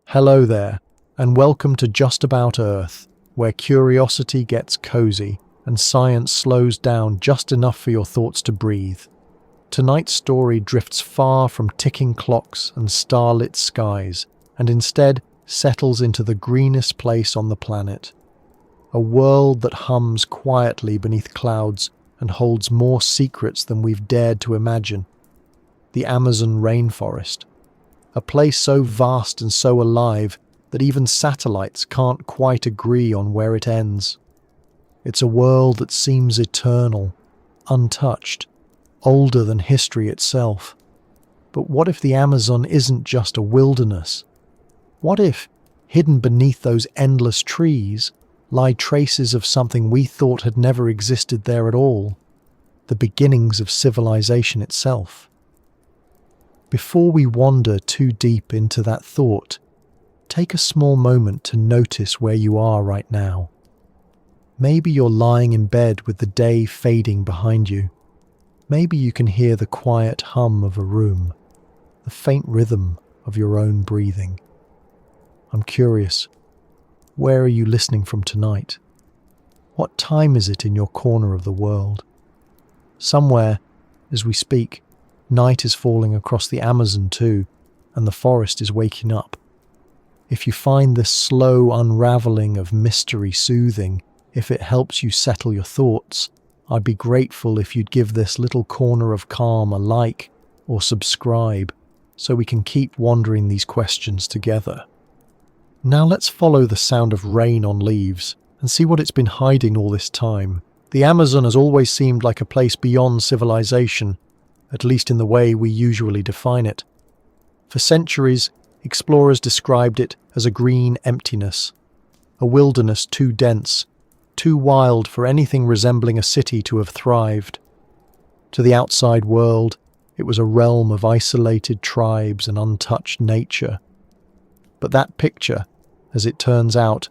Hello there, and welcome to Just About Earth, where curiosity gets cozy and science slows down just enough for your thoughts to breathe. Tonight's story drifts far from ticking clocks and starlit skies, and instead settles into the greenest place on the planet. A world that hums quietly beneath clouds and holds more secrets than we've dared to imagine. The Amazon rainforest. A place so vast and so alive that even satellites can't quite agree on where it ends. It's a world that seems eternal, untouched, older than history itself. But what if the Amazon isn't just a wilderness? What if, hidden beneath those endless trees, lie traces of something we thought had never existed there at all? The beginnings of civilization itself. Before we wander too deep into that thought, take a small moment to notice where you are right now. Maybe you're lying in bed with the day fading behind you. Maybe you can hear the quiet hum of a room, the faint rhythm of your own breathing. I'm curious, where are you listening from tonight? What time is it in your corner of the world? Somewhere, as we speak, night is falling across the Amazon too, and the forest is waking up. If you find this slow unraveling of mystery soothing, if it helps you settle your thoughts, I'd be grateful if you'd give this little corner of calm a like or subscribe, so we can keep wondering these questions together. Now let's follow the sound of rain on leaves and see what it's been hiding all this time. The Amazon has always seemed like a place beyond civilization, at least in the way we usually define it. For centuries, explorers described it as a green emptiness, a wilderness too dense, too wild for anything resembling a city to have thrived. To the outside world, it was a realm of isolated tribes and untouched nature. But that picture, as it turns out,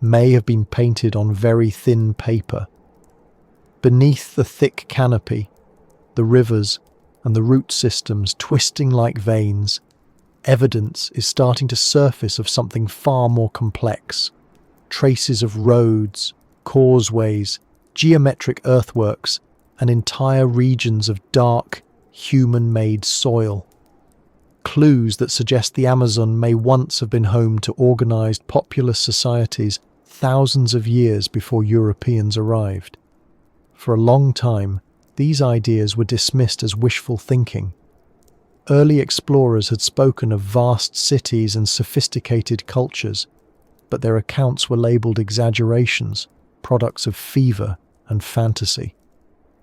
may have been painted on very thin paper. Beneath the thick canopy, the rivers and the root systems twisting like veins, evidence is starting to surface of something far more complex. Traces of roads, causeways, geometric earthworks, and entire regions of dark, human-made soil. Clues that suggest the Amazon may once have been home to organized populous societies thousands of years before Europeans arrived. For a long time, these ideas were dismissed as wishful thinking. Early explorers had spoken of vast cities and sophisticated cultures, but their accounts were labelled exaggerations, products of fever and fantasy.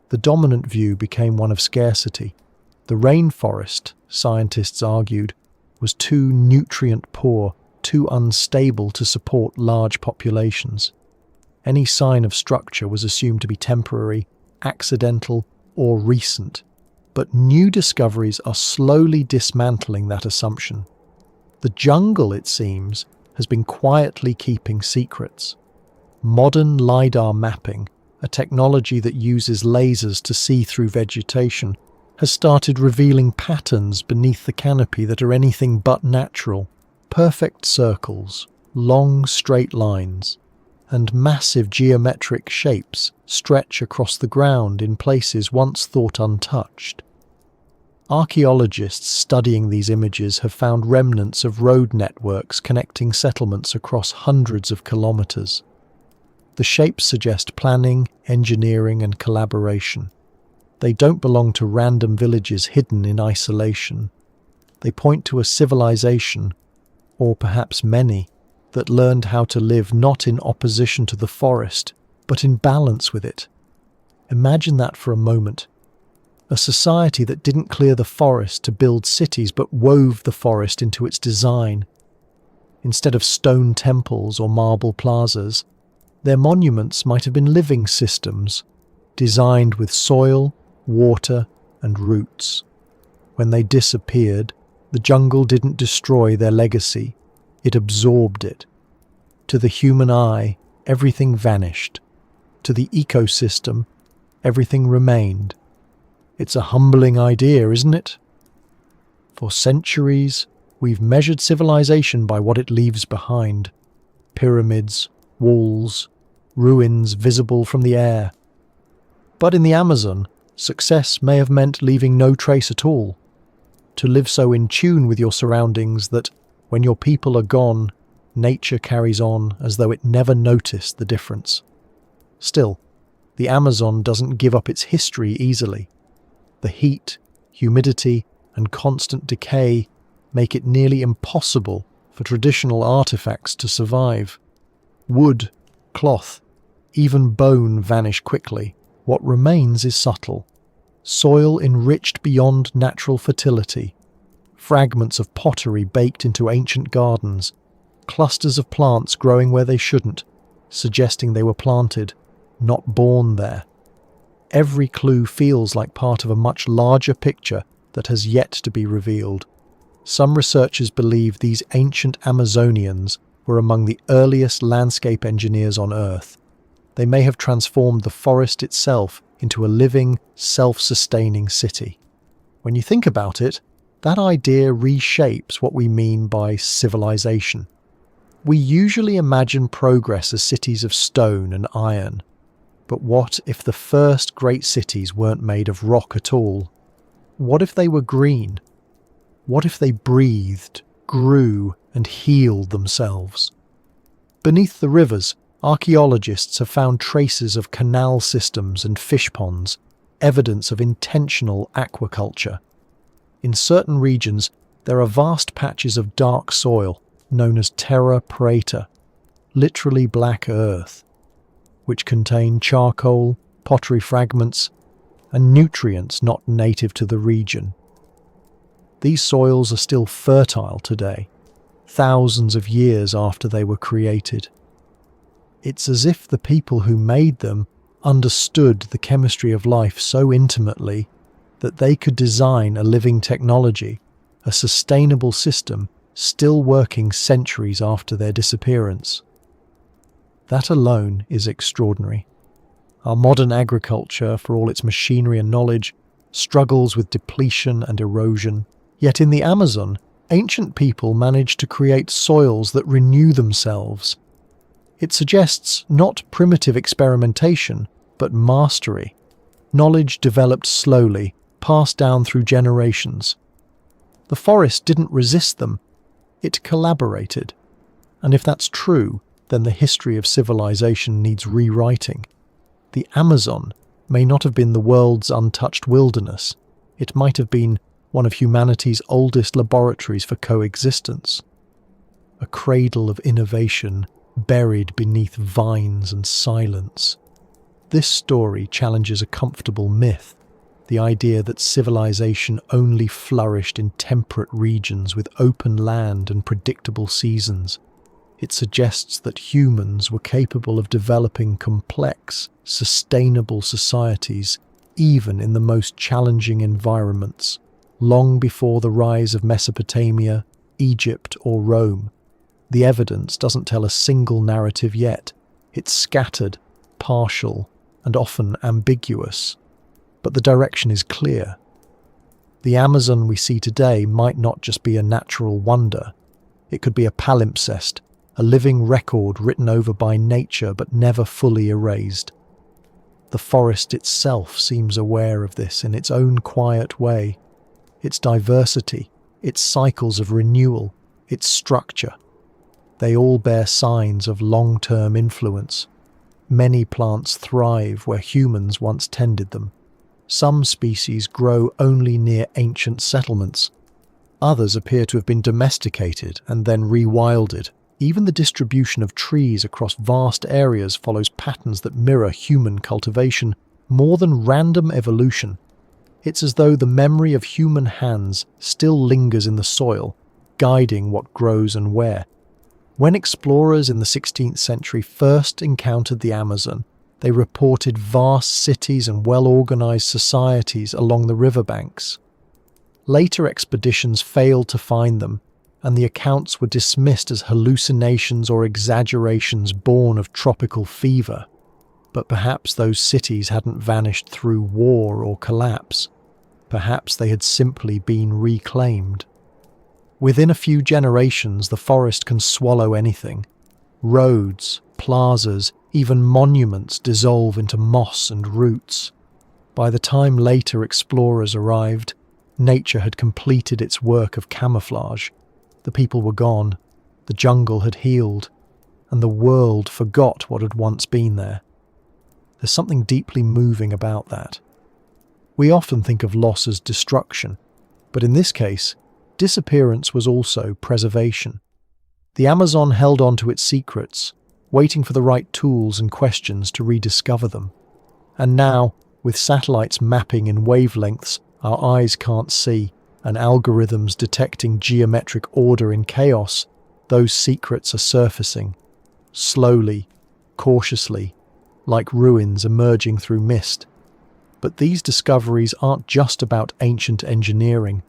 The dominant view became one of scarcity. The rainforest, scientists argued, was too nutrient-poor, too unstable to support large populations. Any sign of structure was assumed to be temporary, accidental, or recent. But new discoveries are slowly dismantling that assumption. The jungle, it seems, has been quietly keeping secrets. Modern LiDAR mapping, a technology that uses lasers to see through vegetation, has started revealing patterns beneath the canopy that are anything but natural. Perfect circles, long straight lines, and massive geometric shapes stretch across the ground in places once thought untouched. Archaeologists studying these images have found remnants of road networks connecting settlements across hundreds of kilometers. The shapes suggest planning, engineering, and collaboration. They don't belong to random villages hidden in isolation. They point to a civilization, or perhaps many, that learned how to live not in opposition to the forest, but in balance with it. Imagine that for a moment. A society that didn't clear the forest to build cities, but wove the forest into its design. Instead of stone temples or marble plazas, their monuments might have been living systems, designed with soil, water, and roots. When they disappeared, the jungle didn't destroy their legacy. It absorbed it. To the human eye, everything vanished. To the ecosystem, everything remained. It's a humbling idea, isn't it? For centuries, We've measured civilization by what it leaves behind. Pyramids, walls, ruins visible from the air. But in the Amazon, success may have meant leaving no trace at all. To live so in tune with your surroundings that, when your people are gone, nature carries on as though it never noticed the difference. Still, the Amazon doesn't give up its history easily. The heat, humidity, and constant decay make it nearly impossible for traditional artifacts to survive. Wood, cloth, even bone vanish quickly. What remains is subtle. Soil enriched beyond natural fertility, fragments of pottery baked into ancient gardens, clusters of plants growing where they shouldn't, suggesting they were planted, not born there. Every clue feels like part of a much larger picture that has yet to be revealed. Some researchers believe these ancient Amazonians were among the earliest landscape engineers on Earth. They may have transformed the forest itself into a living, self-sustaining city. When you think about it, that idea reshapes what we mean by civilization. We usually imagine progress as cities of stone and iron. But what if the first great cities weren't made of rock at all? What if they were green? What if they breathed, grew, and healed themselves? Beneath the rivers, archaeologists have found traces of canal systems and fish ponds, evidence of intentional aquaculture. In certain regions, there are vast patches of dark soil, known as terra preta, literally black earth, which contain charcoal, pottery fragments, and nutrients not native to the region. These soils are still fertile today, thousands of years after they were created. It's as if the people who made them understood the chemistry of life so intimately that they could design a living technology, a sustainable system still working centuries after their disappearance. That alone is extraordinary. Our modern agriculture, for all its machinery and knowledge, struggles with depletion and erosion. Yet in the Amazon, ancient people managed to create soils that renew themselves. It suggests not primitive experimentation, but mastery. Knowledge developed slowly, passed down through generations. The forest didn't resist them, it collaborated. And if that's true, then the history of civilization needs rewriting. The Amazon may not have been the world's untouched wilderness. It might have been one of humanity's oldest laboratories for coexistence. A cradle of innovation buried beneath vines and silence. This story challenges a comfortable myth, the idea that civilization only flourished in temperate regions with open land and predictable seasons. It suggests that humans were capable of developing complex, sustainable societies, even in the most challenging environments, long before the rise of Mesopotamia, Egypt, or Rome. The evidence doesn't tell a single narrative yet. It's scattered, partial, and often ambiguous. But the direction is clear. The Amazon we see today might not just be a natural wonder. It could be a palimpsest, a living record written over by nature but never fully erased. The forest itself seems aware of this in its own quiet way. Its diversity, its cycles of renewal, its structure. They all bear signs of long-term influence. Many plants thrive where humans once tended them. Some species grow only near ancient settlements. Others appear to have been domesticated and then rewilded. Even the distribution of trees across vast areas follows patterns that mirror human cultivation more than random evolution. It's as though the memory of human hands still lingers in the soil, guiding what grows and where. When explorers in the 16th century first encountered the Amazon, they reported vast cities and well-organized societies along the riverbanks. Later expeditions failed to find them, and the accounts were dismissed as hallucinations or exaggerations born of tropical fever. But perhaps those cities hadn't vanished through war or collapse. Perhaps they had simply been reclaimed. Within a few generations, the forest can swallow anything. Roads, plazas, even monuments dissolve into moss and roots. By the time later explorers arrived, nature had completed its work of camouflage. The people were gone, the jungle had healed, and the world forgot what had once been there. There's something deeply moving about that. We often think of loss as destruction, but in this case, disappearance was also preservation. The Amazon held on to its secrets, waiting for the right tools and questions to rediscover them. And now, with satellites mapping in wavelengths our eyes can't see, and algorithms detecting geometric order in chaos, those secrets are surfacing, slowly, cautiously, like ruins emerging through mist. But these discoveries aren't just about ancient engineering,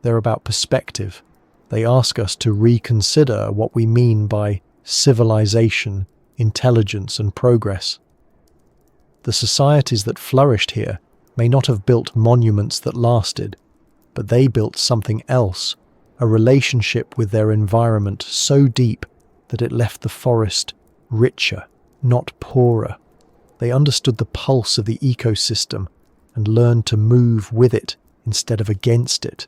they're about perspective. They ask us to reconsider what we mean by civilization, intelligence, and progress. The societies that flourished here may not have built monuments that lasted, but they built something else, a relationship with their environment so deep that it left the forest richer, not poorer. They understood the pulse of the ecosystem and learned to move with it instead of against it.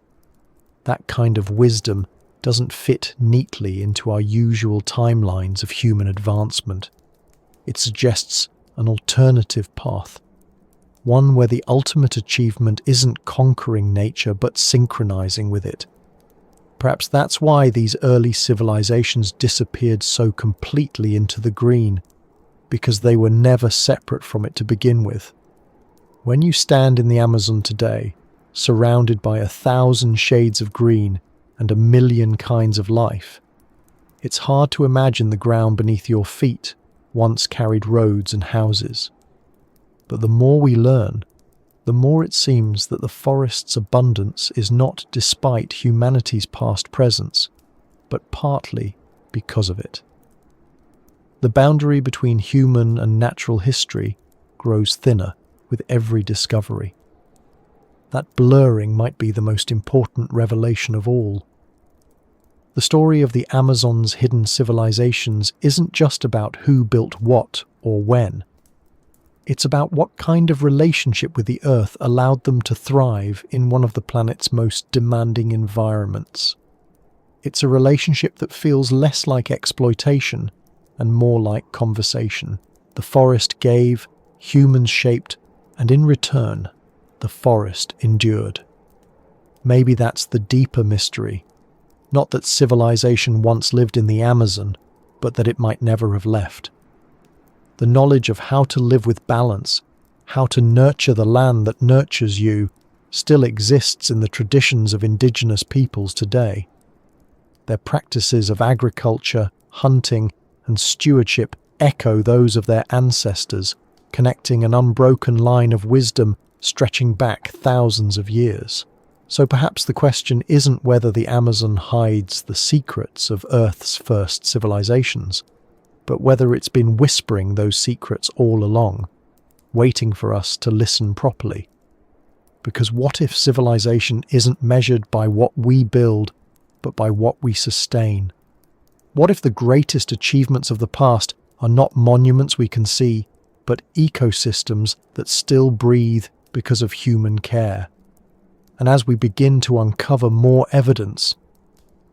That kind of wisdom doesn't fit neatly into our usual timelines of human advancement. It suggests an alternative path, one where the ultimate achievement isn't conquering nature but synchronizing with it. Perhaps that's why these early civilizations disappeared so completely into the green, because they were never separate from it to begin with. When you stand in the Amazon today, surrounded by 1,000 shades of green and 1,000,000 kinds of life, it's hard to imagine the ground beneath your feet once carried roads and houses. But the more we learn, the more it seems that the forest's abundance is not despite humanity's past presence, but partly because of it. The boundary between human and natural history grows thinner with every discovery. That blurring might be the most important revelation of all. The story of the Amazon's hidden civilizations isn't just about who built what or when. It's about what kind of relationship with the Earth allowed them to thrive in one of the planet's most demanding environments. It's a relationship that feels less like exploitation and more like conversation. The forest gave, humans shaped, and in return, the forest endured. Maybe that's the deeper mystery. Not that civilization once lived in the Amazon, but that it might never have left. The knowledge of how to live with balance, how to nurture the land that nurtures you, still exists in the traditions of indigenous peoples today. Their practices of agriculture, hunting, and stewardship echo those of their ancestors, connecting an unbroken line of wisdom stretching back thousands of years. So perhaps the question isn't whether the Amazon hides the secrets of Earth's first civilizations, but whether it's been whispering those secrets all along, waiting for us to listen properly. Because what if civilization isn't measured by what we build, but by what we sustain? What if the greatest achievements of the past are not monuments we can see, but ecosystems that still breathe because of human care? And as we begin to uncover more evidence,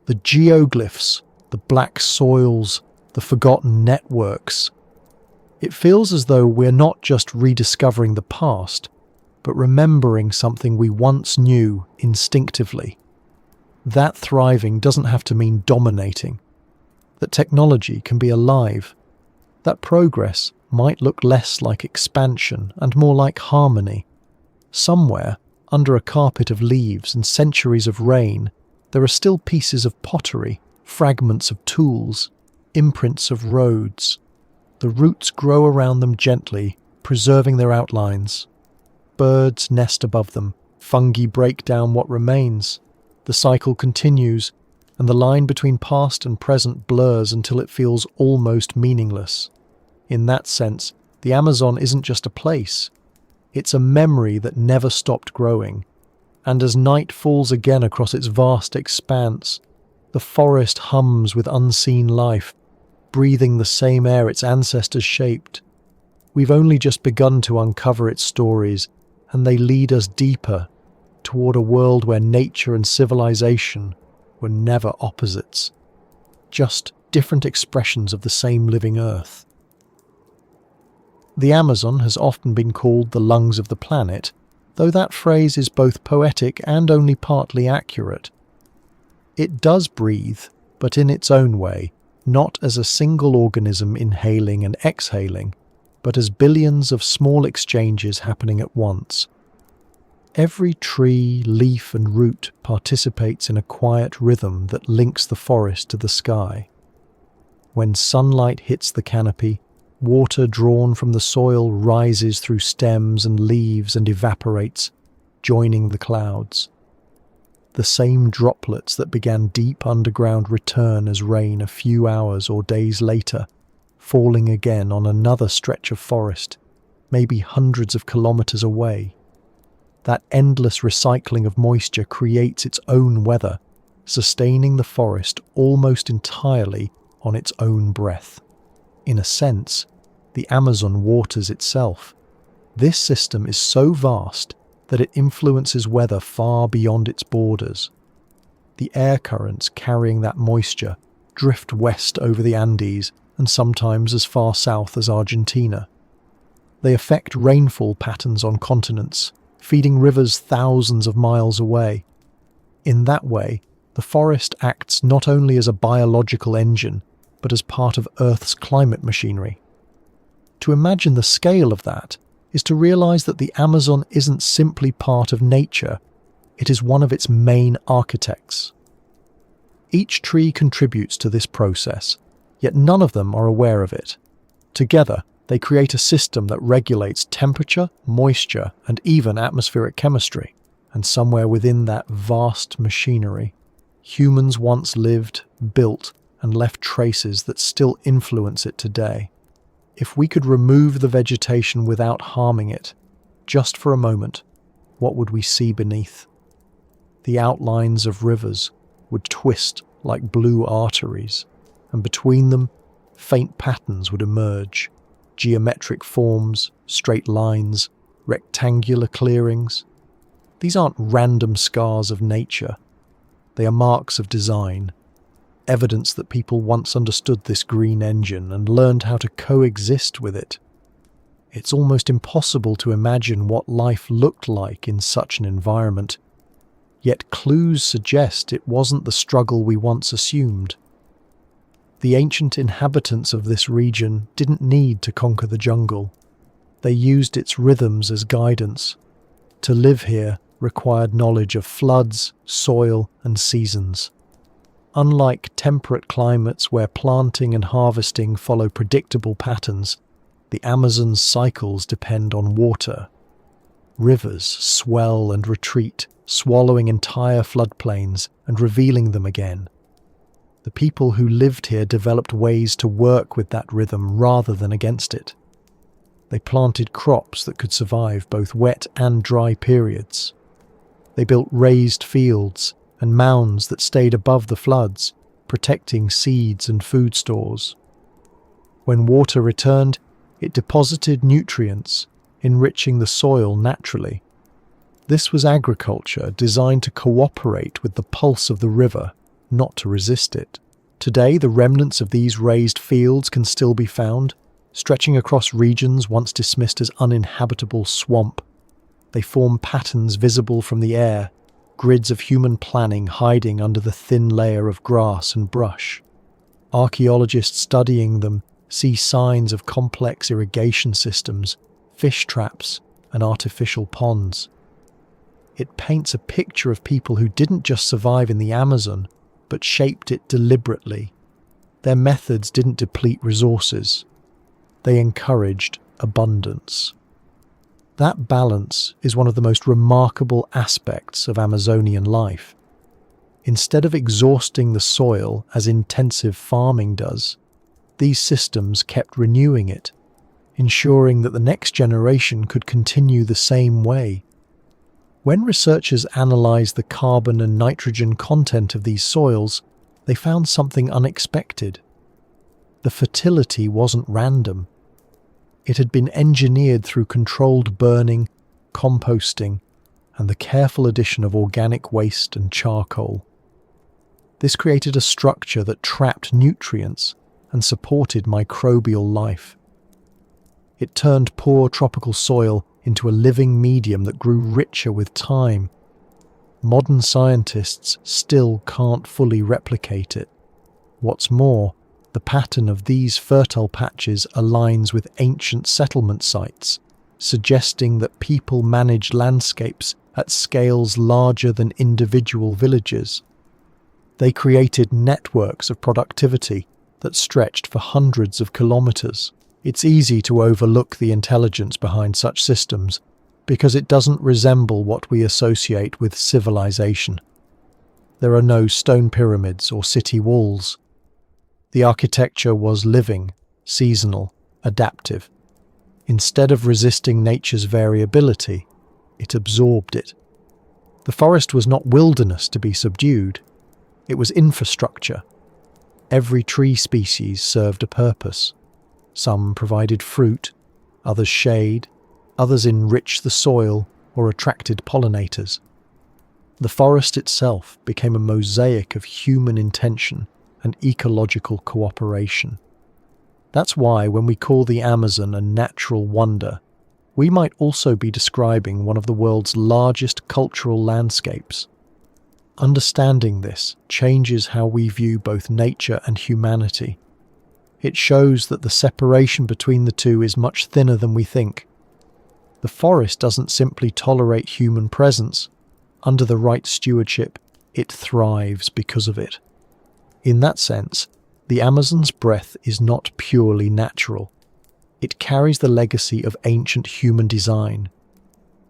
the geoglyphs, the black soils, the forgotten networks, it feels as though we're not just rediscovering the past, but remembering something we once knew instinctively. That thriving doesn't have to mean dominating. That technology can be alive. That progress might look less like expansion and more like harmony. Somewhere, under a carpet of leaves and centuries of rain, there are still pieces of pottery, fragments of tools, imprints of roads. The roots grow around them gently, preserving their outlines. Birds nest above them, fungi break down what remains. The cycle continues, and the line between past and present blurs until it feels almost meaningless. In that sense, the Amazon isn't just a place. It's a memory that never stopped growing. And as night falls again across its vast expanse, The forest hums with unseen life, breathing the same air its ancestors shaped. We've only just begun to uncover its stories, and they lead us deeper toward a world where nature and civilization were never opposites, just different expressions of the same living earth. The Amazon has often been called the lungs of the planet, though that phrase is both poetic and only partly accurate. It does breathe, but in its own way, not as a single organism inhaling and exhaling, but as billions of small exchanges happening at once. Every tree, leaf and root participates in a quiet rhythm that links the forest to the sky. When sunlight hits the canopy, water drawn from the soil rises through stems and leaves and evaporates, joining the clouds. The same droplets that began deep underground return as rain a few hours or days later, falling again on another stretch of forest, maybe hundreds of kilometers away. That endless recycling of moisture creates its own weather, sustaining the forest almost entirely on its own breath. In a sense, the Amazon waters itself. This system is so vast that it influences weather far beyond its borders. The air currents carrying that moisture drift west over the Andes and sometimes as far south as Argentina. They affect rainfall patterns on continents, feeding rivers thousands of miles away. In that way, the forest acts not only as a biological engine, but as part of Earth's climate machinery. To imagine the scale of that is to realize that the Amazon isn't simply part of nature, it is one of its main architects. Each tree contributes to this process, yet none of them are aware of it. Together, they create a system that regulates temperature, moisture, and even atmospheric chemistry. And somewhere within that vast machinery, humans once lived, built, and left traces that still influence it today. If we could remove the vegetation without harming it, just for a moment, what would we see beneath? The outlines of rivers would twist like blue arteries, and between them, faint patterns would emerge. Geometric forms, straight lines, rectangular clearings. These aren't random scars of nature. They are marks of design, evidence that people once understood this green engine and learned how to coexist with it. It's almost impossible to imagine what life looked like in such an environment, yet clues suggest it wasn't the struggle we once assumed. The ancient inhabitants of this region didn't need to conquer the jungle. They used its rhythms as guidance. To live here required knowledge of floods, soil, and seasons. Unlike temperate climates where planting and harvesting follow predictable patterns, the Amazon's cycles depend on water. Rivers swell and retreat, swallowing entire floodplains and revealing them again. The people who lived here developed ways to work with that rhythm rather than against it. They planted crops that could survive both wet and dry periods. They built raised fields and mounds that stayed above the floods, protecting seeds and food stores. When water returned, it deposited nutrients, enriching the soil naturally. This was agriculture designed to cooperate with the pulse of the river, not to resist it. Today, the remnants of these raised fields can still be found, stretching across regions once dismissed as uninhabitable swamp. They form patterns visible from the air, grids of human planning hiding under the thin layer of grass and brush. Archaeologists studying them see signs of complex irrigation systems, fish traps, and artificial ponds. It paints a picture of people who didn't just survive in the Amazon, but shaped it deliberately. Their methods didn't deplete resources. They encouraged abundance. That balance is one of the most remarkable aspects of Amazonian life. Instead of exhausting the soil as intensive farming does, these systems kept renewing it, ensuring that the next generation could continue the same way. When researchers analyze the carbon and nitrogen content of these soils, they found something unexpected. The fertility wasn't random. It had been engineered through controlled burning, composting, and the careful addition of organic waste and charcoal. This created a structure that trapped nutrients and supported microbial life. It turned poor tropical soil into a living medium that grew richer with time. Modern scientists still can't fully replicate it. What's more, the pattern of these fertile patches aligns with ancient settlement sites, suggesting that people managed landscapes at scales larger than individual villages. They created networks of productivity that stretched for hundreds of kilometers. It's easy to overlook the intelligence behind such systems because it doesn't resemble what we associate with civilization. There are no stone pyramids or city walls. The architecture was living, seasonal, adaptive. Instead of resisting nature's variability, it absorbed it. The forest was not wilderness to be subdued. It was infrastructure. Every tree species served a purpose. Some provided fruit, others shade, others enriched the soil or attracted pollinators. The forest itself became a mosaic of human intention and ecological cooperation. That's why when we call the Amazon a natural wonder, we might also be describing one of the world's largest cultural landscapes. Understanding this changes how we view both nature and humanity. It shows that the separation between the two is much thinner than we think. The forest doesn't simply tolerate human presence. Under the right stewardship, it thrives because of it. In that sense, the Amazon's breath is not purely natural. It carries the legacy of ancient human design.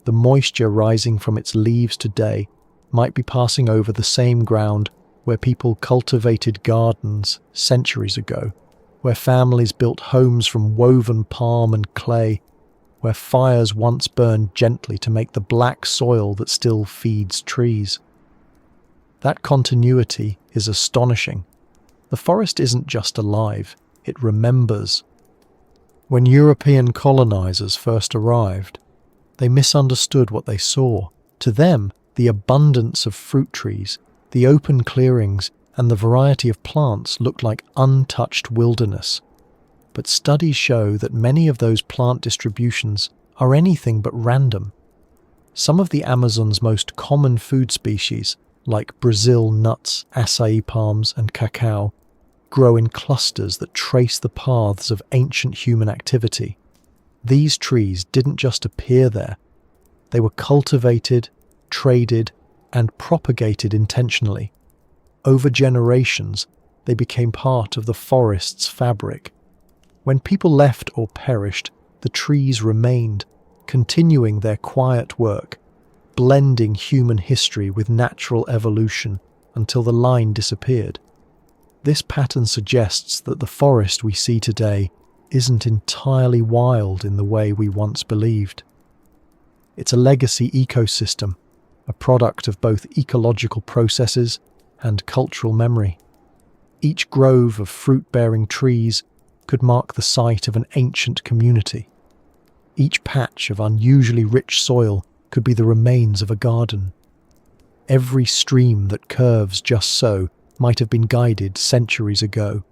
The moisture rising from its leaves today might be passing over the same ground where people cultivated gardens centuries ago, where families built homes from woven palm and clay, where fires once burned gently to make the black soil that still feeds trees. That continuity is astonishing. The forest isn't just alive, it remembers. When European colonizers first arrived, they misunderstood what they saw. To them, the abundance of fruit trees, the open clearings, and the variety of plants looked like untouched wilderness. But studies show that many of those plant distributions are anything but random. Some of the Amazon's most common food species, like Brazil nuts, acai palms, and cacao, grow in clusters that trace the paths of ancient human activity. These trees didn't just appear there. They were cultivated, traded, and propagated intentionally. Over generations, they became part of the forest's fabric. When people left or perished, the trees remained, continuing their quiet work, blending human history with natural evolution until the line disappeared. This pattern suggests that the forest we see today isn't entirely wild in the way we once believed. It's a legacy ecosystem, a product of both ecological processes and cultural memory. Each grove of fruit-bearing trees could mark the site of an ancient community. Each patch of unusually rich soil could be the remains of a garden. Every stream that curves just so might have been guided centuries ago.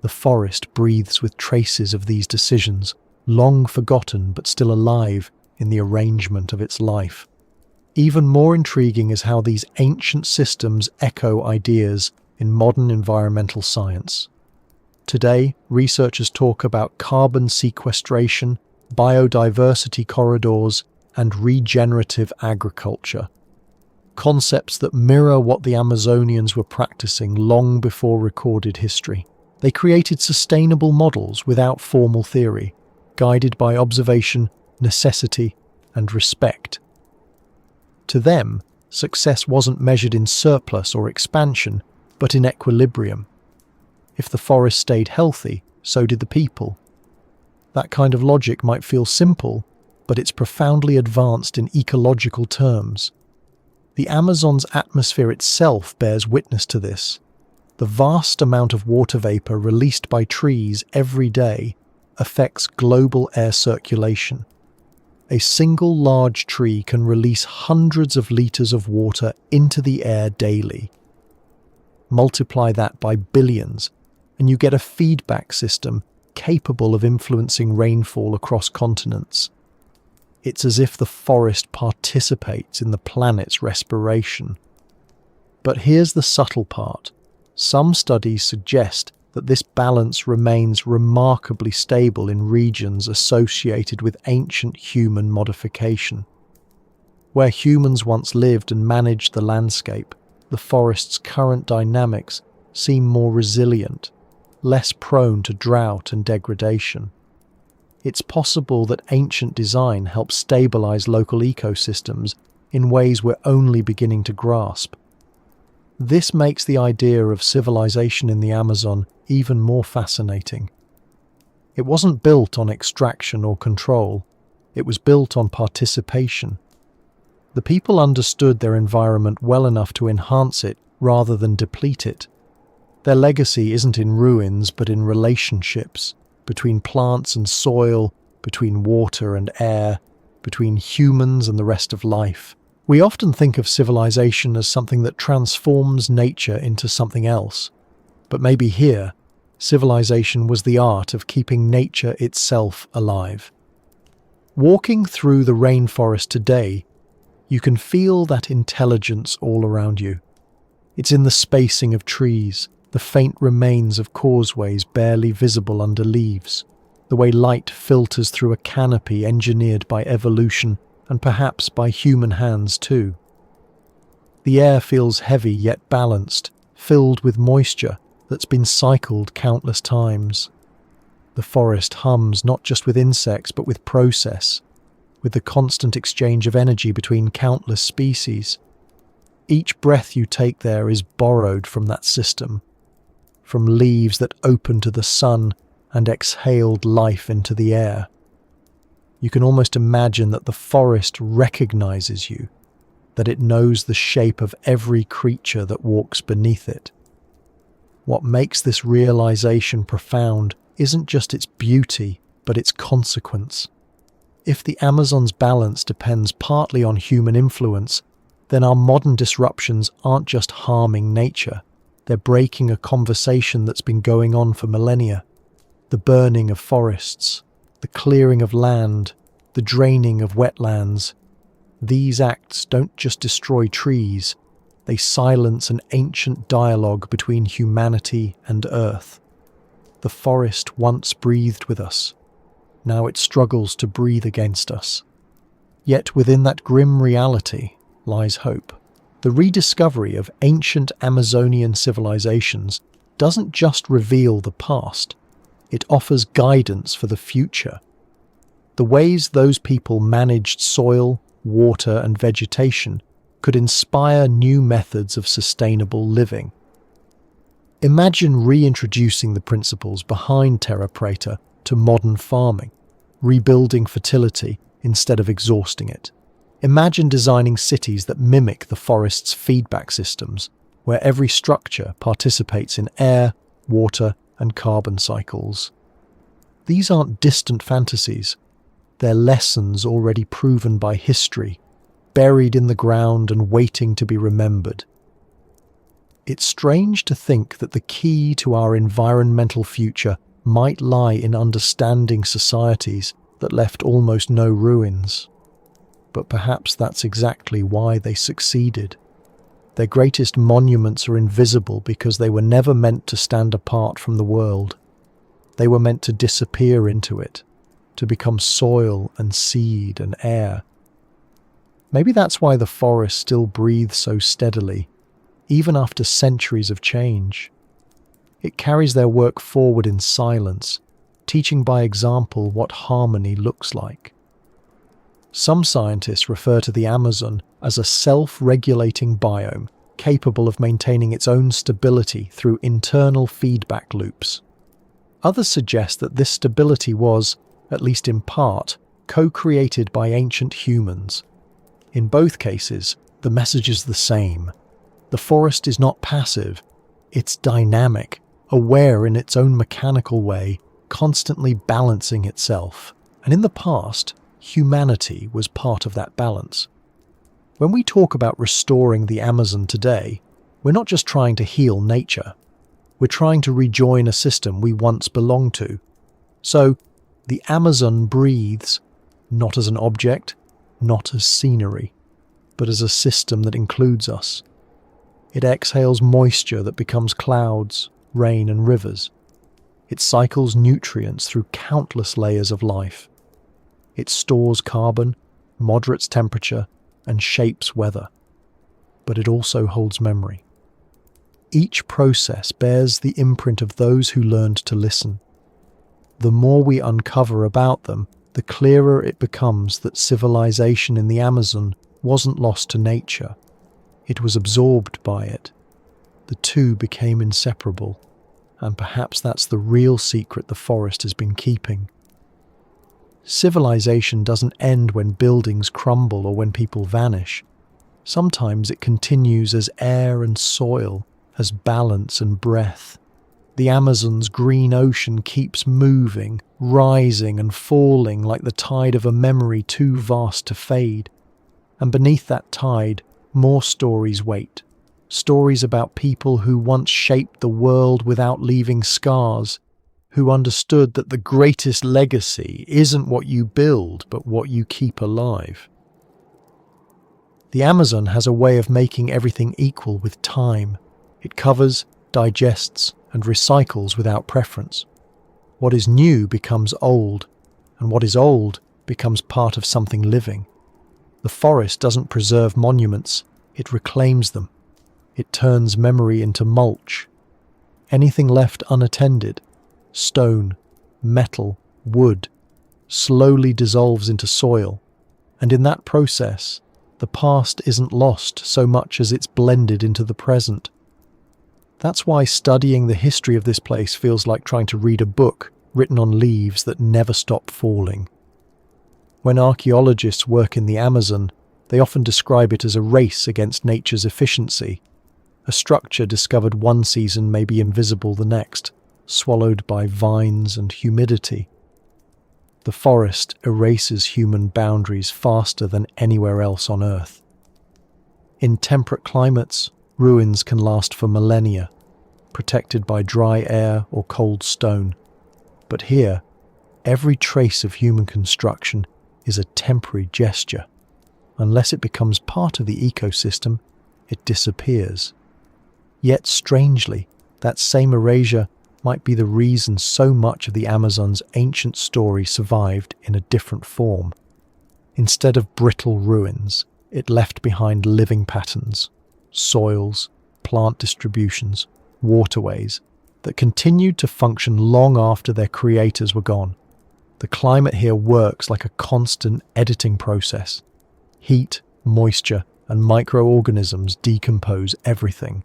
The forest breathes with traces of these decisions, long forgotten but still alive in the arrangement of its life. Even more intriguing is how these ancient systems echo ideas in modern environmental science. Today, researchers talk about carbon sequestration, biodiversity corridors, and regenerative agriculture. Concepts that mirror what the Amazonians were practicing long before recorded history. They created sustainable models without formal theory, guided by observation, necessity, and respect. To them, success wasn't measured in surplus or expansion, but in equilibrium. If the forest stayed healthy, so did the people. That kind of logic might feel simple, but it's profoundly advanced in ecological terms. The Amazon's atmosphere itself bears witness to this. The vast amount of water vapor released by trees every day affects global air circulation. A single large tree can release hundreds of liters of water into the air daily. Multiply that by billions, and you get a feedback system capable of influencing rainfall across continents. It's as if the forest participates in the planet's respiration. But here's the subtle part. Some studies suggest that this balance remains remarkably stable in regions associated with ancient human modification. Where humans once lived and managed the landscape, the forest's current dynamics seem more resilient, less prone to drought and degradation. It's possible that ancient design helped stabilize local ecosystems in ways we're only beginning to grasp. This makes the idea of civilization in the Amazon even more fascinating. It wasn't built on extraction or control. It was built on participation. The people understood their environment well enough to enhance it rather than deplete it. Their legacy isn't in ruins, but in relationships, between plants and soil, between water and air, between humans and the rest of life. We often think of civilization as something that transforms nature into something else. But maybe here, civilization was the art of keeping nature itself alive. Walking through the rainforest today, you can feel that intelligence all around you. It's in the spacing of trees, the faint remains of causeways barely visible under leaves, the way light filters through a canopy engineered by evolution and perhaps by human hands too. The air feels heavy yet balanced, filled with moisture that's been cycled countless times. The forest hums not just with insects but with process, with the constant exchange of energy between countless species. Each breath you take there is borrowed from that system, from leaves that open to the sun and exhaled life into the air. You can almost imagine that the forest recognizes you, that it knows the shape of every creature that walks beneath it. What makes this realization profound isn't just its beauty, but its consequence. If the Amazon's balance depends partly on human influence, then our modern disruptions aren't just harming nature, they're breaking a conversation that's been going on for millennia. The burning of forests, the clearing of land, the draining of wetlands. These acts don't just destroy trees, they silence an ancient dialogue between humanity and Earth. The forest once breathed with us. Now it struggles to breathe against us. Yet within that grim reality lies hope. The rediscovery of ancient Amazonian civilizations doesn't just reveal the past, it offers guidance for the future. The ways those people managed soil, water, and vegetation could inspire new methods of sustainable living. Imagine reintroducing the principles behind terra preta to modern farming, rebuilding fertility instead of exhausting it. Imagine designing cities that mimic the forest's feedback systems, where every structure participates in air, water, and carbon cycles. These aren't distant fantasies. They're lessons already proven by history, buried in the ground and waiting to be remembered. It's strange to think that the key to our environmental future might lie in understanding societies that left almost no ruins. But perhaps that's exactly why they succeeded. Their greatest monuments are invisible because they were never meant to stand apart from the world. They were meant to disappear into it, to become soil and seed and air. Maybe that's why the forest still breathes so steadily, even after centuries of change. It carries their work forward in silence, teaching by example what harmony looks like. Some scientists refer to the Amazon as a self-regulating biome, capable of maintaining its own stability through internal feedback loops. Others suggest that this stability was, at least in part, co-created by ancient humans. In both cases, the message is the same. The forest is not passive, It's dynamic, aware in its own mechanical way, constantly balancing itself. And in the past, humanity was part of that balance. When we talk about restoring the Amazon today, we're not just trying to heal nature. We're trying to rejoin a system we once belonged to. So, the Amazon breathes, not as an object, not as scenery, but as a system that includes us. It exhales moisture that becomes clouds, rain and rivers. It cycles nutrients through countless layers of life. It stores carbon, moderates temperature, and shapes weather. But it also holds memory. Each process bears the imprint of those who learned to listen. The more we uncover about them, the clearer it becomes that civilization in the Amazon wasn't lost to nature. It was absorbed by it. The two became inseparable, and perhaps that's the real secret the forest has been keeping. Civilization doesn't end when buildings crumble or when people vanish. Sometimes it continues as air and soil, as balance and breath. The Amazon's green ocean keeps moving, rising and falling like the tide of a memory too vast to fade. And beneath that tide, more stories wait. Stories about people who once shaped the world without leaving scars, who understood that the greatest legacy isn't what you build, but what you keep alive. The Amazon has a way of making everything equal with time. It covers, digests, and recycles without preference. What is new becomes old, and what is old becomes part of something living. The forest doesn't preserve monuments, it reclaims them. It turns memory into mulch. Anything left unattended, stone, metal, wood, slowly dissolves into soil, and in that process, the past isn't lost so much as it's blended into the present. That's why studying the history of this place feels like trying to read a book written on leaves that never stop falling. When archaeologists work in the Amazon, they often describe it as a race against nature's efficiency. A structure discovered one season may be invisible the next, swallowed by vines and humidity. The forest erases human boundaries faster than anywhere else on Earth. In temperate climates, ruins can last for millennia, protected by dry air or cold stone. But here, every trace of human construction is a temporary gesture. Unless it becomes part of the ecosystem, it disappears. Yet strangely, that same erasure might be the reason so much of the Amazon's ancient story survived in a different form. Instead of brittle ruins, it left behind living patterns, soils, plant distributions, waterways that continued to function long after their creators were gone. The climate here works like a constant editing process. Heat, moisture, and microorganisms decompose everything.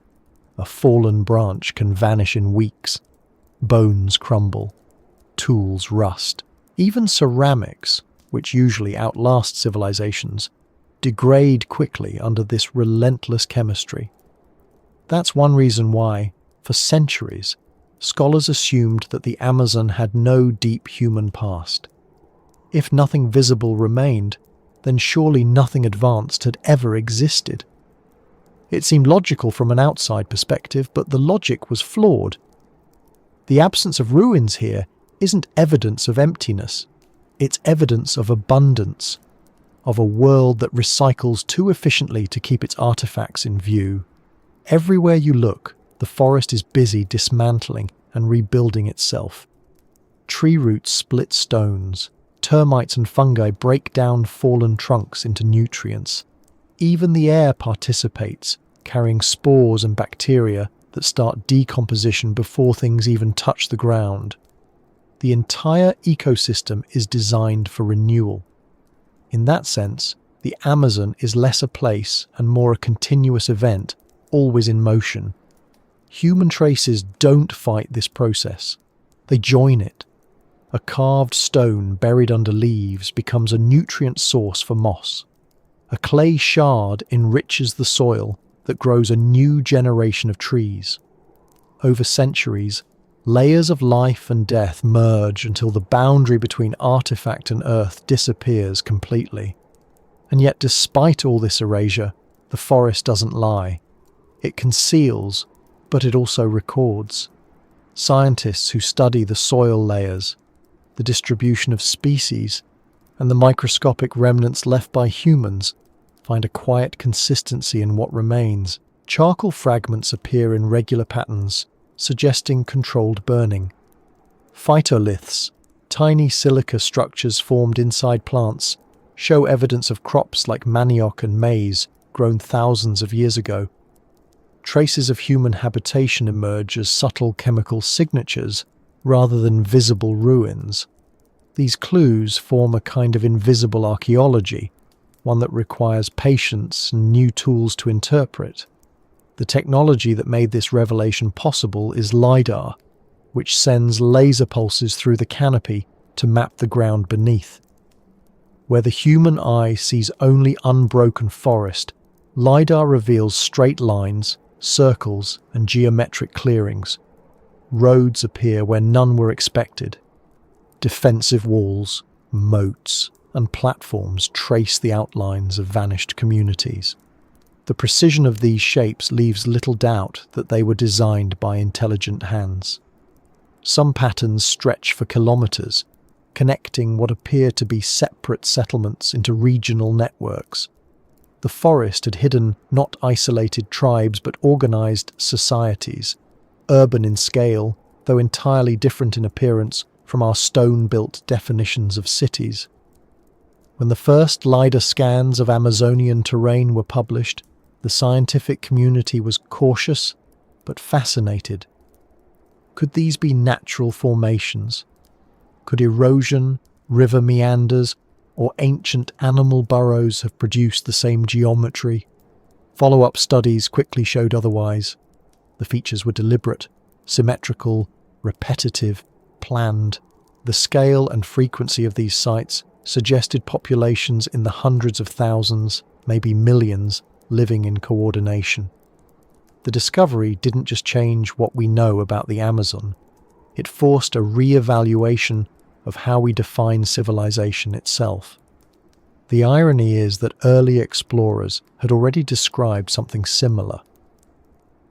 A fallen branch can vanish in weeks. Bones crumble. Tools rust. Even ceramics, which usually outlast civilizations, degrade quickly under this relentless chemistry. That's one reason why, for centuries, scholars assumed that the Amazon had no deep human past. If nothing visible remained, then surely nothing advanced had ever existed. It seemed logical from an outside perspective, but the logic was flawed. The absence of ruins here isn't evidence of emptiness. It's evidence of abundance, of a world that recycles too efficiently to keep its artifacts in view. Everywhere you look, the forest is busy dismantling and rebuilding itself. Tree roots split stones. Termites and fungi break down fallen trunks into nutrients. Even the air participates, carrying spores and bacteria that start decomposition before things even touch the ground. The entire ecosystem is designed for renewal. In that sense, the Amazon is less a place and more a continuous event, always in motion. Human traces don't fight this process. They join it. A carved stone buried under leaves becomes a nutrient source for moss. A clay shard enriches the soil that grows a new generation of trees. Over centuries, layers of life and death merge until the boundary between artifact and Earth disappears completely. And yet, despite all this erasure, the forest doesn't lie. It conceals, but it also records. Scientists who study the soil layers, the distribution of species, and the microscopic remnants left by humans find a quiet consistency in what remains. Charcoal fragments appear in regular patterns, suggesting controlled burning. Phytoliths, tiny silica structures formed inside plants, show evidence of crops like manioc and maize grown thousands of years ago. Traces of human habitation emerge as subtle chemical signatures rather than visible ruins. These clues form a kind of invisible archaeology, one that requires patience and new tools to interpret. The technology that made this revelation possible is LiDAR, which sends laser pulses through the canopy to map the ground beneath. Where the human eye sees only unbroken forest, LiDAR reveals straight lines, circles, and geometric clearings. Roads appear where none were expected. Defensive walls, moats, and platforms trace the outlines of vanished communities. The precision of these shapes leaves little doubt that they were designed by intelligent hands. Some patterns stretch for kilometers, connecting what appear to be separate settlements into regional networks. The forest had hidden not isolated tribes but organized societies, urban in scale, though entirely different in appearance from our stone-built definitions of cities. When the first LiDAR scans of Amazonian terrain were published, the scientific community was cautious but fascinated. Could these be natural formations? Could erosion, river meanders, or ancient animal burrows have produced the same geometry? Follow-up studies quickly showed otherwise. The features were deliberate, symmetrical, repetitive, planned. The scale and frequency of these sites suggested populations in the hundreds of thousands, maybe millions, living in coordination. The discovery didn't just change what we know about the Amazon. It forced a re-evaluation of how we define civilization itself. The irony is that early explorers had already described something similar.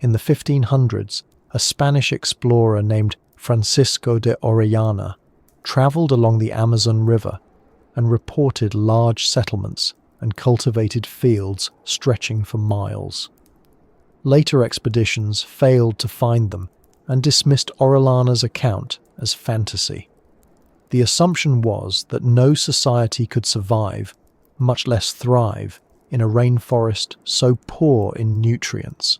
In the 1500s, a Spanish explorer named Francisco de Orellana traveled along the Amazon River and reported large settlements and cultivated fields stretching for miles. Later expeditions failed to find them and dismissed Orellana's account as fantasy. The assumption was that no society could survive, much less thrive, in a rainforest so poor in nutrients.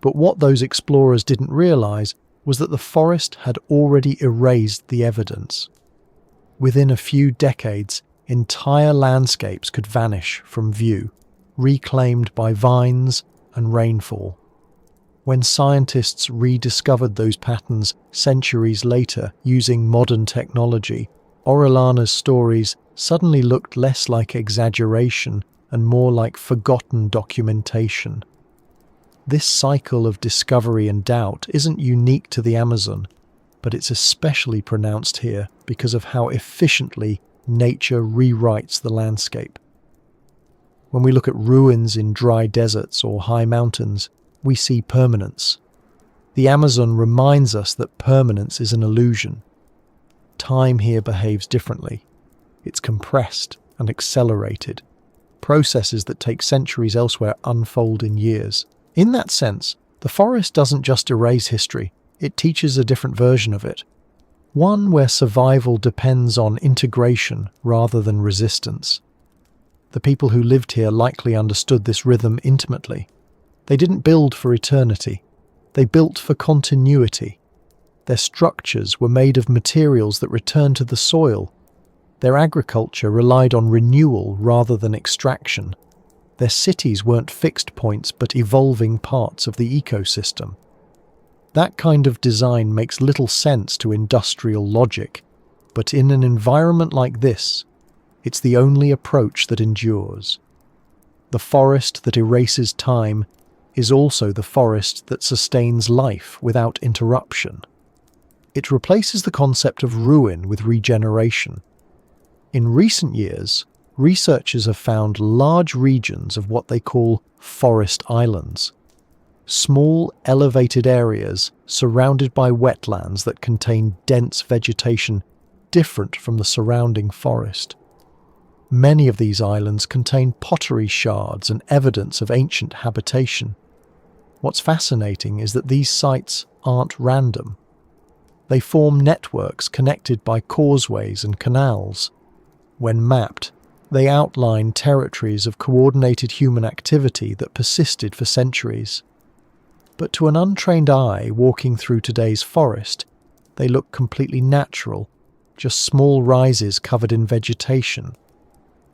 But what those explorers didn't realize was that the forest had already erased the evidence. Within a few decades, entire landscapes could vanish from view, reclaimed by vines and rainfall. When scientists rediscovered those patterns centuries later using modern technology, Orellana's stories suddenly looked less like exaggeration and more like forgotten documentation. This cycle of discovery and doubt isn't unique to the Amazon, but it's especially pronounced here because of how efficiently nature rewrites the landscape. When we look at ruins in dry deserts or high mountains, we see permanence. The Amazon reminds us that permanence is an illusion. Time here behaves differently. It's compressed and accelerated. Processes that take centuries elsewhere unfold in years. In that sense, the forest doesn't just erase history, it teaches a different version of it. One where survival depends on integration rather than resistance. The people who lived here likely understood this rhythm intimately. They didn't build for eternity. They built for continuity. Their structures were made of materials that returned to the soil. Their agriculture relied on renewal rather than extraction. Their cities weren't fixed points but evolving parts of the ecosystem. That kind of design makes little sense to industrial logic, but in an environment like this, it's the only approach that endures. The forest that erases time is also the forest that sustains life without interruption. It replaces the concept of ruin with regeneration. In recent years, researchers have found large regions of what they call forest islands, small elevated areas surrounded by wetlands that contain dense vegetation different from the surrounding forest. Many of these islands contain pottery shards and evidence of ancient habitation. What's fascinating is that these sites aren't random. They form networks connected by causeways and canals. When mapped, they outline territories of coordinated human activity that persisted for centuries. But to an untrained eye walking through today's forest, they look completely natural, just small rises covered in vegetation.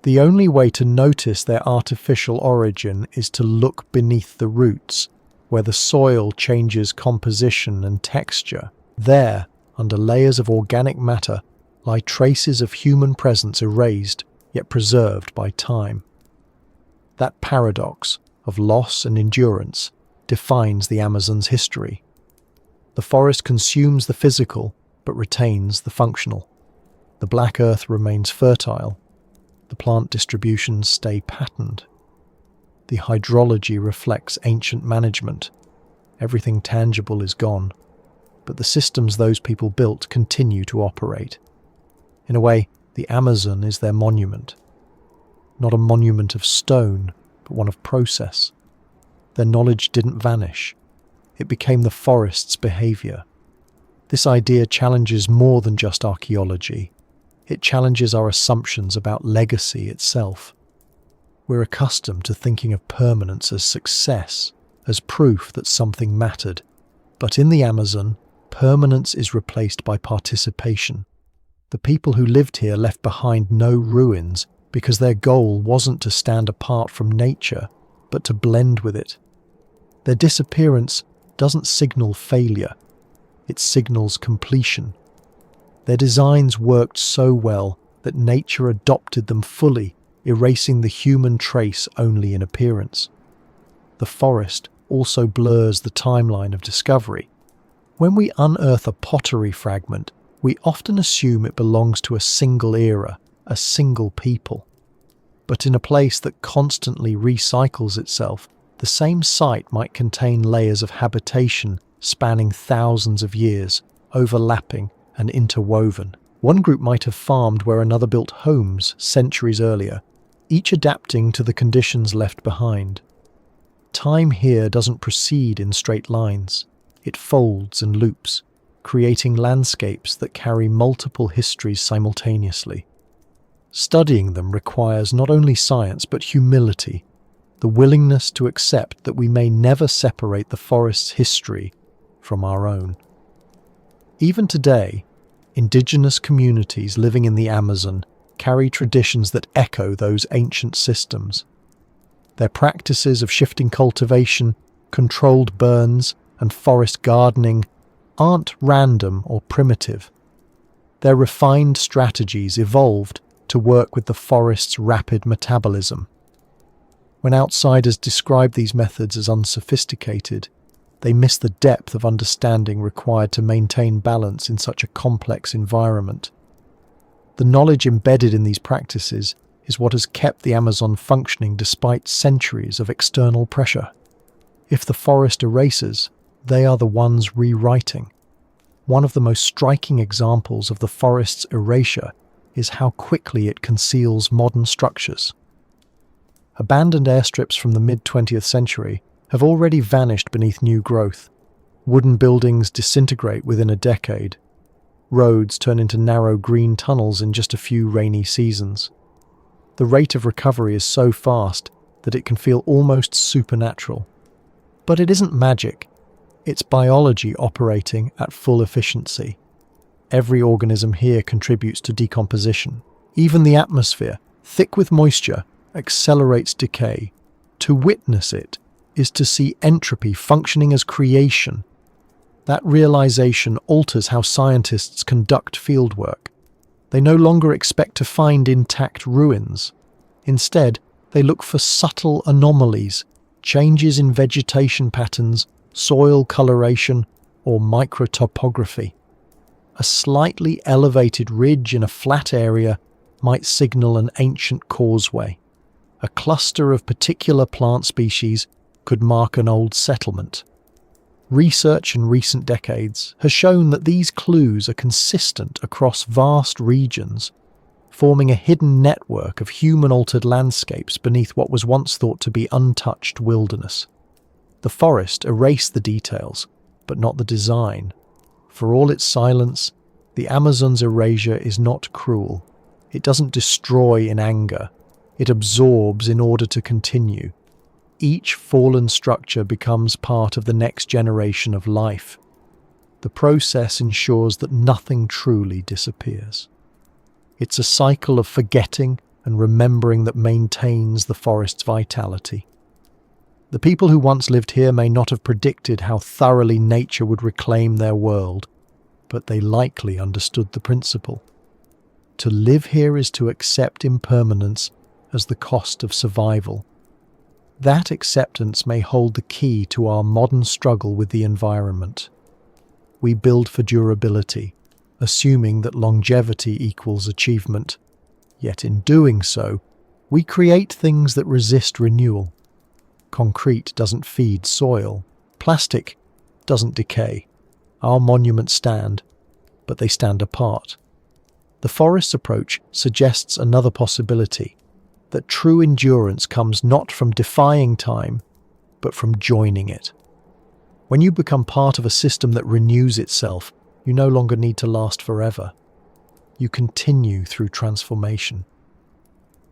The only way to notice their artificial origin is to look beneath the roots, where the soil changes composition and texture. There, under layers of organic matter, lie traces of human presence erased yet preserved by time. That paradox of loss and endurance defines the Amazon's history. The forest consumes the physical but retains the functional. The black earth remains fertile. The plant distributions stay patterned. The hydrology reflects ancient management. Everything tangible is gone, but the systems those people built continue to operate. In a way, the Amazon is their monument. Not a monument of stone, but one of process. Their knowledge didn't vanish. It became the forest's behavior. This idea challenges more than just archaeology. It challenges our assumptions about legacy itself. We're accustomed to thinking of permanence as success, as proof that something mattered. But in the Amazon, permanence is replaced by participation. The people who lived here left behind no ruins because their goal wasn't to stand apart from nature, but to blend with it. Their disappearance doesn't signal failure. It signals completion. Their designs worked so well that nature adopted them fully, erasing the human trace only in appearance. The forest also blurs the timeline of discovery. When we unearth a pottery fragment, we often assume it belongs to a single era, a single people. But in a place that constantly recycles itself, the same site might contain layers of habitation spanning thousands of years, overlapping and interwoven. One group might have farmed where another built homes centuries earlier, each adapting to the conditions left behind. Time here doesn't proceed in straight lines. It folds and loops, creating landscapes that carry multiple histories simultaneously. Studying them requires not only science but humility, the willingness to accept that we may never separate the forest's history from our own. Even today, indigenous communities living in the Amazon carry traditions that echo those ancient systems. Their practices of shifting cultivation, controlled burns, and forest gardening aren't random or primitive. Their refined strategies evolved to work with the forest's rapid metabolism. When outsiders describe these methods as unsophisticated, they miss the depth of understanding required to maintain balance in such a complex environment. The knowledge embedded in these practices is what has kept the Amazon functioning despite centuries of external pressure. If the forest erases, they are the ones rewriting. One of the most striking examples of the forest's erasure is how quickly it conceals modern structures. Abandoned airstrips from the mid-20th century have already vanished beneath new growth. Wooden buildings disintegrate within a decade. Roads turn into narrow green tunnels in just a few rainy seasons. The rate of recovery is so fast that it can feel almost supernatural. But it isn't magic. It's biology operating at full efficiency. Every organism here contributes to decomposition. Even the atmosphere, thick with moisture, accelerates decay. To witness it is to see entropy functioning as creation. That realization alters how scientists conduct fieldwork. They no longer expect to find intact ruins. Instead, they look for subtle anomalies, changes in vegetation patterns, soil coloration, or microtopography. A slightly elevated ridge in a flat area might signal an ancient causeway. A cluster of particular plant species could mark an old settlement. Research in recent decades has shown that these clues are consistent across vast regions, forming a hidden network of human-altered landscapes beneath what was once thought to be untouched wilderness. The forest erased the details, but not the design. For all its silence, the Amazon's erasure is not cruel. It doesn't destroy in anger. It absorbs in order to continue. Each fallen structure becomes part of the next generation of life. The process ensures that nothing truly disappears. It's a cycle of forgetting and remembering that maintains the forest's vitality. The people who once lived here may not have predicted how thoroughly nature would reclaim their world, but they likely understood the principle. To live here is to accept impermanence as the cost of survival. That acceptance may hold the key to our modern struggle with the environment. We build for durability, assuming that longevity equals achievement. Yet in doing so, we create things that resist renewal. Concrete doesn't feed soil. Plastic doesn't decay. Our monuments stand, but they stand apart. The forest's approach suggests another possibility, that true endurance comes not from defying time, but from joining it. When you become part of a system that renews itself, you no longer need to last forever. You continue through transformation.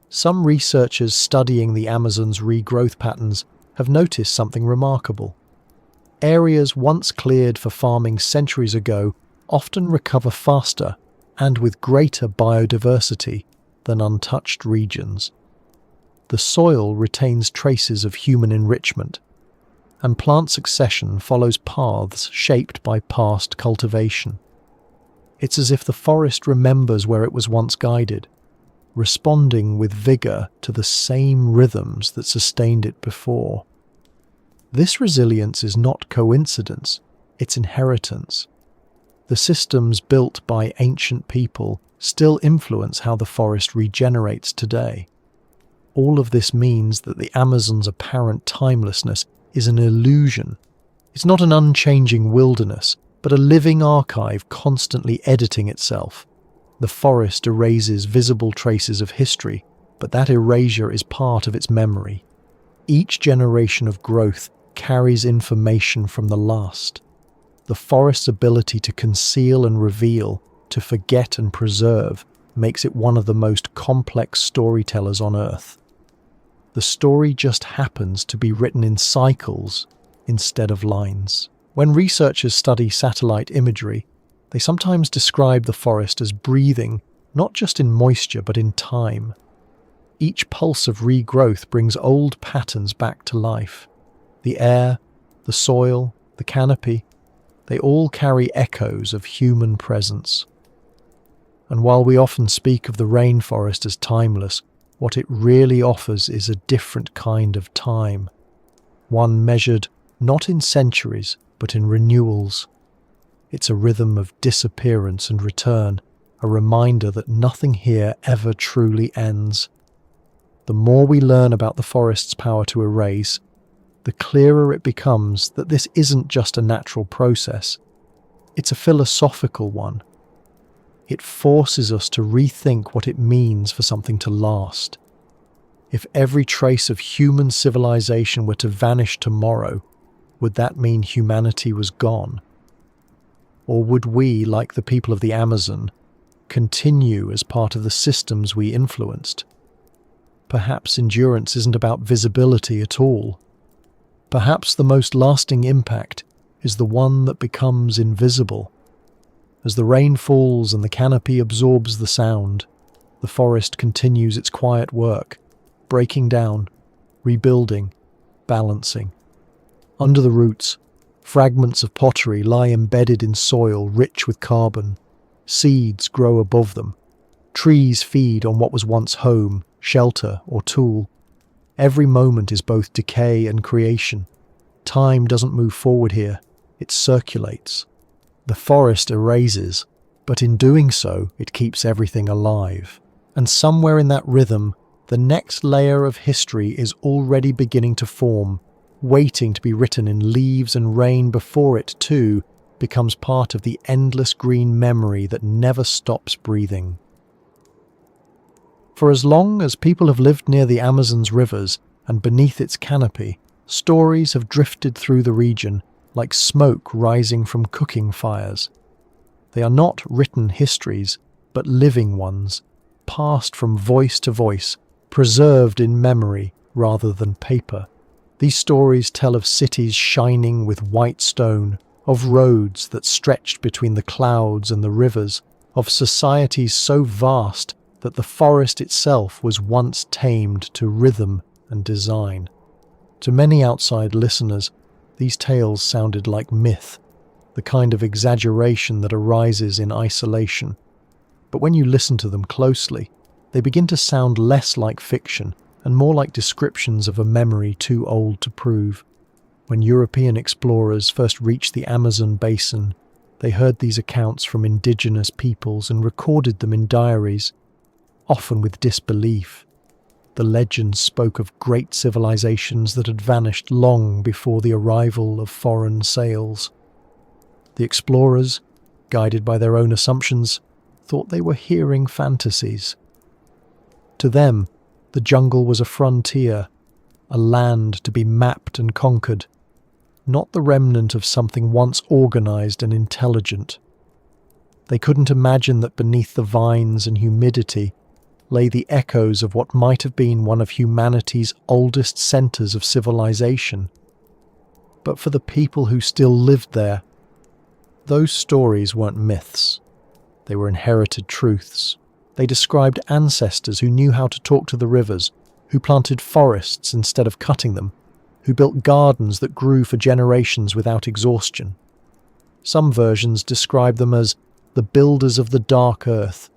Some researchers studying the Amazon's regrowth patterns have noticed something remarkable. Areas once cleared for farming centuries ago often recover faster and with greater biodiversity than untouched regions. The soil retains traces of human enrichment, and plant succession follows paths shaped by past cultivation. It's as if the forest remembers where it was once guided, responding with vigor to the same rhythms that sustained it before. This resilience is not coincidence, it's inheritance. The systems built by ancient people still influence how the forest regenerates today. All of this means that the Amazon's apparent timelessness is an illusion. It's not an unchanging wilderness, but a living archive constantly editing itself. The forest erases visible traces of history, but that erasure is part of its memory. Each generation of growth carries information from the last. The forest's ability to conceal and reveal, to forget and preserve, makes it one of the most complex storytellers on Earth. The story just happens to be written in cycles instead of lines. When researchers study satellite imagery, they sometimes describe the forest as breathing, not just in moisture but in time. Each pulse of regrowth brings old patterns back to life. The air, the soil, the canopy, they all carry echoes of human presence. And while we often speak of the rainforest as timeless, what it really offers is a different kind of time. One measured not in centuries, but in renewals. It's a rhythm of disappearance and return, a reminder that nothing here ever truly ends. The more we learn about the forest's power to erase, the clearer it becomes that this isn't just a natural process. It's a philosophical one. It forces us to rethink what it means for something to last. If every trace of human civilization were to vanish tomorrow, would that mean humanity was gone? Or would we, like the people of the Amazon, continue as part of the systems we influenced? Perhaps endurance isn't about visibility at all. Perhaps the most lasting impact is the one that becomes invisible. As the rain falls and the canopy absorbs the sound, the forest continues its quiet work, breaking down, rebuilding, balancing. Under the roots, fragments of pottery lie embedded in soil rich with carbon. Seeds grow above them. Trees feed on what was once home, shelter, or tool. Every moment is both decay and creation. Time doesn't move forward here, it circulates. The forest erases, but in doing so, it keeps everything alive. And somewhere in that rhythm, the next layer of history is already beginning to form, waiting to be written in leaves and rain before it, too, becomes part of the endless green memory that never stops breathing. For as long as people have lived near the Amazon's rivers and beneath its canopy, stories have drifted through the region like smoke rising from cooking fires. They are not written histories, but living ones, passed from voice to voice, preserved in memory rather than paper. These stories tell of cities shining with white stone, of roads that stretched between the clouds and the rivers, of societies so vast that the forest itself was once tamed to rhythm and design. To many outside listeners, these tales sounded like myth, the kind of exaggeration that arises in isolation. But when you listen to them closely, they begin to sound less like fiction and more like descriptions of a memory too old to prove. When European explorers first reached the Amazon basin, they heard these accounts from indigenous peoples and recorded them in diaries, often with disbelief. The legends spoke of great civilizations that had vanished long before the arrival of foreign sails. The explorers, guided by their own assumptions, thought they were hearing fantasies. To them, the jungle was a frontier, a land to be mapped and conquered, not the remnant of something once organized and intelligent. They couldn't imagine that beneath the vines and humidity lay the echoes of what might have been one of humanity's oldest centers of civilization. But for the people who still lived there, those stories weren't myths. They were inherited truths. They described ancestors who knew how to talk to the rivers, who planted forests instead of cutting them, who built gardens that grew for generations without exhaustion. Some versions describe them as the builders of the dark earth,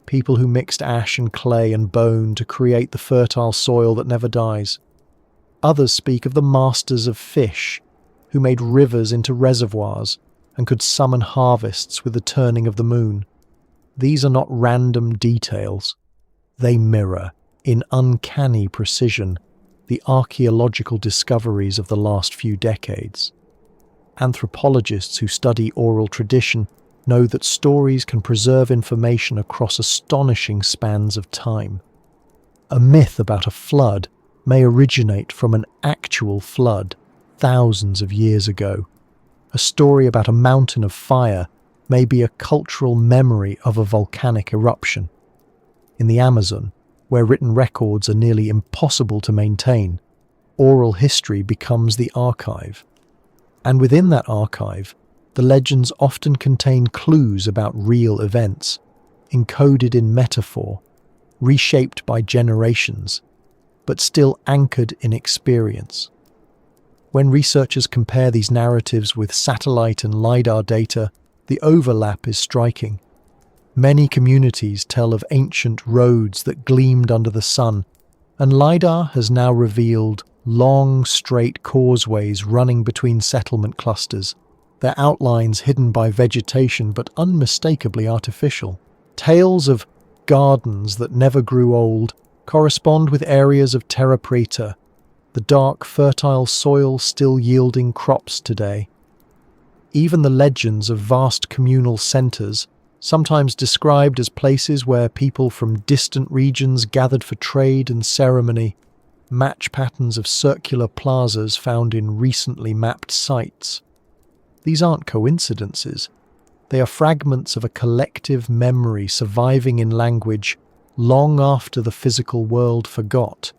people who mixed ash and clay and bone to create the fertile soil that never dies. Others speak of the masters of fish, who made rivers into reservoirs and could summon harvests with the turning of the moon. These are not random details. They mirror, in uncanny precision, the archaeological discoveries of the last few decades. Anthropologists who study oral tradition know that stories can preserve information across astonishing spans of time. A myth about a flood may originate from an actual flood thousands of years ago. A story about a mountain of fire may be a cultural memory of a volcanic eruption. In the Amazon, where written records are nearly impossible to maintain, oral history becomes the archive. And within that archive, the legends often contain clues about real events, encoded in metaphor, reshaped by generations, but still anchored in experience. When researchers compare these narratives with satellite and LiDAR data, the overlap is striking. Many communities tell of ancient roads that gleamed under the sun, and LiDAR has now revealed long, straight causeways running between settlement clusters, their outlines hidden by vegetation but unmistakably artificial. Tales of gardens that never grew old correspond with areas of terra preta, the dark, fertile soil still yielding crops today. Even the legends of vast communal centers, sometimes described as places where people from distant regions gathered for trade and ceremony, match patterns of circular plazas found in recently mapped sites. These aren't coincidences. They are fragments of a collective memory surviving in language long after the physical world forgot.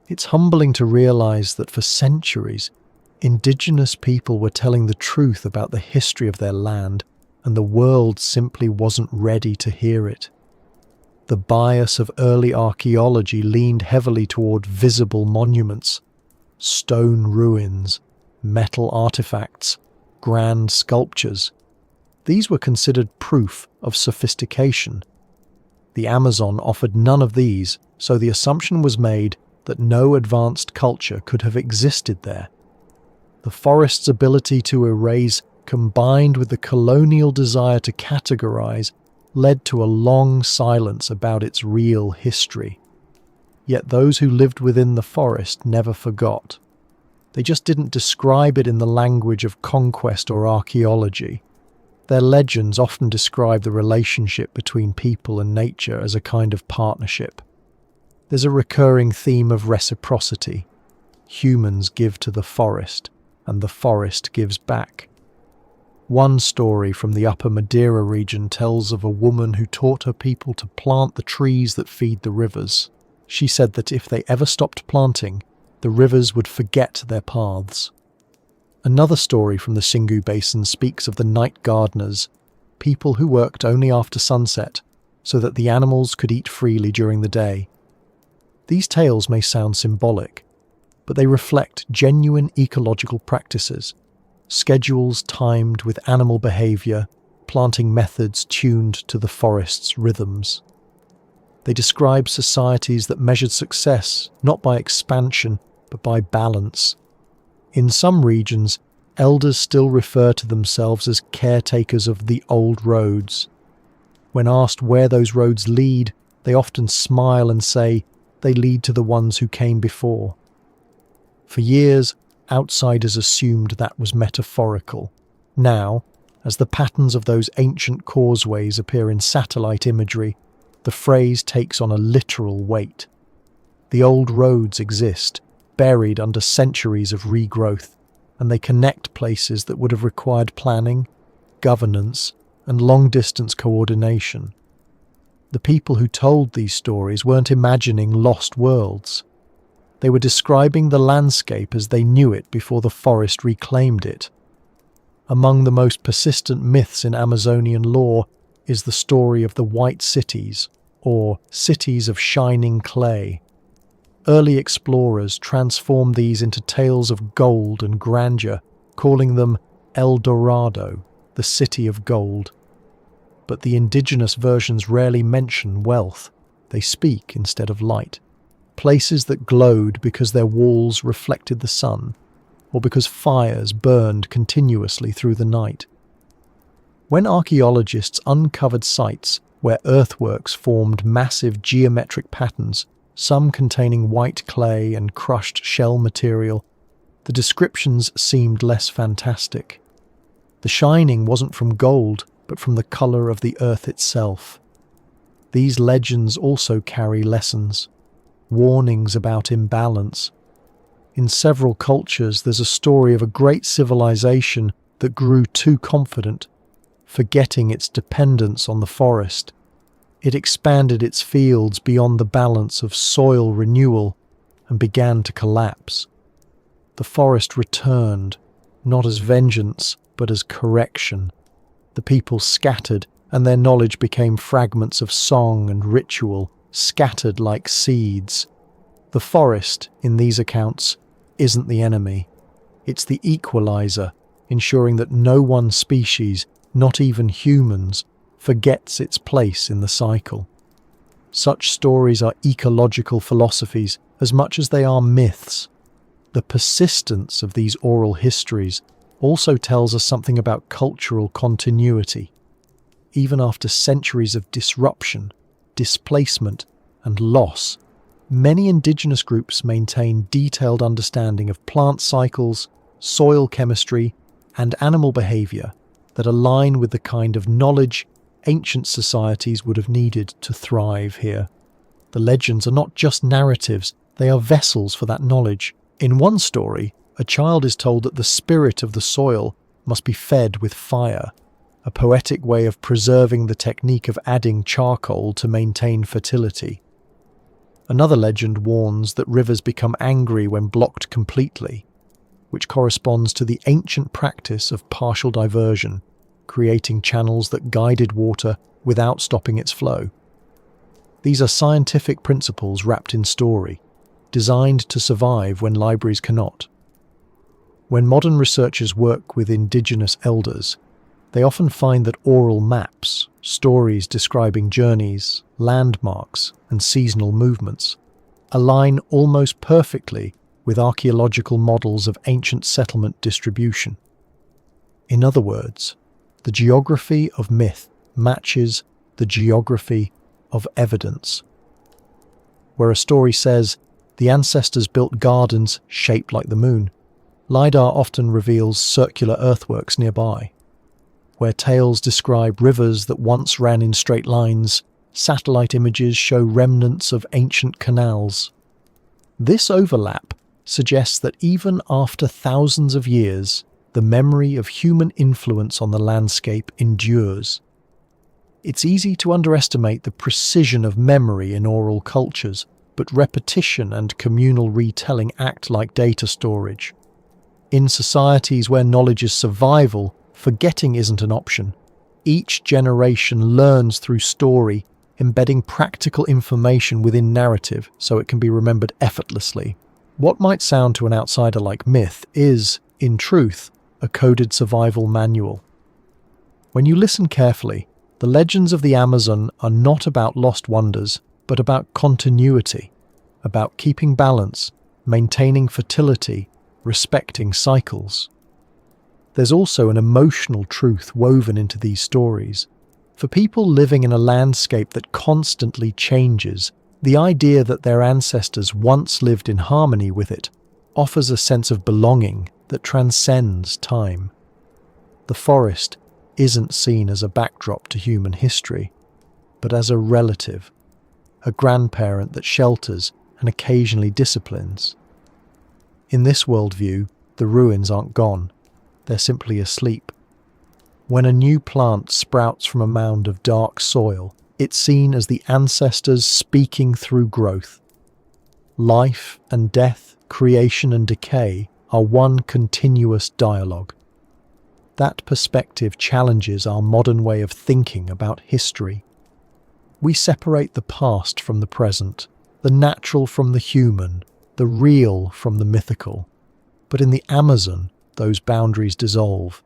It's humbling to realize that for centuries, indigenous people were telling the truth about the history of their land, and the world simply wasn't ready to hear it. The bias of early archaeology leaned heavily toward visible monuments, stone ruins, metal artifacts, grand sculptures. These were considered proof of sophistication. The Amazon offered none of these, so the assumption was made that no advanced culture could have existed there. The forest's ability to erase, combined with the colonial desire to categorize, led to a long silence about its real history. Yet those who lived within the forest never forgot. They just didn't describe it in the language of conquest or archaeology. Their legends often describe the relationship between people and nature as a kind of partnership. There's a recurring theme of reciprocity. Humans give to the forest, and the forest gives back. One story from the Upper Madeira region tells of a woman who taught her people to plant the trees that feed the rivers. She said that if they ever stopped planting, the rivers would forget their paths. Another story from the Xingu Basin speaks of the night gardeners, people who worked only after sunset, so that the animals could eat freely during the day. These tales may sound symbolic, but they reflect genuine ecological practices, schedules timed with animal behavior, planting methods tuned to the forest's rhythms. They describe societies that measured success not by expansion, but by balance. In some regions, elders still refer to themselves as caretakers of the old roads. When asked where those roads lead, they often smile and say they lead to the ones who came before. For years, outsiders assumed that was metaphorical. Now, as the patterns of those ancient causeways appear in satellite imagery, the phrase takes on a literal weight. The old roads exist, buried under centuries of regrowth, and they connect places that would have required planning, governance, and long-distance coordination. The people who told these stories weren't imagining lost worlds. They were describing the landscape as they knew it before the forest reclaimed it. Among the most persistent myths in Amazonian lore is the story of the White Cities, or cities of shining clay. Early explorers transformed these into tales of gold and grandeur, calling them El Dorado, the city of gold. But the indigenous versions rarely mention wealth. They speak instead of light. Places that glowed because their walls reflected the sun, or because fires burned continuously through the night. When archaeologists uncovered sites where earthworks formed massive geometric patterns, some containing white clay and crushed shell material, the descriptions seemed less fantastic. The shining wasn't from gold, but from the colour of the earth itself. These legends also carry lessons, warnings about imbalance. In several cultures, there's a story of a great civilization that grew too confident, forgetting its dependence on the forest. It expanded its fields beyond the balance of soil renewal and began to collapse. The forest returned, not as vengeance, but as correction. The people scattered, and their knowledge became fragments of song and ritual, scattered like seeds. The forest, in these accounts, isn't the enemy. It's the equalizer, ensuring that no one species, not even humans, forgets its place in the cycle. Such stories are ecological philosophies as much as they are myths. The persistence of these oral histories also tells us something about cultural continuity. Even after centuries of disruption, displacement, and loss, many indigenous groups maintain detailed understanding of plant cycles, soil chemistry, and animal behavior that align with the kind of knowledge ancient societies would have needed to thrive here. The legends are not just narratives, they are vessels for that knowledge. In one story, a child is told that the spirit of the soil must be fed with fire, a poetic way of preserving the technique of adding charcoal to maintain fertility. Another legend warns that rivers become angry when blocked completely, which corresponds to the ancient practice of partial diversion, creating channels that guided water without stopping its flow. These are scientific principles wrapped in story, designed to survive when libraries cannot. When modern researchers work with indigenous elders, they often find that oral maps, stories describing journeys, landmarks, and seasonal movements, align almost perfectly with archaeological models of ancient settlement distribution. In other words, the geography of myth matches the geography of evidence. Where a story says the ancestors built gardens shaped like the moon, LiDAR often reveals circular earthworks nearby. Where tales describe rivers that once ran in straight lines, satellite images show remnants of ancient canals. This overlap suggests that even after thousands of years, the memory of human influence on the landscape endures. It's easy to underestimate the precision of memory in oral cultures, but repetition and communal retelling act like data storage. In societies where knowledge is survival, forgetting isn't an option. Each generation learns through story, embedding practical information within narrative so it can be remembered effortlessly. What might sound to an outsider like myth is, in truth, a coded survival manual. When you listen carefully, the legends of the Amazon are not about lost wonders, but about continuity, about keeping balance, maintaining fertility, respecting cycles. There's also an emotional truth woven into these stories. For people living in a landscape that constantly changes, the idea that their ancestors once lived in harmony with it offers a sense of belonging that transcends time. The forest isn't seen as a backdrop to human history, but as a relative, a grandparent that shelters and occasionally disciplines. In this worldview, the ruins aren't gone, they're simply asleep. When a new plant sprouts from a mound of dark soil, it's seen as the ancestors speaking through growth. Life and death, creation and decay are one continuous dialogue. That perspective challenges our modern way of thinking about history. We separate the past from the present, the natural from the human, the real from the mythical. But in the Amazon, those boundaries dissolve.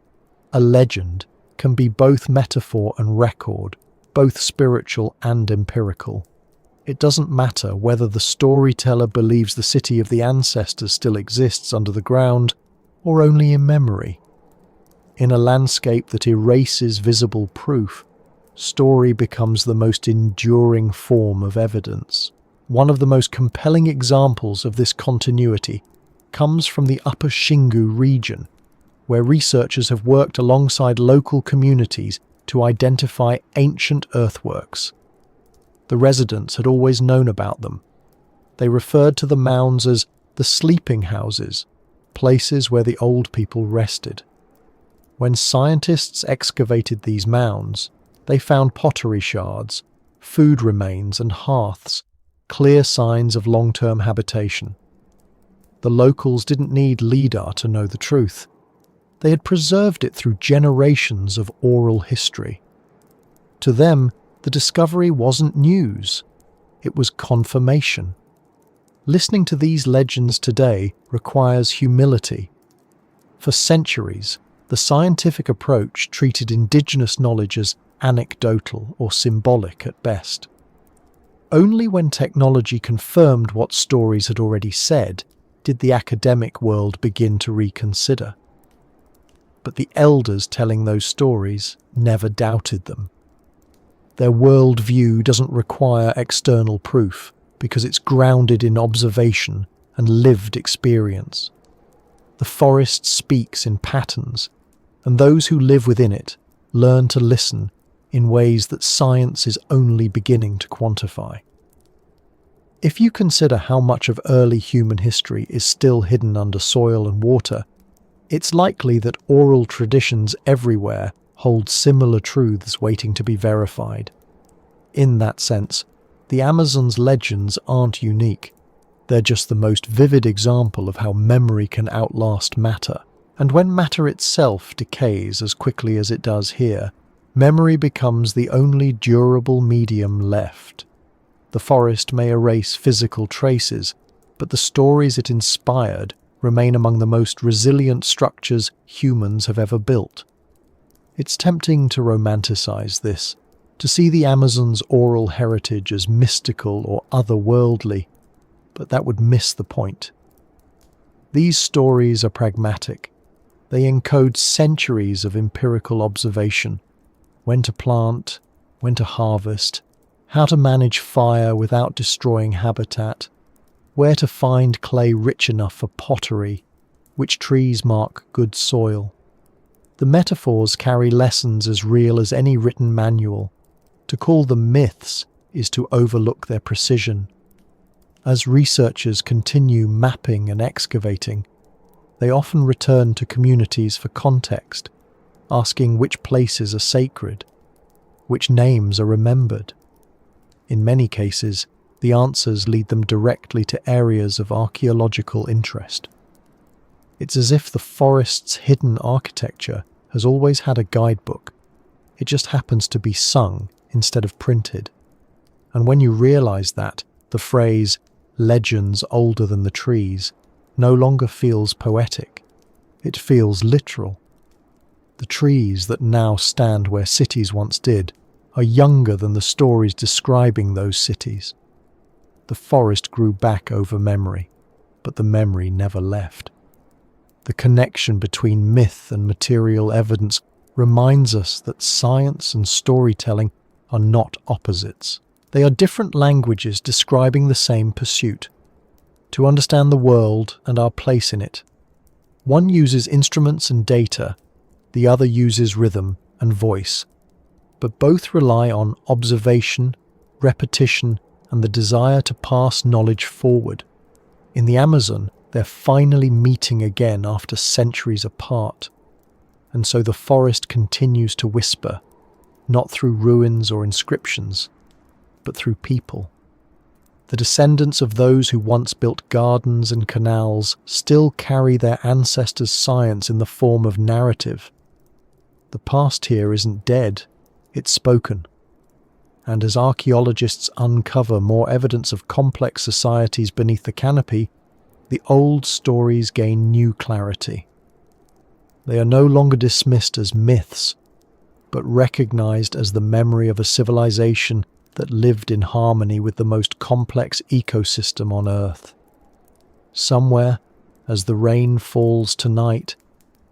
A legend can be both metaphor and record, both spiritual and empirical. It doesn't matter whether the storyteller believes the city of the ancestors still exists under the ground or only in memory. In a landscape that erases visible proof, story becomes the most enduring form of evidence. One of the most compelling examples of this continuity comes from the Upper Xingu region, where researchers have worked alongside local communities to identify ancient earthworks. The residents had always known about them. They referred to the mounds as the sleeping houses, places where the old people rested. When scientists excavated these mounds, they found pottery shards, food remains and hearths, clear signs of long-term habitation. The locals didn't need LiDAR to know the truth. They had preserved it through generations of oral history. To them, the discovery wasn't news, it was confirmation. Listening to these legends today requires humility. For centuries, the scientific approach treated indigenous knowledge as anecdotal or symbolic at best. Only when technology confirmed what stories had already said did the academic world begin to reconsider. But the elders telling those stories never doubted them. Their worldview doesn't require external proof because it's grounded in observation and lived experience. The forest speaks in patterns, and those who live within it learn to listen in ways that science is only beginning to quantify. If you consider how much of early human history is still hidden under soil and water, it's likely that oral traditions everywhere hold similar truths waiting to be verified. In that sense, the Amazon's legends aren't unique. They're just the most vivid example of how memory can outlast matter. And when matter itself decays as quickly as it does here, memory becomes the only durable medium left. The forest may erase physical traces, but the stories it inspired remain among the most resilient structures humans have ever built. It's tempting to romanticize this, to see the Amazon's oral heritage as mystical or otherworldly, but that would miss the point. These stories are pragmatic. They encode centuries of empirical observation: when to plant, when to harvest, how to manage fire without destroying habitat, where to find clay rich enough for pottery, which trees mark good soil. The metaphors carry lessons as real as any written manual. To call them myths is to overlook their precision. As researchers continue mapping and excavating, they often return to communities for context, asking which places are sacred, which names are remembered. In many cases, the answers lead them directly to areas of archaeological interest. It's as if the forest's hidden architecture has always had a guidebook. It just happens to be sung instead of printed. And when you realize that, the phrase, "legends older than the trees," no longer feels poetic. It feels literal. The trees that now stand where cities once did are younger than the stories describing those cities. The forest grew back over memory, but the memory never left. The connection between myth and material evidence reminds us that science and storytelling are not opposites. They are different languages describing the same pursuit: to understand the world and our place in it. One uses instruments and data, the other uses rhythm and voice, but both rely on observation, repetition, and the desire to pass knowledge forward. In the Amazon, they're finally meeting again after centuries apart, and so the forest continues to whisper, not through ruins or inscriptions, but through people. The descendants of those who once built gardens and canals still carry their ancestors' science in the form of narrative. The past here isn't dead, it's spoken. And as archaeologists uncover more evidence of complex societies beneath the canopy, the old stories gain new clarity. They are no longer dismissed as myths, but recognized as the memory of a civilization that lived in harmony with the most complex ecosystem on Earth. Somewhere, as the rain falls tonight,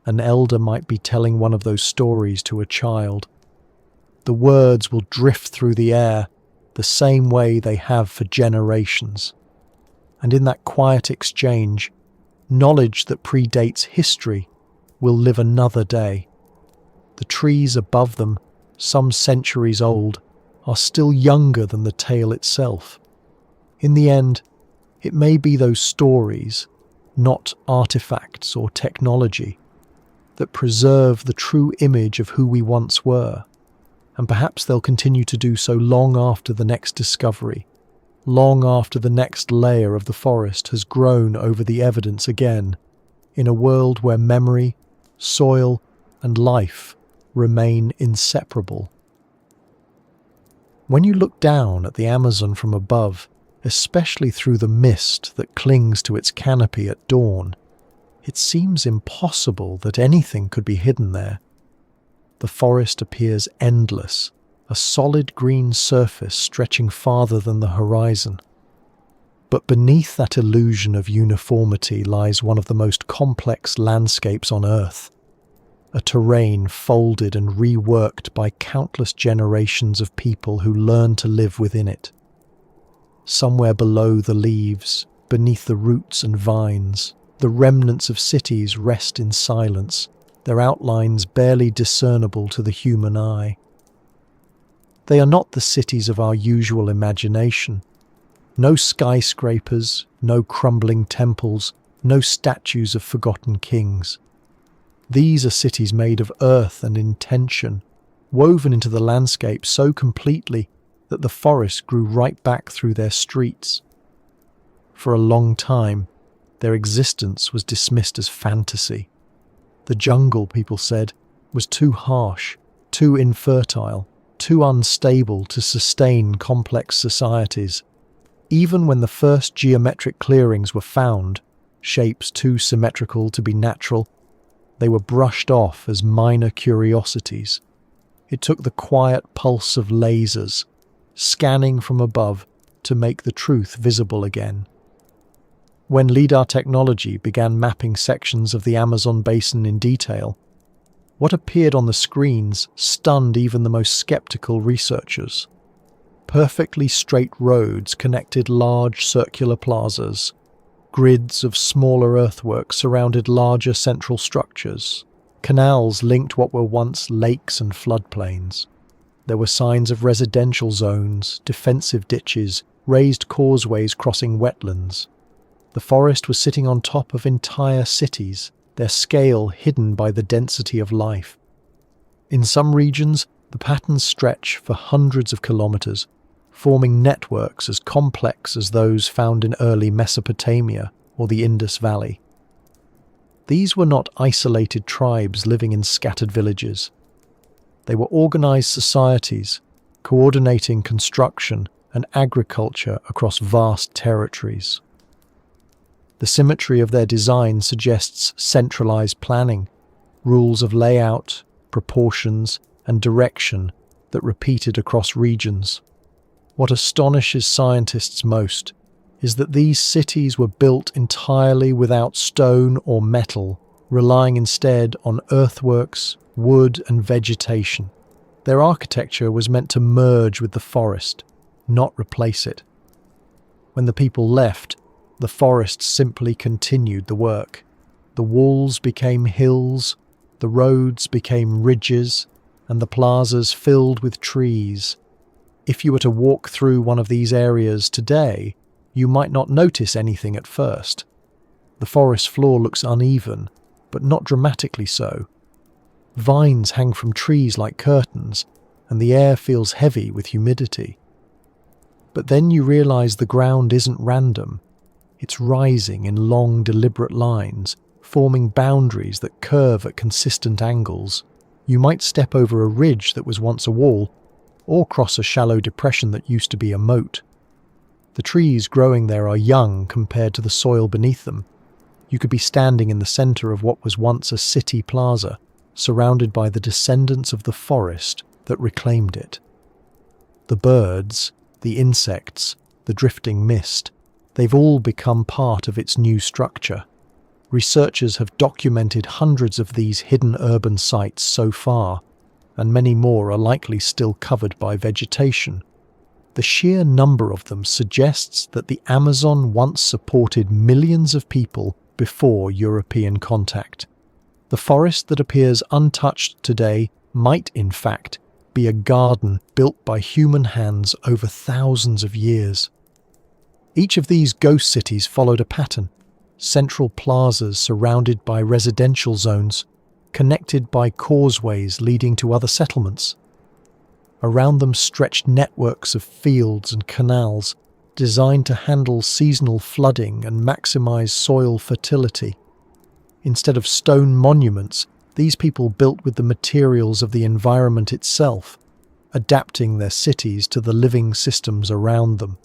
an elder might be telling one of those stories to a child. The words will drift through the air the same way they have for generations. And in that quiet exchange, knowledge that predates history will live another day. The trees above them, some centuries old, are still younger than the tale itself. In the end, it may be those stories, not artifacts or technology, that preserve the true image of who we once were. And perhaps they'll continue to do so long after the next discovery, long after the next layer of the forest has grown over the evidence again, in a world where memory, soil, and life remain inseparable. When you look down at the Amazon from above, especially through the mist that clings to its canopy at dawn, it seems impossible that anything could be hidden there. The forest appears endless, a solid green surface stretching farther than the horizon. But beneath that illusion of uniformity lies one of the most complex landscapes on Earth, a terrain folded and reworked by countless generations of people who learned to live within it. Somewhere below the leaves, beneath the roots and vines, the remnants of cities rest in silence, their outlines barely discernible to the human eye. They are not the cities of our usual imagination. No skyscrapers, no crumbling temples, no statues of forgotten kings. These are cities made of earth and intention, woven into the landscape so completely that the forest grew right back through their streets. For a long time, their existence was dismissed as fantasy. The jungle, people said, was too harsh, too infertile, too unstable to sustain complex societies. Even when the first geometric clearings were found, shapes too symmetrical to be natural, they were brushed off as minor curiosities. It took the quiet pulse of lasers, scanning from above, to make the truth visible again. When LIDAR technology began mapping sections of the Amazon basin in detail, what appeared on the screens stunned even the most skeptical researchers. Perfectly straight roads connected large circular plazas. Grids of smaller earthworks surrounded larger central structures. Canals linked what were once lakes and floodplains. There were signs of residential zones, defensive ditches, raised causeways crossing wetlands. The forest was sitting on top of entire cities, their scale hidden by the density of life. In some regions, the patterns stretch for hundreds of kilometers, forming networks as complex as those found in early Mesopotamia or the Indus Valley. These were not isolated tribes living in scattered villages. They were organized societies, coordinating construction and agriculture across vast territories. The symmetry of their design suggests centralized planning, rules of layout, proportions, and direction that repeated across regions. What astonishes scientists most is that these cities were built entirely without stone or metal, relying instead on earthworks, wood, and vegetation. Their architecture was meant to merge with the forest, not replace it. When the people left, the forest simply continued the work. The walls became hills, the roads became ridges, and the plazas filled with trees. If you were to walk through one of these areas today, you might not notice anything at first. The forest floor looks uneven, but not dramatically so. Vines hang from trees like curtains, and the air feels heavy with humidity. But then you realize the ground isn't random. It's rising in long, deliberate lines, forming boundaries that curve at consistent angles. You might step over a ridge that was once a wall, or cross a shallow depression that used to be a moat. The trees growing there are young compared to the soil beneath them. You could be standing in the center of what was once a city plaza, surrounded by the descendants of the forest that reclaimed it. The birds, the insects, the drifting mist, they've all become part of its new structure. Researchers have documented hundreds of these hidden urban sites so far, and many more are likely still covered by vegetation. The sheer number of them suggests that the Amazon once supported millions of people before European contact. The forest that appears untouched today might, in fact, be a garden built by human hands over thousands of years. Each of these ghost cities followed a pattern: central plazas surrounded by residential zones, connected by causeways leading to other settlements. Around them stretched networks of fields and canals designed to handle seasonal flooding and maximize soil fertility. Instead of stone monuments, these people built with the materials of the environment itself, adapting their cities to the living systems around them.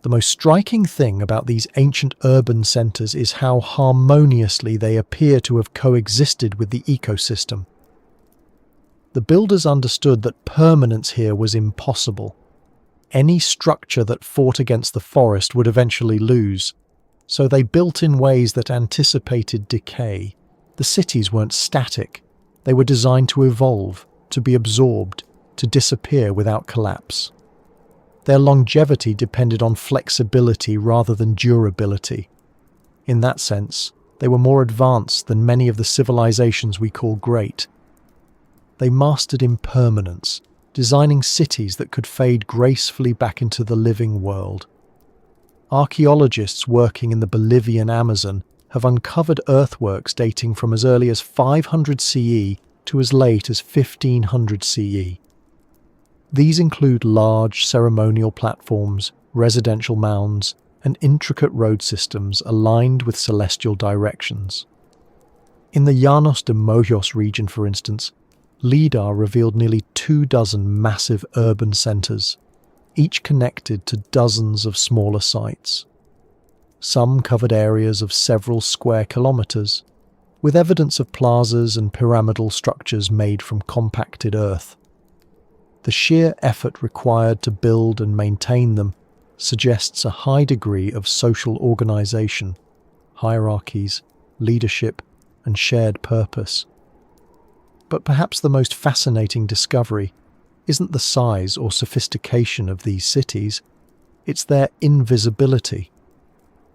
The most striking thing about these ancient urban centers is how harmoniously they appear to have coexisted with the ecosystem. The builders understood that permanence here was impossible. Any structure that fought against the forest would eventually lose, so they built in ways that anticipated decay. The cities weren't static. They were designed to evolve, to be absorbed, to disappear without collapse. Their longevity depended on flexibility rather than durability. In that sense, they were more advanced than many of the civilizations we call great. They mastered impermanence, designing cities that could fade gracefully back into the living world. Archaeologists working in the Bolivian Amazon have uncovered earthworks dating from as early as 500 CE to as late as 1500 CE. These include large ceremonial platforms, residential mounds, and intricate road systems aligned with celestial directions. In the Llanos de Mojos region, for instance, LIDAR revealed nearly 24 massive urban centers, each connected to dozens of smaller sites. Some covered areas of several square kilometers, with evidence of plazas and pyramidal structures made from compacted earth. The sheer effort required to build and maintain them suggests a high degree of social organization, hierarchies, leadership, and shared purpose. But perhaps the most fascinating discovery isn't the size or sophistication of these cities, it's their invisibility.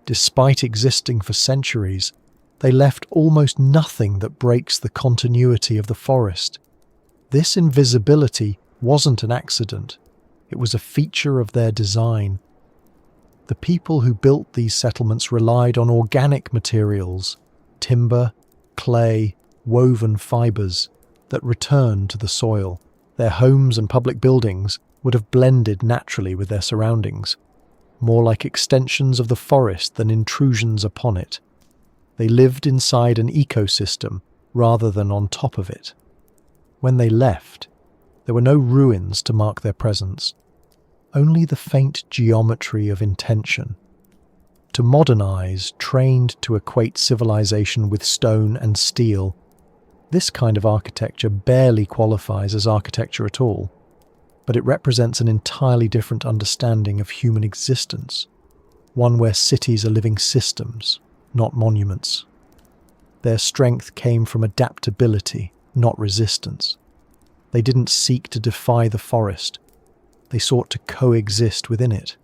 Despite existing for centuries, they left almost nothing that breaks the continuity of the forest. This invisibility wasn't an accident, it was a feature of their design. The people who built these settlements relied on organic materials, timber, clay, woven fibers, that returned to the soil. Their homes and public buildings would have blended naturally with their surroundings, more like extensions of the forest than intrusions upon it. They lived inside an ecosystem rather than on top of it. When they left, there were no ruins to mark their presence, only the faint geometry of intention. To modernize, trained to equate civilization with stone and steel, this kind of architecture barely qualifies as architecture at all, but it represents an entirely different understanding of human existence, one where cities are living systems, not monuments. Their strength came from adaptability, not resistance. They didn't seek to defy the forest, they sought to coexist within it.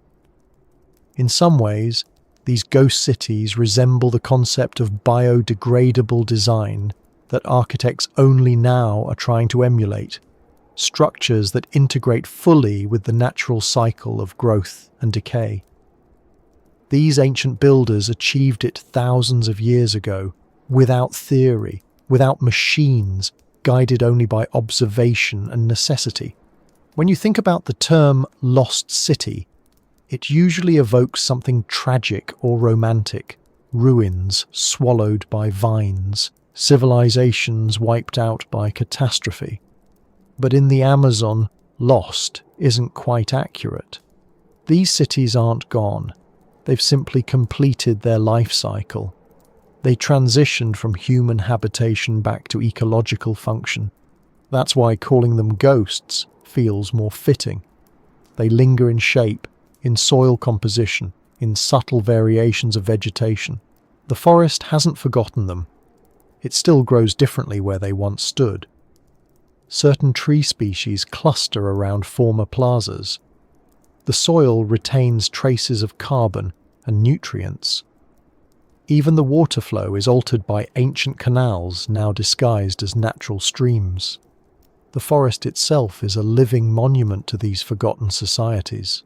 In some ways, these ghost cities resemble the concept of biodegradable design that architects only now are trying to emulate, structures that integrate fully with the natural cycle of growth and decay. These ancient builders achieved it thousands of years ago, without theory, without machines, guided only by observation and necessity. When you think about the term lost city, it usually evokes something tragic or romantic, ruins swallowed by vines, civilizations wiped out by catastrophe. But in the Amazon, lost isn't quite accurate. These cities aren't gone. They've simply completed their life cycle. They transitioned from human habitation back to ecological function. That's why calling them ghosts feels more fitting. They linger in shape, in soil composition, in subtle variations of vegetation. The forest hasn't forgotten them. It still grows differently where they once stood. Certain tree species cluster around former plazas. The soil retains traces of carbon and nutrients. Even the water flow is altered by ancient canals now disguised as natural streams. The forest itself is a living monument to these forgotten societies.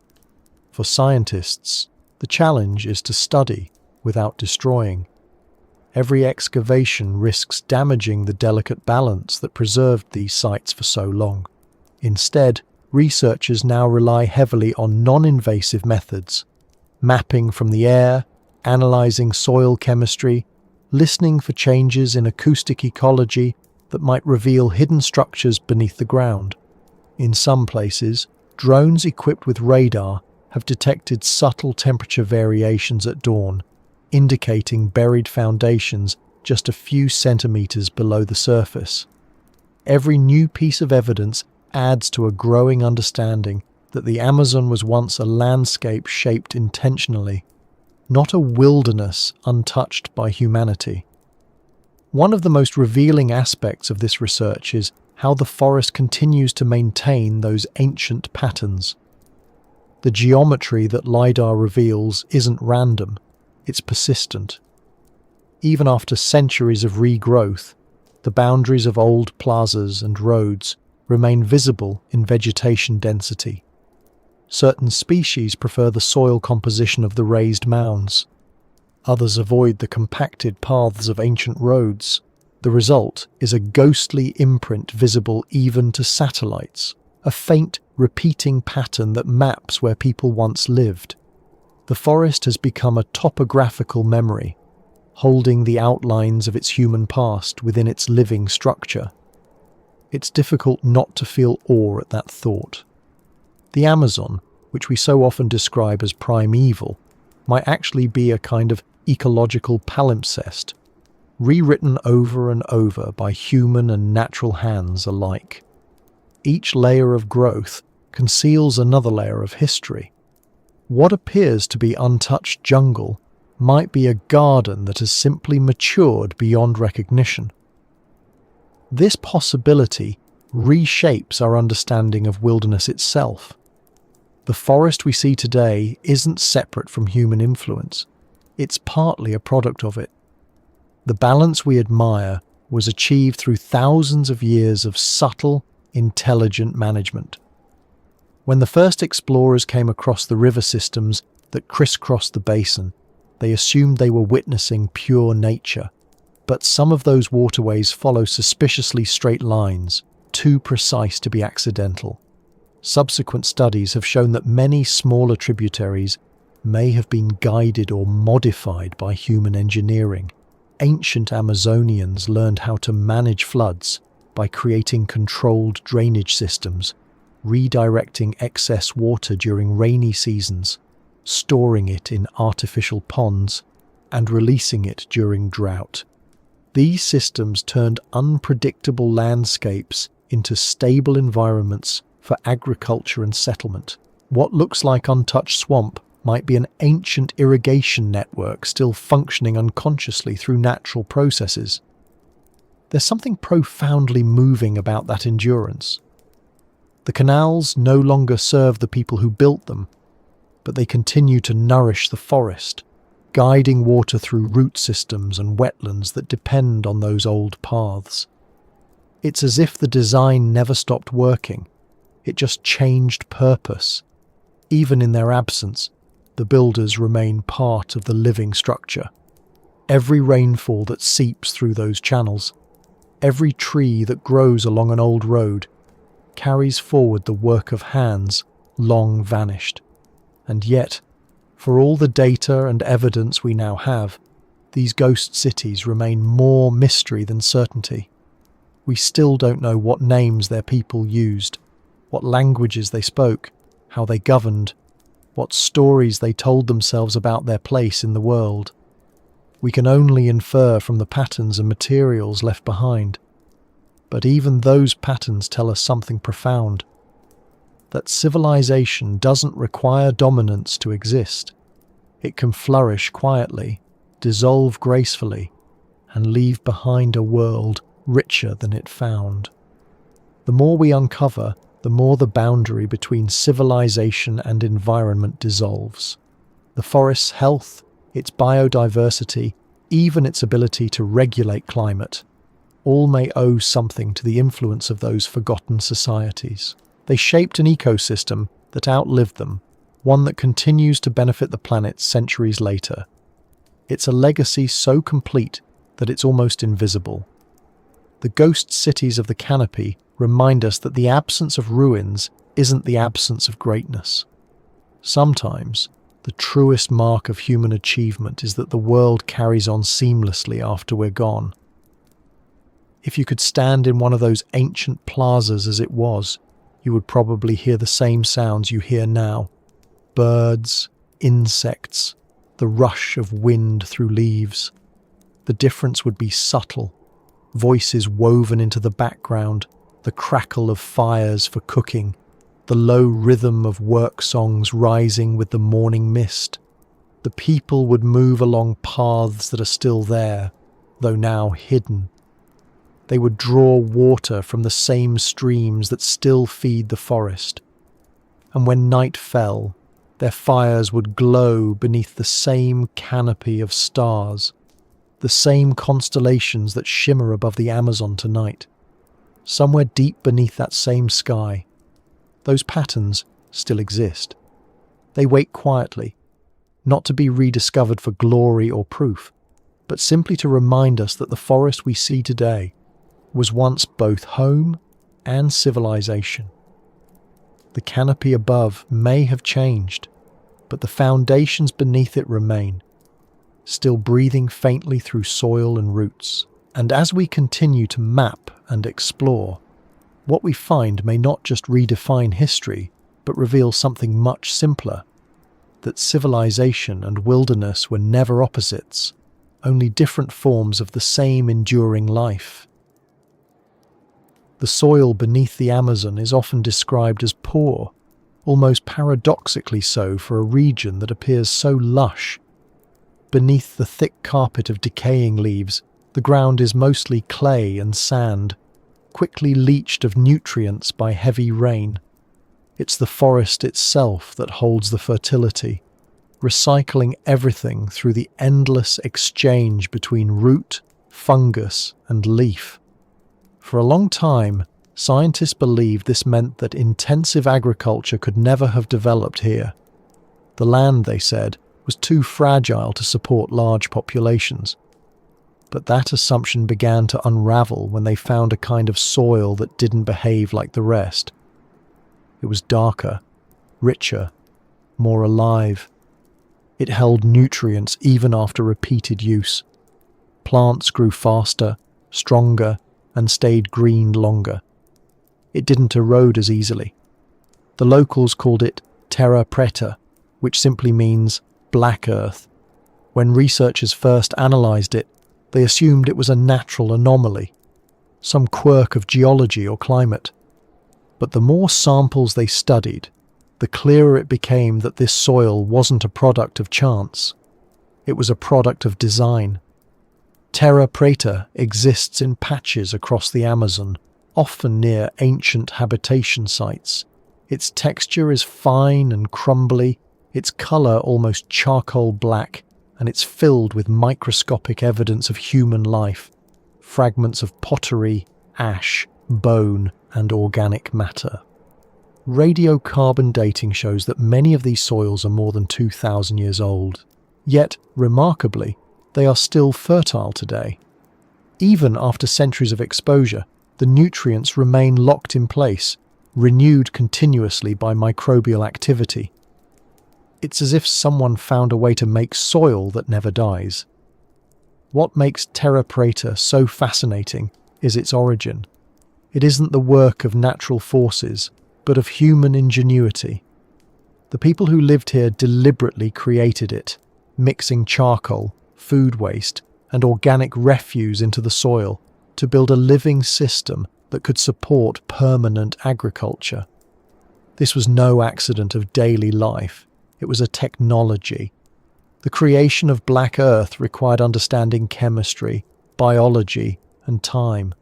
For scientists, the challenge is to study without destroying. Every excavation risks damaging the delicate balance that preserved these sites for so long. Instead, researchers now rely heavily on non-invasive methods, mapping from the air, analyzing soil chemistry, listening for changes in acoustic ecology that might reveal hidden structures beneath the ground. In some places, drones equipped with radar have detected subtle temperature variations at dawn, indicating buried foundations just a few centimeters below the surface. Every new piece of evidence adds to a growing understanding that the Amazon was once a landscape shaped intentionally, not a wilderness untouched by humanity. One of the most revealing aspects of this research is how the forest continues to maintain those ancient patterns. The geometry that LiDAR reveals isn't random, it's persistent. Even after centuries of regrowth, the boundaries of old plazas and roads remain visible in vegetation density. Certain species prefer the soil composition of the raised mounds. Others avoid the compacted paths of ancient roads. The result is a ghostly imprint visible even to satellites, a faint, repeating pattern that maps where people once lived. The forest has become a topographical memory, holding the outlines of its human past within its living structure. It's difficult not to feel awe at that thought. The Amazon, which we so often describe as primeval, might actually be a kind of ecological palimpsest, rewritten over and over by human and natural hands alike. Each layer of growth conceals another layer of history. What appears to be untouched jungle might be a garden that has simply matured beyond recognition. This possibility reshapes our understanding of wilderness itself. The forest we see today isn't separate from human influence. It's partly a product of it. The balance we admire was achieved through thousands of years of subtle, intelligent management. When the first explorers came across the river systems that crisscrossed the basin, they assumed they were witnessing pure nature. But some of those waterways follow suspiciously straight lines, too precise to be accidental. Subsequent studies have shown that many smaller tributaries may have been guided or modified by human engineering. Ancient Amazonians learned how to manage floods by creating controlled drainage systems, redirecting excess water during rainy seasons, storing it in artificial ponds, and releasing it during drought. These systems turned unpredictable landscapes into stable environments for agriculture and settlement. What looks like untouched swamp might be an ancient irrigation network still functioning unconsciously through natural processes. There's something profoundly moving about that endurance. The canals no longer serve the people who built them, but they continue to nourish the forest, guiding water through root systems and wetlands that depend on those old paths. It's as if the design never stopped working. It just changed purpose. Even in their absence, the builders remain part of the living structure. Every rainfall that seeps through those channels, every tree that grows along an old road, carries forward the work of hands long vanished. And yet, for all the data and evidence we now have, these ghost cities remain more mystery than certainty. We still don't know what names their people used, what languages they spoke, how they governed, what stories they told themselves about their place in the world. We can only infer from the patterns and materials left behind. But even those patterns tell us something profound. That civilization doesn't require dominance to exist. It can flourish quietly, dissolve gracefully, and leave behind a world richer than it found. The more we uncover, the more the boundary between civilization and environment dissolves. The forest's health, its biodiversity, even its ability to regulate climate, all may owe something to the influence of those forgotten societies. They shaped an ecosystem that outlived them, one that continues to benefit the planet centuries later. It's a legacy so complete that it's almost invisible. The ghost cities of the canopy remind us that the absence of ruins isn't the absence of greatness. Sometimes, the truest mark of human achievement is that the world carries on seamlessly after we're gone. If you could stand in one of those ancient plazas as it was, you would probably hear the same sounds you hear now. Birds, insects, the rush of wind through leaves. The difference would be subtle. Voices woven into the background, the crackle of fires for cooking, the low rhythm of work songs rising with the morning mist. The people would move along paths that are still there, though now hidden. They would draw water from the same streams that still feed the forest. And when night fell, their fires would glow beneath the same canopy of stars, the same constellations that shimmer above the Amazon tonight. Somewhere deep beneath that same sky, those patterns still exist. They wait quietly, not to be rediscovered for glory or proof, but simply to remind us that the forest we see today was once both home and civilization. The canopy above may have changed, but the foundations beneath it remain, still breathing faintly through soil and roots. And as we continue to map and explore, what we find may not just redefine history, but reveal something much simpler, that civilization and wilderness were never opposites, only different forms of the same enduring life. The soil beneath the Amazon is often described as poor, almost paradoxically so for a region that appears so lush. Beneath the thick carpet of decaying leaves, the ground is mostly clay and sand, quickly leached of nutrients by heavy rain. It's the forest itself that holds the fertility, recycling everything through the endless exchange between root, fungus, and leaf. For a long time, scientists believed this meant that intensive agriculture could never have developed here. The land, they said, was too fragile to support large populations. But that assumption began to unravel when they found a kind of soil that didn't behave like the rest. It was darker, richer, more alive. It held nutrients even after repeated use. Plants grew faster, stronger, and stayed green longer. It didn't erode as easily. The locals called it terra preta, which simply means black earth. When researchers first analysed it, they assumed it was a natural anomaly, some quirk of geology or climate. But the more samples they studied, the clearer it became that this soil wasn't a product of chance. It was a product of design. Terra preta exists in patches across the Amazon, often near ancient habitation sites. Its texture is fine and crumbly, its colour almost charcoal black, and it's filled with microscopic evidence of human life, fragments of pottery, ash, bone, and organic matter. Radiocarbon dating shows that many of these soils are more than 2,000 years old. Yet, remarkably, they are still fertile today. Even after centuries of exposure, the nutrients remain locked in place, renewed continuously by microbial activity. It's as if someone found a way to make soil that never dies. What makes terra preta so fascinating is its origin. It isn't the work of natural forces, but of human ingenuity. The people who lived here deliberately created it, mixing charcoal, food waste, and organic refuse into the soil to build a living system that could support permanent agriculture. This was no accident of daily life. It was a technology. The creation of Black Earth required understanding chemistry, biology, and time.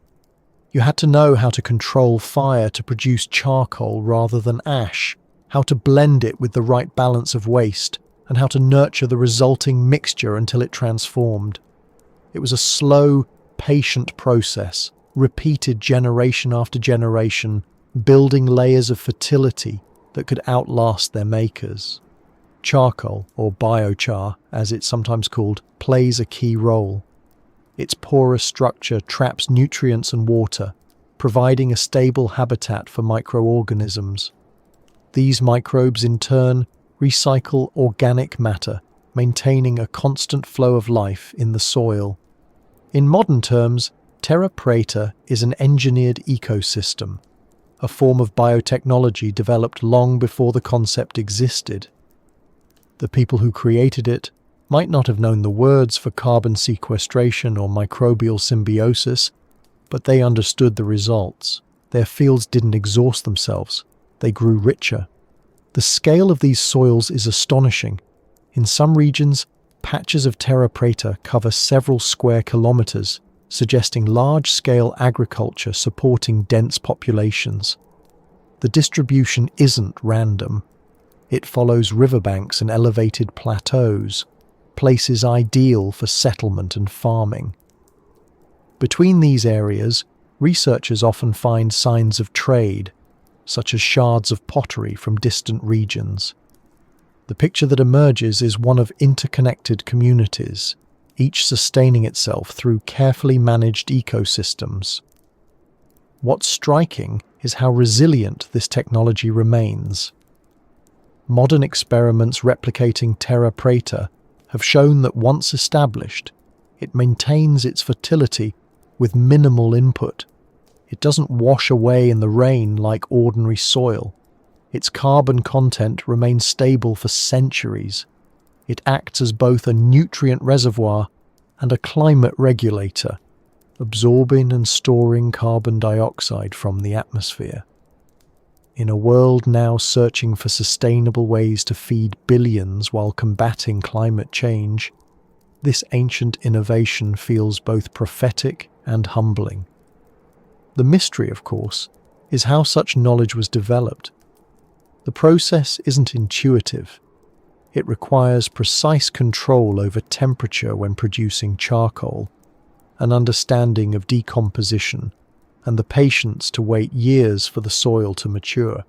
You had to know how to control fire to produce charcoal rather than ash, how to blend it with the right balance of waste, and how to nurture the resulting mixture until it transformed. It was a slow, patient process, repeated generation after generation, building layers of fertility that could outlast their makers. Charcoal, or biochar, as it's sometimes called, plays a key role. Its porous structure traps nutrients and water, providing a stable habitat for microorganisms. These microbes, in turn, recycle organic matter, maintaining a constant flow of life in the soil. In modern terms, terra preta is an engineered ecosystem, a form of biotechnology developed long before the concept existed. The people who created it might not have known the words for carbon sequestration or microbial symbiosis, but they understood the results. Their fields didn't exhaust themselves. They grew richer. The scale of these soils is astonishing. In some regions, patches of terra preta cover several square kilometers, suggesting large-scale agriculture supporting dense populations. The distribution isn't random. It follows riverbanks and elevated plateaus, places ideal for settlement and farming. Between these areas, researchers often find signs of trade, such as shards of pottery from distant regions. The picture that emerges is one of interconnected communities, each sustaining itself through carefully managed ecosystems. What's striking is how resilient this technology remains. Modern experiments replicating terra preta have shown that once established, it maintains its fertility with minimal input. It doesn't wash away in the rain like ordinary soil. Its carbon content remains stable for centuries. It acts as both a nutrient reservoir and a climate regulator, absorbing and storing carbon dioxide from the atmosphere. In a world now searching for sustainable ways to feed billions while combating climate change, this ancient innovation feels both prophetic and humbling. The mystery, of course, is how such knowledge was developed. The process isn't intuitive. It requires precise control over temperature when producing charcoal, an understanding of decomposition, and the patience to wait years for the soil to mature.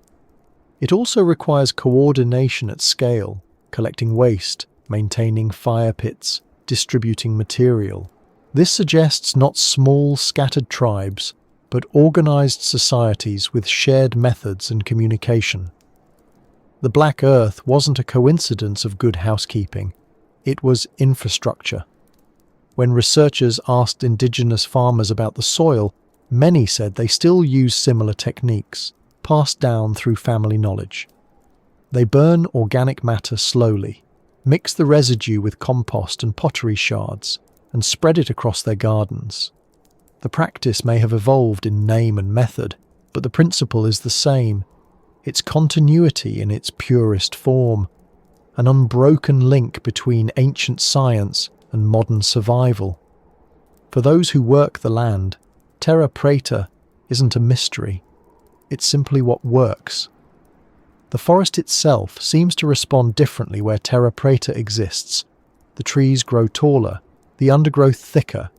It also requires coordination at scale, collecting waste, maintaining fire pits, distributing material. This suggests not small, scattered tribes, but organized societies with shared methods and communication. The Black Earth wasn't a coincidence of good housekeeping. It was infrastructure. When researchers asked indigenous farmers about the soil, many said they still use similar techniques, passed down through family knowledge. They burn organic matter slowly, mix the residue with compost and pottery shards, and spread it across their gardens. The practice may have evolved in name and method, but the principle is the same. It's continuity in its purest form, an unbroken link between ancient science and modern survival. For those who work the land, terra preta isn't a mystery. It's simply what works. The forest itself seems to respond differently where terra preta exists. The trees grow taller, the undergrowth thicker.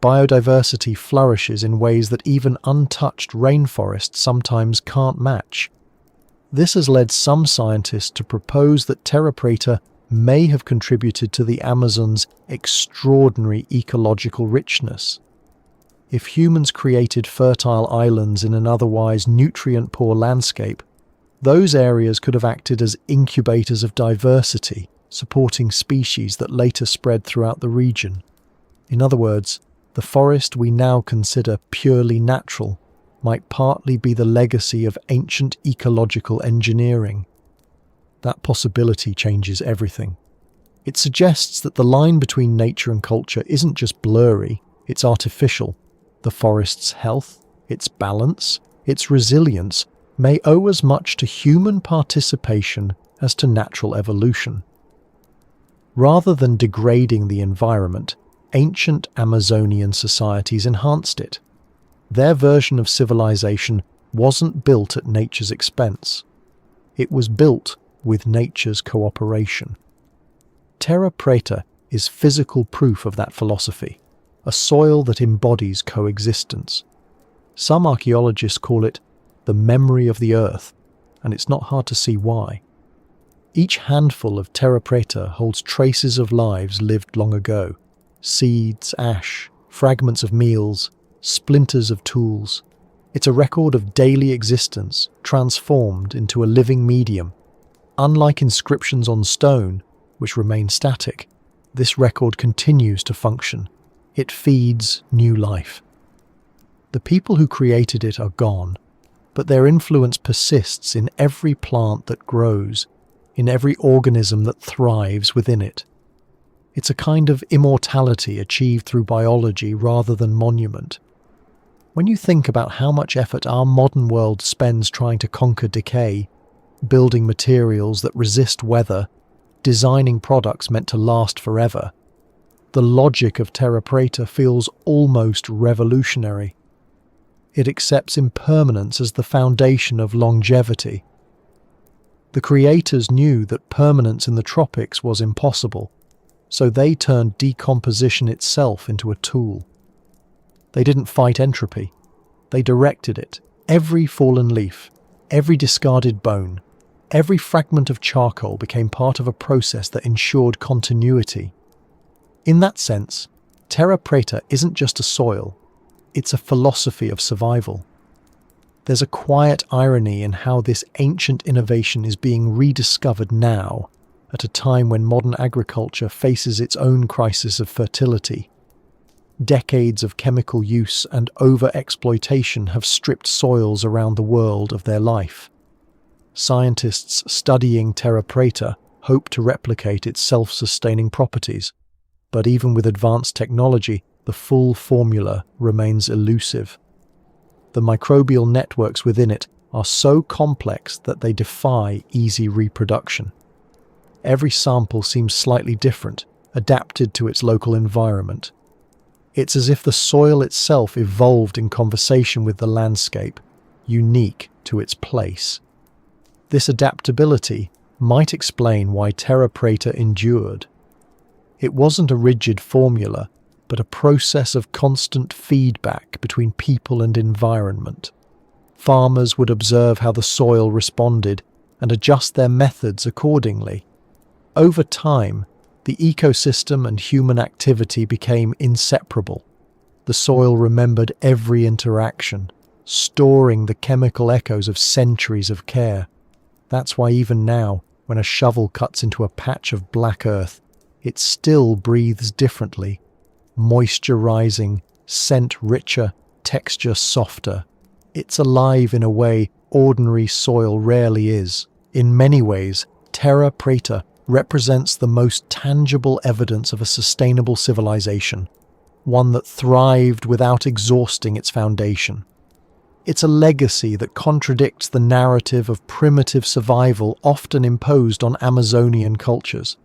Biodiversity flourishes in ways that even untouched rainforests sometimes can't match. This has led some scientists to propose that terra preta may have contributed to the Amazon's extraordinary ecological richness. If humans created fertile islands in an otherwise nutrient-poor landscape, those areas could have acted as incubators of diversity, supporting species that later spread throughout the region. In other words, the forest we now consider purely natural might partly be the legacy of ancient ecological engineering. That possibility changes everything. It suggests that the line between nature and culture isn't just blurry, it's artificial. The forest's health, its balance, its resilience may owe as much to human participation as to natural evolution. Rather than degrading the environment, ancient Amazonian societies enhanced it. Their version of civilization wasn't built at nature's expense. It was built with nature's cooperation. Terra preta is physical proof of that philosophy, a soil that embodies coexistence. Some archaeologists call it the memory of the earth, and it's not hard to see why. Each handful of terra preta holds traces of lives lived long ago: seeds, ash, fragments of meals, splinters of tools. It's a record of daily existence transformed into a living medium. Unlike inscriptions on stone, which remain static, this record continues to function. It feeds new life. The people who created it are gone, but their influence persists in every plant that grows, in every organism that thrives within it. It's a kind of immortality achieved through biology rather than monument. When you think about how much effort our modern world spends trying to conquer decay, building materials that resist weather, designing products meant to last forever, the logic of terra preta feels almost revolutionary. It accepts impermanence as the foundation of longevity. The creators knew that permanence in the tropics was impossible, so they turned decomposition itself into a tool. They didn't fight entropy. They directed it. Every fallen leaf, every discarded bone, every fragment of charcoal became part of a process that ensured continuity. In that sense, terra preta isn't just a soil, it's a philosophy of survival. There's a quiet irony in how this ancient innovation is being rediscovered now, at a time when modern agriculture faces its own crisis of fertility. Decades of chemical use and over-exploitation have stripped soils around the world of their life. Scientists studying terra preta hope to replicate its self-sustaining properties, but even with advanced technology, the full formula remains elusive. The microbial networks within it are so complex that they defy easy reproduction. Every sample seems slightly different, adapted to its local environment. It's as if the soil itself evolved in conversation with the landscape, unique to its place. This adaptability might explain why Terra Preta endured. It wasn't a rigid formula, but a process of constant feedback between people and environment. Farmers would observe how the soil responded and adjust their methods accordingly. Over time, the ecosystem and human activity became inseparable. The soil remembered every interaction, storing the chemical echoes of centuries of care. That's why even now, when a shovel cuts into a patch of black earth, it still breathes differently. Moisture rising, scent richer, texture softer. It's alive in a way ordinary soil rarely is. In many ways, Terra Preta represents the most tangible evidence of a sustainable civilization, one that thrived without exhausting its foundation. It's a legacy that contradicts the narrative of primitive survival often imposed on Amazonian cultures.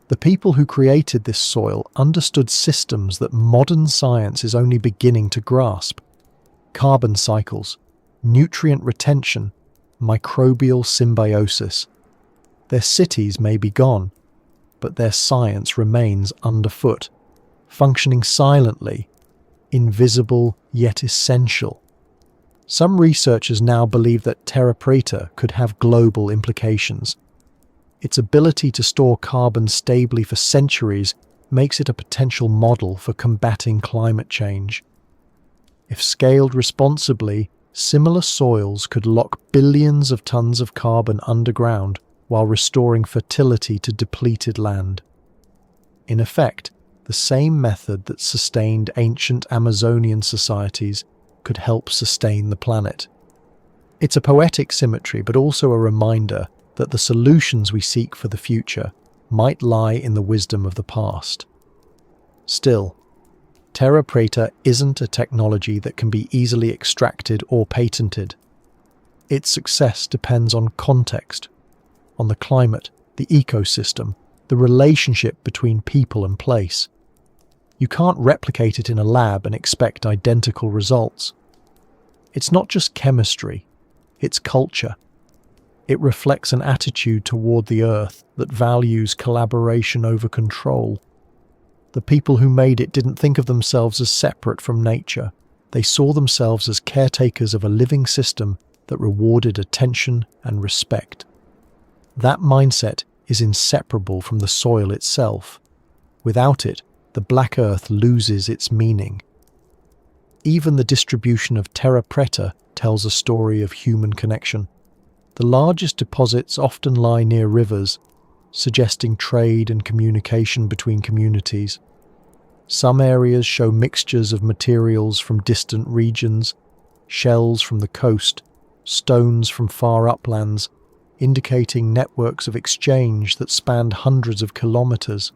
The people who created this soil understood systems that modern science is only beginning to grasp. Carbon cycles, nutrient retention, microbial symbiosis. Their cities may be gone, but their science remains underfoot, functioning silently, invisible yet essential. Some researchers now believe that Terra Preta could have global implications. Its ability to store carbon stably for centuries makes it a potential model for combating climate change. If scaled responsibly, similar soils could lock billions of tons of carbon underground while restoring fertility to depleted land. In effect, the same method that sustained ancient Amazonian societies could help sustain the planet. It's a poetic symmetry, but also a reminder that the solutions we seek for the future might lie in the wisdom of the past. Still, Terra Preta isn't a technology that can be easily extracted or patented. Its success depends on context, on the climate, the ecosystem, the relationship between people and place. You can't replicate it in a lab and expect identical results. It's not just chemistry, it's culture. It reflects an attitude toward the earth that values collaboration over control. The people who made it didn't think of themselves as separate from nature. They saw themselves as caretakers of a living system that rewarded attention and respect. That mindset is inseparable from the soil itself. Without it, the black earth loses its meaning. Even the distribution of Terra Preta tells a story of human connection. The largest deposits often lie near rivers, suggesting trade and communication between communities. Some areas show mixtures of materials from distant regions, shells from the coast, stones from far uplands, indicating networks of exchange that spanned hundreds of kilometers.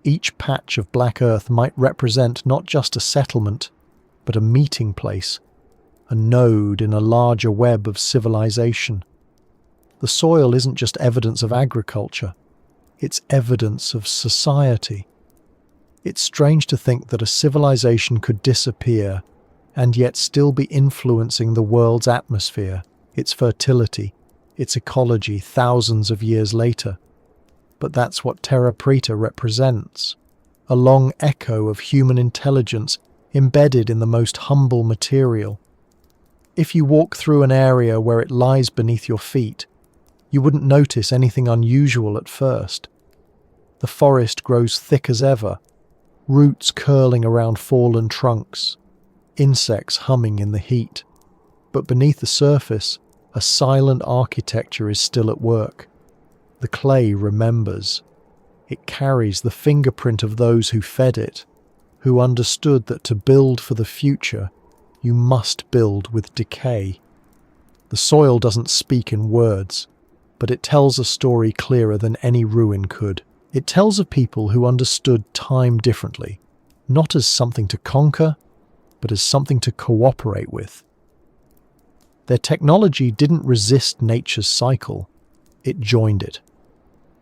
Each patch of black earth might represent not just a settlement, but a meeting place, a node in a larger web of civilization. The soil isn't just evidence of agriculture, it's evidence of society. It's strange to think that a civilization could disappear and yet still be influencing the world's atmosphere, its fertility, its ecology thousands of years later. But that's what Terra Preta represents, a long echo of human intelligence embedded in the most humble material. If you walk through an area where it lies beneath your feet, you wouldn't notice anything unusual at first. The forest grows thick as ever, roots curling around fallen trunks, insects humming in the heat. But beneath the surface, a silent architecture is still at work. The clay remembers. It carries the fingerprint of those who fed it, who understood that to build for the future, you must build with decay. The soil doesn't speak in words, but it tells a story clearer than any ruin could. It tells of people who understood time differently, not as something to conquer, but as something to cooperate with. Their technology didn't resist nature's cycle, it joined it.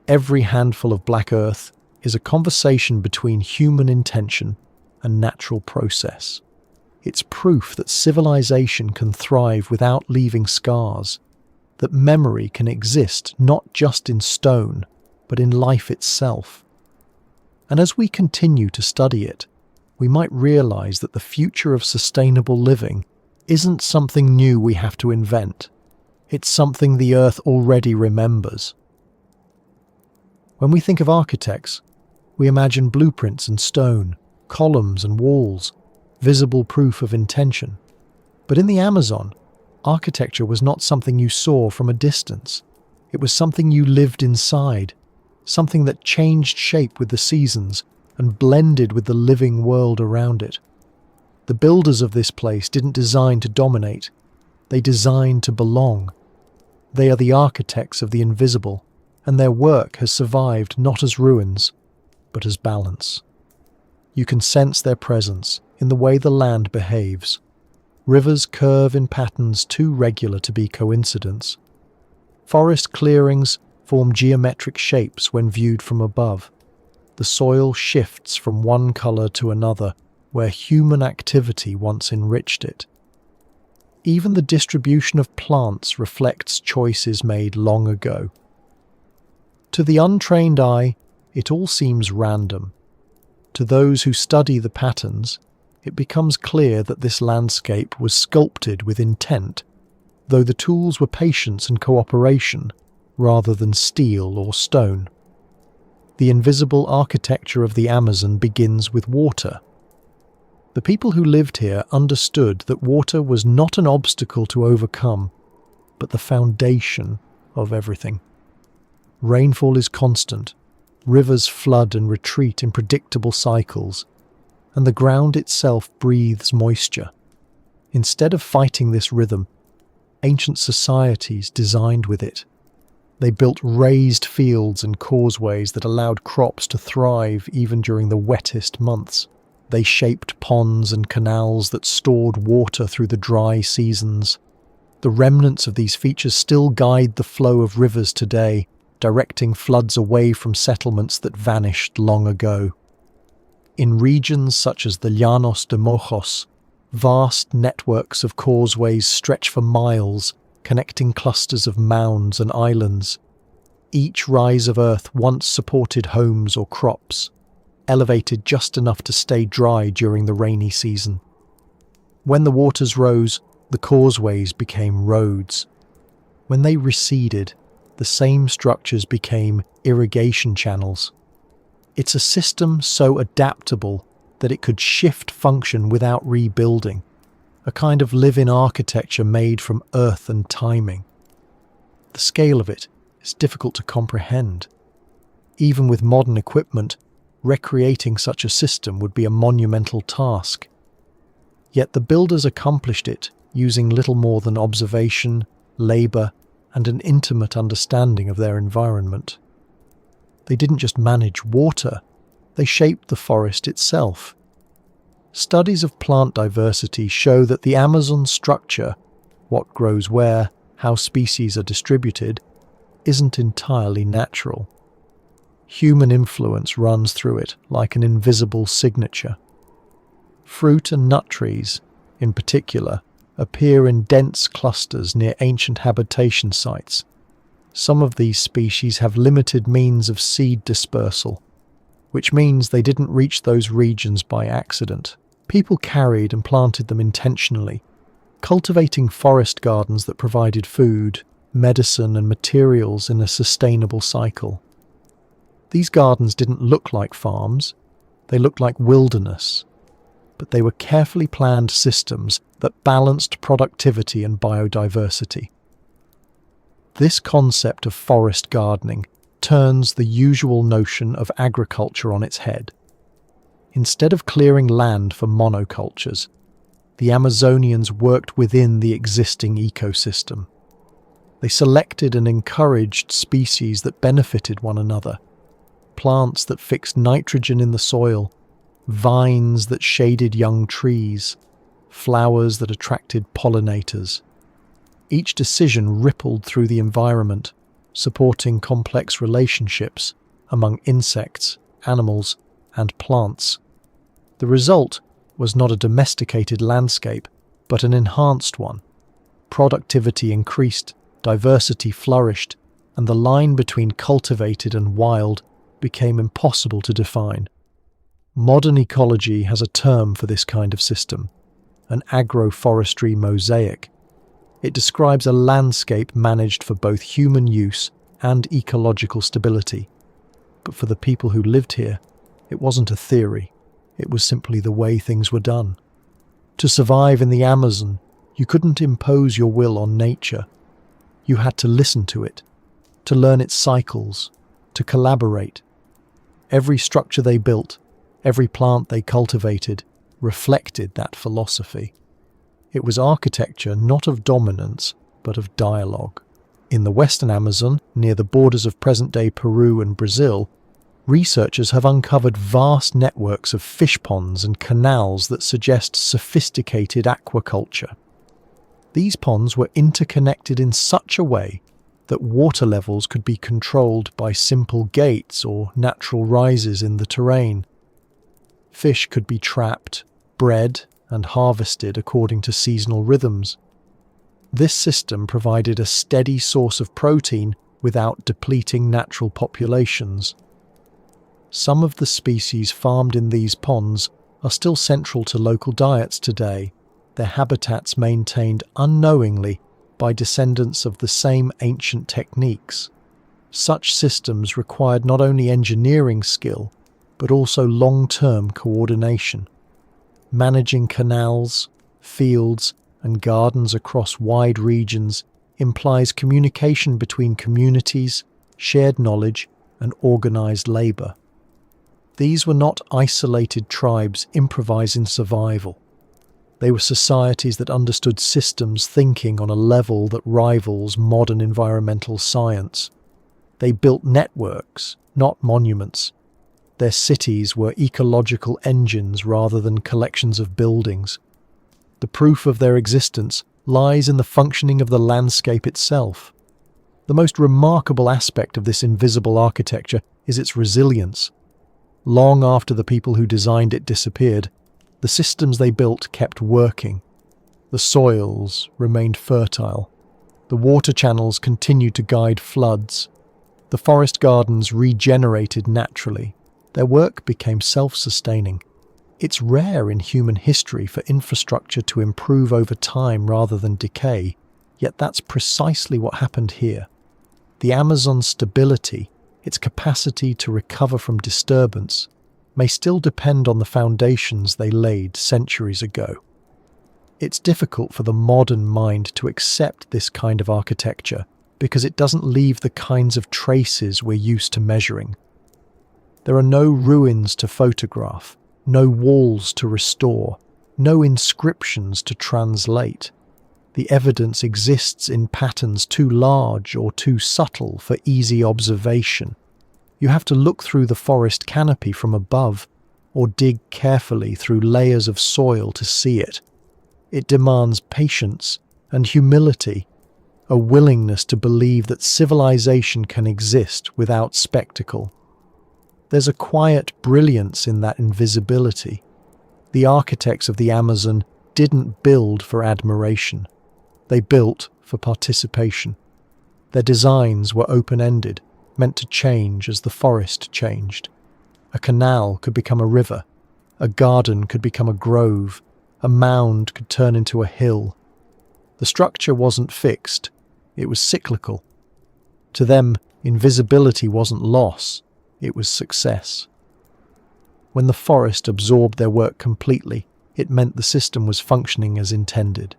Every handful of black earth is a conversation between human intention and natural process. It's proof that civilization can thrive without leaving scars, that memory can exist not just in stone, but in life itself. And as we continue to study it, we might realize that the future of sustainable living isn't something new we have to invent. It's something the Earth already remembers. When we think of architects, we imagine blueprints in stone, columns and walls, visible proof of intention. But in the Amazon, architecture was not something you saw from a distance. It was something you lived inside, something that changed shape with the seasons and blended with the living world around it. The builders of this place didn't design to dominate, they designed to belong. They are the architects of the invisible, and their work has survived not as ruins, but as balance. You can sense their presence in the way the land behaves. Rivers curve in patterns too regular to be coincidence. Forest clearings form geometric shapes when viewed from above. The soil shifts from one color to another, where human activity once enriched it. Even the distribution of plants reflects choices made long ago. To the untrained eye, it all seems random. To those who study the patterns, it becomes clear that this landscape was sculpted with intent, though the tools were patience and cooperation, rather than steel or stone. The invisible architecture of the Amazon begins with water. The people who lived here understood that water was not an obstacle to overcome, but the foundation of everything. Rainfall is constant, rivers flood and retreat in predictable cycles, and the ground itself breathes moisture. Instead of fighting this rhythm, ancient societies designed with it. They built raised fields and causeways that allowed crops to thrive even during the wettest months. They shaped ponds and canals that stored water through the dry seasons. The remnants of these features still guide the flow of rivers today, directing floods away from settlements that vanished long ago. In regions such as the Llanos de Mojos, vast networks of causeways stretch for miles, connecting clusters of mounds and islands. Each rise of earth once supported homes or crops, elevated just enough to stay dry during the rainy season. When the waters rose, the causeways became roads. When they receded, the same structures became irrigation channels. It's a system so adaptable that it could shift function without rebuilding, a kind of live-in architecture made from earth and timing. The scale of it is difficult to comprehend. Even with modern equipment, recreating such a system would be a monumental task. Yet the builders accomplished it using little more than observation, labour, and an intimate understanding of their environment. They didn't just manage water, they shaped the forest itself. Studies of plant diversity show that the Amazon structure, what grows where, how species are distributed, isn't entirely natural. Human influence runs through it like an invisible signature. Fruit and nut trees, in particular, appear in dense clusters near ancient habitation sites. Some of these species have limited means of seed dispersal, which means they didn't reach those regions by accident. People carried and planted them intentionally, cultivating forest gardens that provided food, medicine, and materials in a sustainable cycle. These gardens didn't look like farms, they looked like wilderness, but they were carefully planned systems that balanced productivity and biodiversity. This concept of forest gardening turns the usual notion of agriculture on its head. Instead of clearing land for monocultures, the Amazonians worked within the existing ecosystem. They selected and encouraged species that benefited one another, plants that fixed nitrogen in the soil, vines that shaded young trees, flowers that attracted pollinators. Each decision rippled through the environment, supporting complex relationships among insects, animals, and plants. The result was not a domesticated landscape, but an enhanced one. Productivity increased, diversity flourished, and the line between cultivated and wild became impossible to define. Modern ecology has a term for this kind of system, an agroforestry mosaic. It describes a landscape managed for both human use and ecological stability. But for the people who lived here, it wasn't a theory, it was simply the way things were done. To survive in the Amazon, you couldn't impose your will on nature. You had to listen to it, to learn its cycles, to collaborate. Every structure they built, every plant they cultivated, reflected that philosophy. It was architecture not of dominance, but of dialogue. In the western Amazon, near the borders of present-day Peru and Brazil, researchers have uncovered vast networks of fish ponds and canals that suggest sophisticated aquaculture. These ponds were interconnected in such a way that water levels could be controlled by simple gates or natural rises in the terrain. Fish could be trapped, bred, and harvested according to seasonal rhythms. This system provided a steady source of protein without depleting natural populations. Some of the species farmed in these ponds are still central to local diets today, their habitats maintained unknowingly by descendants of the same ancient techniques. Such systems required not only engineering skill, but also long-term coordination. Managing canals, fields, and gardens across wide regions implies communication between communities, shared knowledge, and organized labor. These were not isolated tribes improvising survival. They were societies that understood systems thinking on a level that rivals modern environmental science. They built networks, not monuments. Their cities were ecological engines rather than collections of buildings. The proof of their existence lies in the functioning of the landscape itself. The most remarkable aspect of this invisible architecture is its resilience. Long after the people who designed it disappeared, the systems they built kept working. The soils remained fertile. The water channels continued to guide floods. The forest gardens regenerated naturally. Their work became self-sustaining. It's rare in human history for infrastructure to improve over time rather than decay, yet that's precisely what happened here. The Amazon's stability, its capacity to recover from disturbance, may still depend on the foundations they laid centuries ago. It's difficult for the modern mind to accept this kind of architecture because it doesn't leave the kinds of traces we're used to measuring. There are no ruins to photograph, no walls to restore, no inscriptions to translate. The evidence exists in patterns too large or too subtle for easy observation. You have to look through the forest canopy from above, or dig carefully through layers of soil to see it. It demands patience and humility, a willingness to believe that civilization can exist without spectacle. There's a quiet brilliance in that invisibility. The architects of the Amazon didn't build for admiration. They built for participation. Their designs were open-ended, meant to change as the forest changed. A canal could become a river, a garden could become a grove, a mound could turn into a hill. The structure wasn't fixed, it was cyclical. To them, invisibility wasn't loss, it was success. When the forest absorbed their work completely, it meant the system was functioning as intended.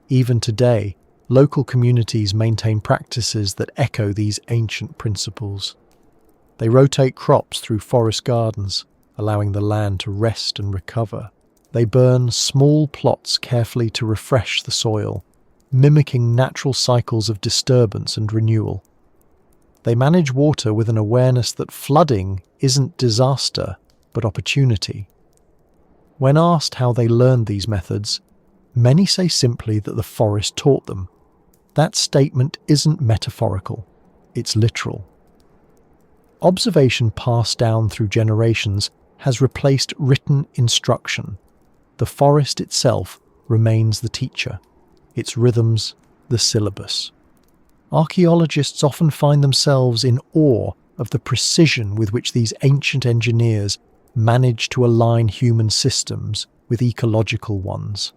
Even today, local communities maintain practices that echo these ancient principles. They rotate crops through forest gardens, allowing the land to rest and recover. They burn small plots carefully to refresh the soil, mimicking natural cycles of disturbance and renewal. They manage water with an awareness that flooding isn't disaster, but opportunity. When asked how they learned these methods, many say simply that the forest taught them. That statement isn't metaphorical, it's literal. Observation passed down through generations has replaced written instruction. The forest itself remains the teacher, its rhythms the syllabus. Archaeologists often find themselves in awe of the precision with which these ancient engineers managed to align human systems with ecological ones.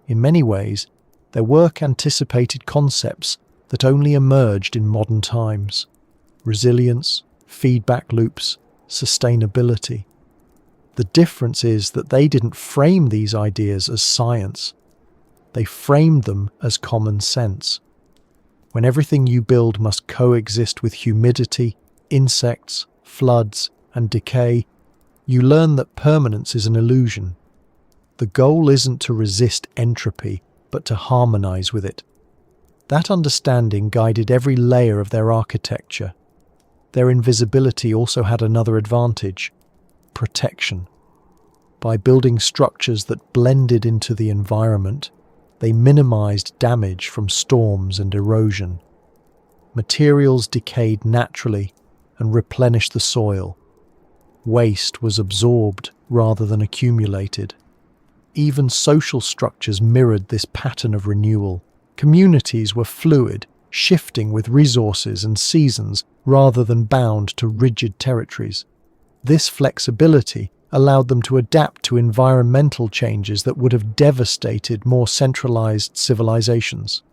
In many ways, their work anticipated concepts that only emerged in modern times: resilience, feedback loops, sustainability. The difference is that they didn't frame these ideas as science. They framed them as common sense. When everything you build must coexist with humidity, insects, floods, and decay, you learn that permanence is an illusion. The goal isn't to resist entropy, but to harmonize with it. That understanding guided every layer of their architecture. Their invisibility also had another advantage: protection. By building structures that blended into the environment, they minimized damage from storms and erosion. Materials decayed naturally and replenished the soil. Waste was absorbed rather than accumulated. Even social structures mirrored this pattern of renewal. Communities were fluid, shifting with resources and seasons rather than bound to rigid territories. This flexibility allowed them to adapt to environmental changes that would have devastated more centralized civilizations.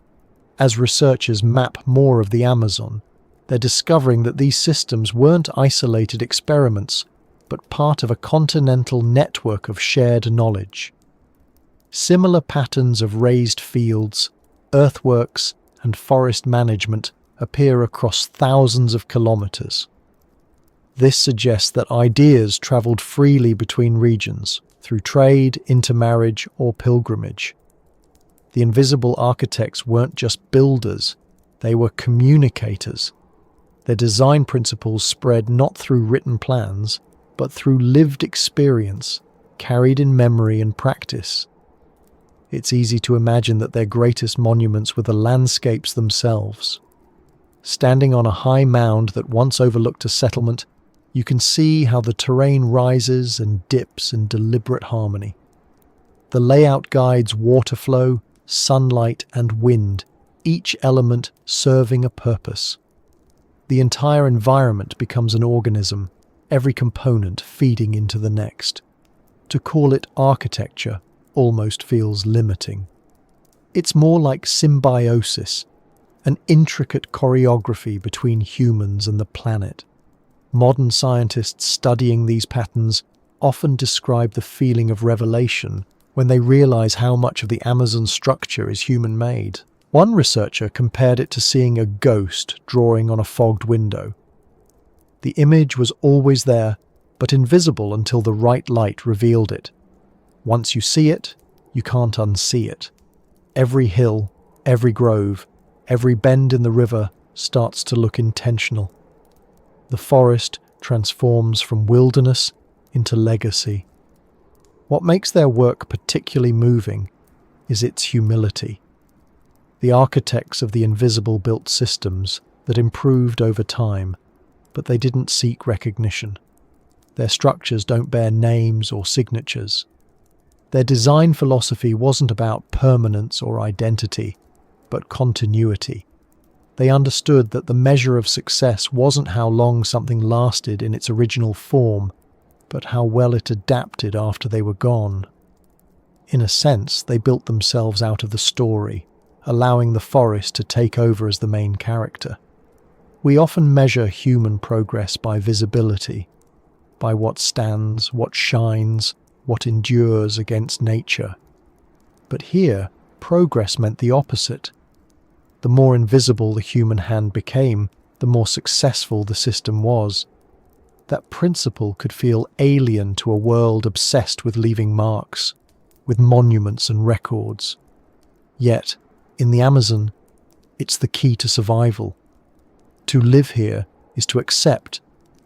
As researchers map more of the Amazon, they're discovering that these systems weren't isolated experiments, but part of a continental network of shared knowledge. Similar patterns of raised fields, earthworks, and forest management appear across thousands of kilometers. This suggests that ideas traveled freely between regions, through trade, intermarriage, or pilgrimage. The invisible architects weren't just builders, they were communicators. Their design principles spread not through written plans, but through lived experience, carried in memory and practice. It's easy to imagine that their greatest monuments were the landscapes themselves. Standing on a high mound that once overlooked a settlement, you can see how the terrain rises and dips in deliberate harmony. The layout guides water flow, sunlight, and wind, each element serving a purpose. The entire environment becomes an organism, every component feeding into the next. To call it architecture almost feels limiting. It's more like symbiosis, an intricate choreography between humans and the planet. Modern scientists studying these patterns often describe the feeling of revelation when they realize how much of the Amazon's structure is human-made. One researcher compared it to seeing a ghost drawing on a fogged window. The image was always there, but invisible until the right light revealed it. Once you see it, you can't unsee it. Every hill, every grove, every bend in the river starts to look intentional. The forest transforms from wilderness into legacy. What makes their work particularly moving is its humility. The architects of the invisible built systems that improved over time, but they didn't seek recognition. Their structures don't bear names or signatures. Their design philosophy wasn't about permanence or identity, but continuity. They understood that the measure of success wasn't how long something lasted in its original form, but how well it adapted after they were gone. In a sense, they built themselves out of the story, allowing the forest to take over as the main character. We often measure human progress by visibility, by what stands, what shines, what endures against nature. But here, progress meant the opposite. The more invisible the human hand became, the more successful the system was. That principle could feel alien to a world obsessed with leaving marks, with monuments and records. Yet, in the Amazon, it's the key to survival. To live here is to accept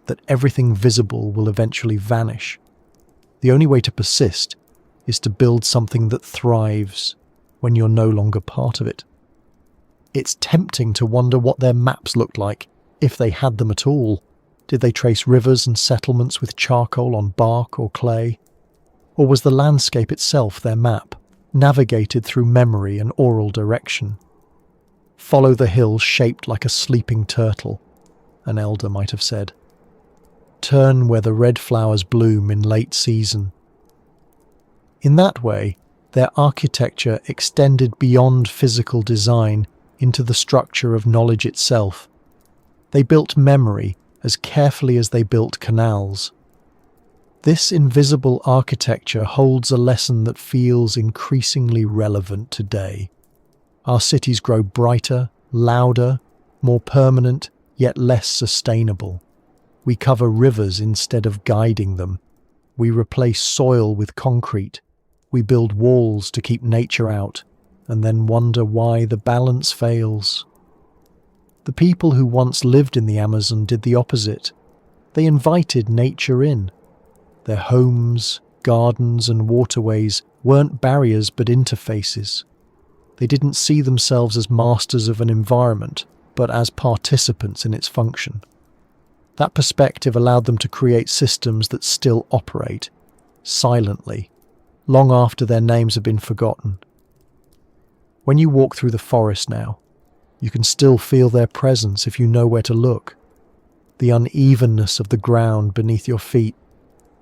that everything visible will eventually vanish. The only way to persist is to build something that thrives when you're no longer part of it. It's tempting to wonder what their maps looked like, if they had them at all. Did they trace rivers and settlements with charcoal on bark or clay? Or was the landscape itself their map, navigated through memory and oral direction? "Follow the hill shaped like a sleeping turtle," an elder might have said. "Turn where the red flowers bloom in late season." In that way, their architecture extended beyond physical design into the structure of knowledge itself. They built memory as carefully as they built canals. This invisible architecture holds a lesson that feels increasingly relevant today. Our cities grow brighter, louder, more permanent, yet less sustainable. We cover rivers instead of guiding them. We replace soil with concrete. We build walls to keep nature out, and then wonder why the balance fails. The people who once lived in the Amazon did the opposite. They invited nature in. Their homes, gardens, and waterways weren't barriers but interfaces. They didn't see themselves as masters of an environment, but as participants in its function. That perspective allowed them to create systems that still operate, silently, long after their names have been forgotten. When you walk through the forest now, you can still feel their presence if you know where to look. The unevenness of the ground beneath your feet,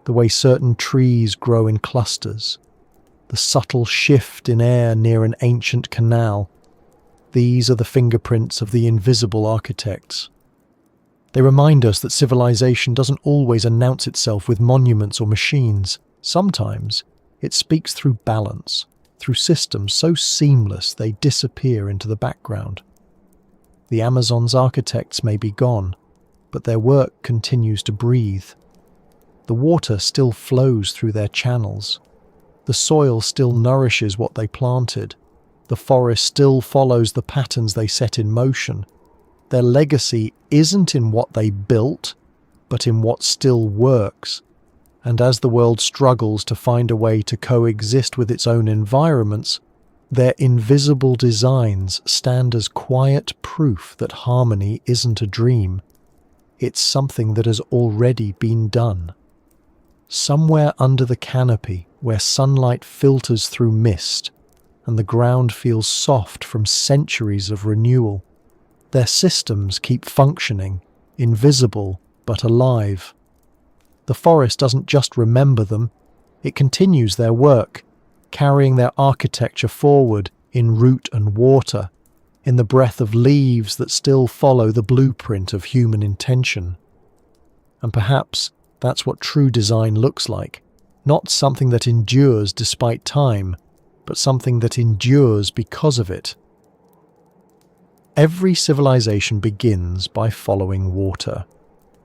the way certain trees grow in clusters, the subtle shift in air near an ancient canal. These are the fingerprints of the invisible architects. They remind us that civilization doesn't always announce itself with monuments or machines. Sometimes it speaks through balance, through systems so seamless they disappear into the background. The Amazon's architects may be gone, but their work continues to breathe. The water still flows through their channels. The soil still nourishes what they planted. The forest still follows the patterns they set in motion. Their legacy isn't in what they built, but in what still works. And as the world struggles to find a way to coexist with its own environments, their invisible designs stand as quiet proof that harmony isn't a dream. It's something that has already been done. Somewhere under the canopy, where sunlight filters through mist, and the ground feels soft from centuries of renewal, their systems keep functioning, invisible but alive. The forest doesn't just remember them, it continues their work, carrying their architecture forward in root and water, in the breath of leaves that still follow the blueprint of human intention. And perhaps that's what true design looks like, not something that endures despite time, but something that endures because of it. Every civilization begins by following water.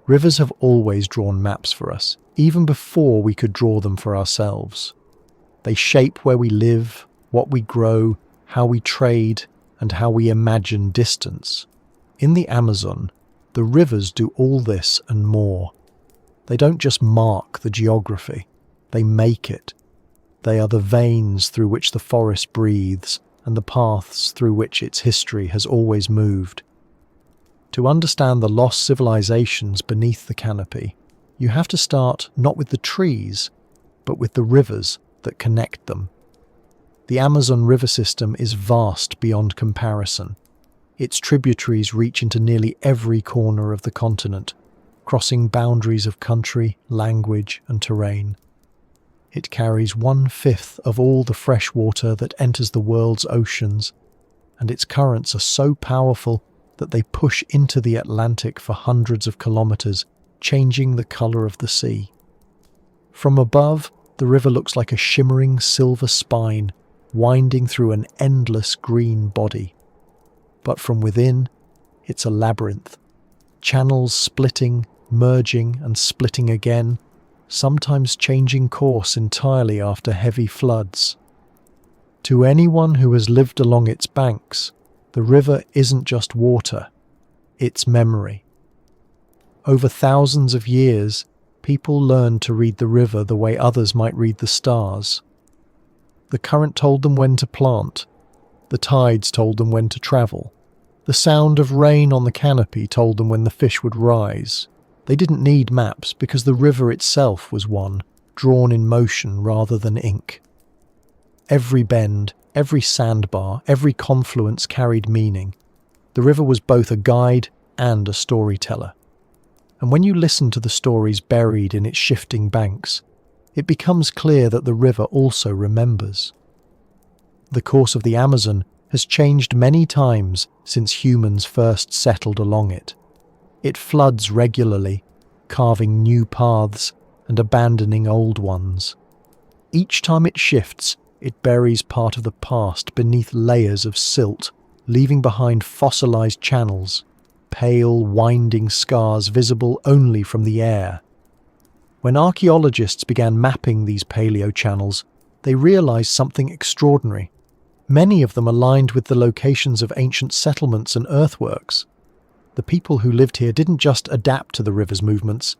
Rivers have always drawn maps for us, even before we could draw them for ourselves. They shape where we live, what we grow, how we trade, and how we imagine distance. In the Amazon, the rivers do all this and more. They don't just mark the geography, they make it. They are the veins through which the forest breathes and the paths through which its history has always moved. To understand the lost civilizations beneath the canopy, you have to start not with the trees, but with the rivers that connect them. The Amazon river system is vast beyond comparison. Its tributaries reach into nearly every corner of the continent, crossing boundaries of country, language, and terrain. It carries 1/5 of all the fresh water that enters the world's oceans, and its currents are so powerful that they push into the Atlantic for hundreds of kilometers, changing the color of the sea. From above, the river looks like a shimmering silver spine, winding through an endless green body. But from within, it's a labyrinth. Channels splitting, merging, and splitting again, sometimes changing course entirely after heavy floods. To anyone who has lived along its banks, the river isn't just water, it's memory. Over thousands of years, people learned to read the river the way others might read the stars. The current told them when to plant, the tides told them when to travel, The sound of rain on the canopy told them when the fish would rise. They didn't need maps because the river itself was one, drawn in motion rather than ink. Every bend, every sandbar, every confluence carried meaning. The river was both a guide and a storyteller. And when you listen to the stories buried in its shifting banks, it becomes clear that the river also remembers. The course of the Amazon has changed many times since humans first settled along it. It floods regularly, carving new paths and abandoning old ones. Each time it shifts, it buries part of the past beneath layers of silt, leaving behind fossilized channels, pale, winding scars visible only from the air. When archaeologists began mapping these paleo channels, they realized something extraordinary. Many of them aligned with the locations of ancient settlements and earthworks. The people who lived here didn't just adapt to the river's movements,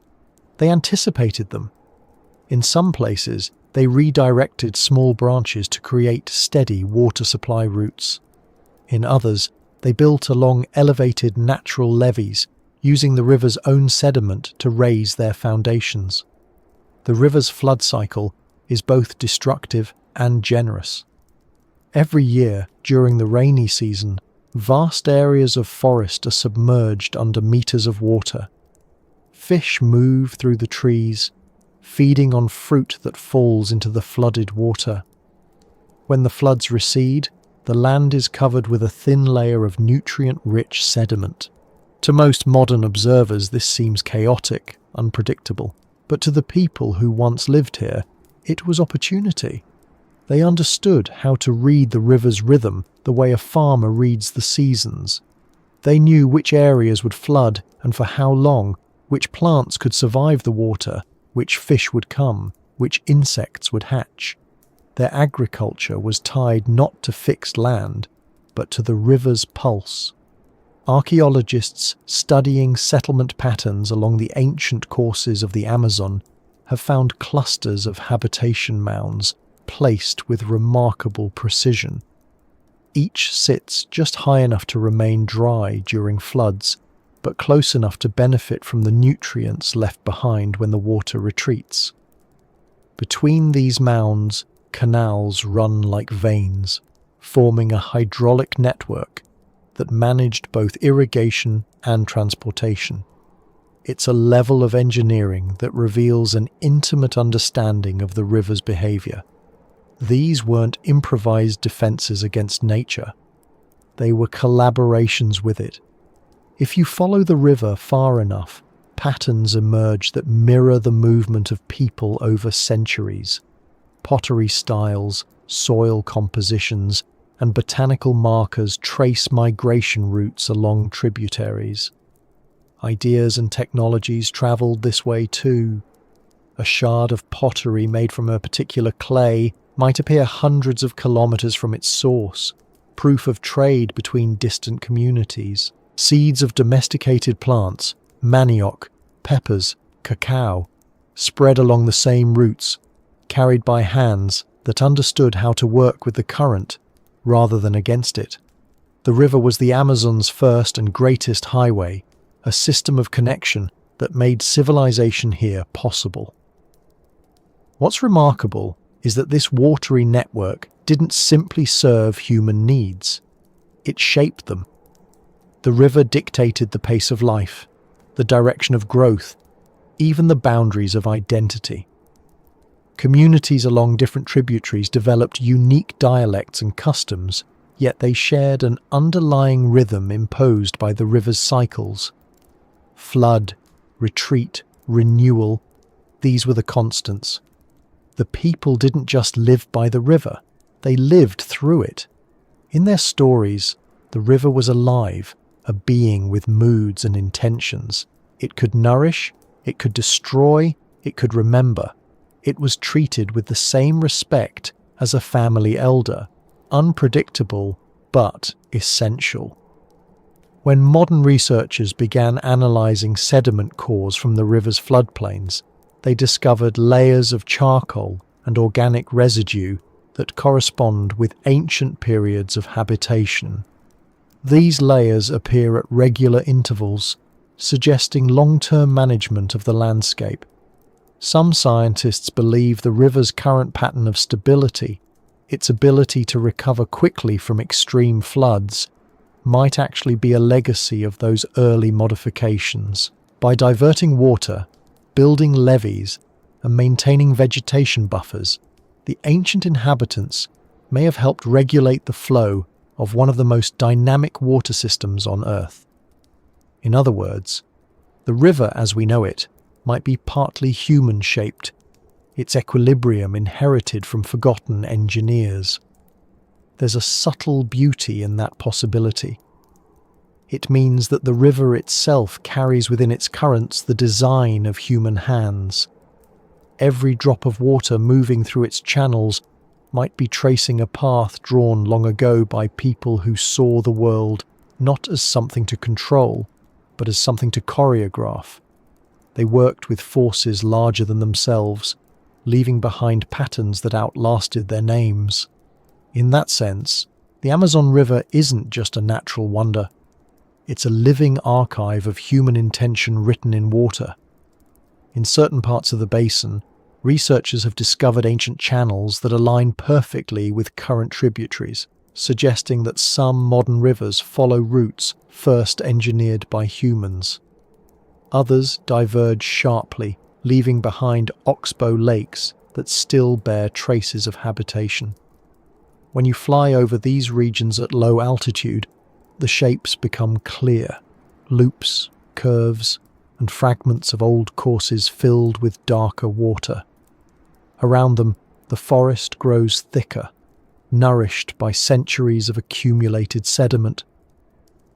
they anticipated them. In some places, they redirected small branches to create steady water supply routes. In others, they built along elevated natural levees, using the river's own sediment to raise their foundations. The river's flood cycle is both destructive and generous. Every year, during the rainy season, vast areas of forest are submerged under meters of water. Fish move through the trees, feeding on fruit that falls into the flooded water. When the floods recede, the land is covered with a thin layer of nutrient-rich sediment. To most modern observers, this seems chaotic, unpredictable. But to the people who once lived here, it was opportunity. They understood how to read the river's rhythm the way a farmer reads the seasons. They knew which areas would flood and for how long, which plants could survive the water, which fish would come, which insects would hatch. Their agriculture was tied not to fixed land, but to the river's pulse. Archaeologists studying settlement patterns along the ancient courses of the Amazon have found clusters of habitation mounds placed with remarkable precision. Each sits just high enough to remain dry during floods, but close enough to benefit from the nutrients left behind when the water retreats. Between these mounds, canals run like veins, forming a hydraulic network that managed both irrigation and transportation. It's a level of engineering that reveals an intimate understanding of the river's behavior. These weren't improvised defenses against nature. They were collaborations with it. If you follow the river far enough, patterns emerge that mirror the movement of people over centuries. Pottery styles, soil compositions, and botanical markers trace migration routes along tributaries. Ideas and technologies travelled this way too. A shard of pottery made from a particular clay might appear hundreds of kilometres from its source, proof of trade between distant communities. Seeds of domesticated plants, manioc, peppers, cacao, spread along the same routes, carried by hands that understood how to work with the current rather than against it. The river was the Amazon's first and greatest highway, a system of connection that made civilization here possible. What's remarkable is that this watery network didn't simply serve human needs. It shaped them. The river dictated the pace of life, the direction of growth, even the boundaries of identity. Communities along different tributaries developed unique dialects and customs, yet they shared an underlying rhythm imposed by the river's cycles. Flood, retreat, renewal, these were the constants. The people didn't just live by the river, they lived through it. In their stories, the river was alive, a being with moods and intentions. It could nourish, it could destroy, it could remember. It was treated with the same respect as a family elder, unpredictable but essential. When modern researchers began analysing sediment cores from the river's floodplains, they discovered layers of charcoal and organic residue that correspond with ancient periods of habitation. These layers appear at regular intervals, suggesting long-term management of the landscape. Some scientists believe the river's current pattern of stability, its ability to recover quickly from extreme floods, might actually be a legacy of those early modifications. By diverting water, building levees, and maintaining vegetation buffers, the ancient inhabitants may have helped regulate the flow of one of the most dynamic water systems on Earth. In other words, the river as we know it might be partly human-shaped, its equilibrium inherited from forgotten engineers. There's a subtle beauty in that possibility. It means that the river itself carries within its currents the design of human hands. Every drop of water moving through its channels might be tracing a path drawn long ago by people who saw the world not as something to control, but as something to choreograph. They worked with forces larger than themselves, leaving behind patterns that outlasted their names. In that sense, the Amazon River isn't just a natural wonder. It's a living archive of human intention written in water. In certain parts of the basin, researchers have discovered ancient channels that align perfectly with current tributaries, suggesting that some modern rivers follow routes first engineered by humans. Others diverge sharply, leaving behind oxbow lakes that still bear traces of habitation. When you fly over these regions at low altitude, the shapes become clear: loops, curves, and fragments of old courses filled with darker water. Around them, the forest grows thicker, nourished by centuries of accumulated sediment.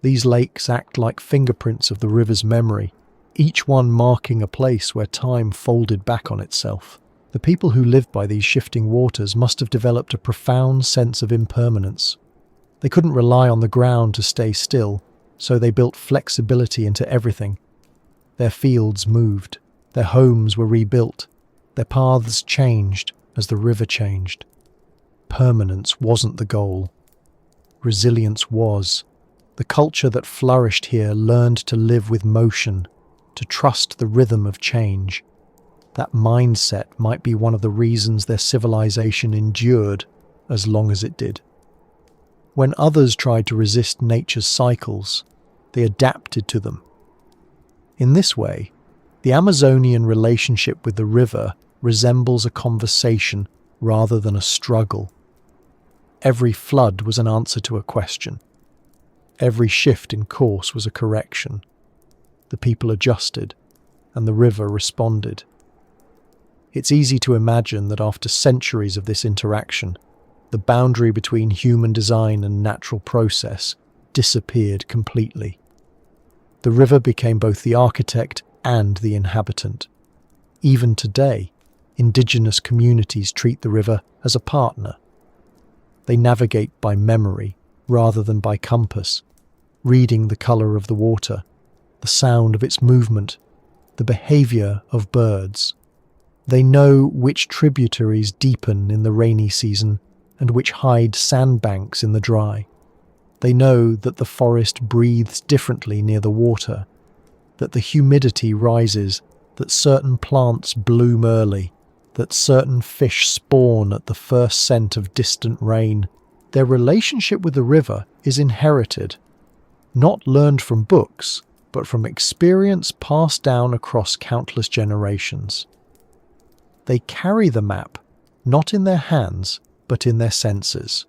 These lakes act like fingerprints of the river's memory, each one marking a place where time folded back on itself. The people who lived by these shifting waters must have developed a profound sense of impermanence. They couldn't rely on the ground to stay still, so they built flexibility into everything. Their fields moved, their homes were rebuilt, their paths changed as the river changed. Permanence wasn't the goal. Resilience was. The culture that flourished here learned to live with motion, to trust the rhythm of change. That mindset might be one of the reasons their civilization endured as long as it did. When others tried to resist nature's cycles, they adapted to them. In this way, the Amazonian relationship with the river resembles a conversation rather than a struggle. Every flood was an answer to a question. Every shift in course was a correction. The people adjusted, and the river responded. It's easy to imagine that after centuries of this interaction, the boundary between human design and natural process disappeared completely. The river became both the architect and the inhabitant. Even today, indigenous communities treat the river as a partner. They navigate by memory rather than by compass, reading the color of the water, the sound of its movement, the behavior of birds. They know which tributaries deepen in the rainy season and which hide sandbanks in the dry. They know that the forest breathes differently near the water, that the humidity rises, that certain plants bloom early, that certain fish spawn at the first scent of distant rain. Their relationship with the river is inherited, not learned from books, but from experience passed down across countless generations. They carry the map, not in their hands, but in their senses.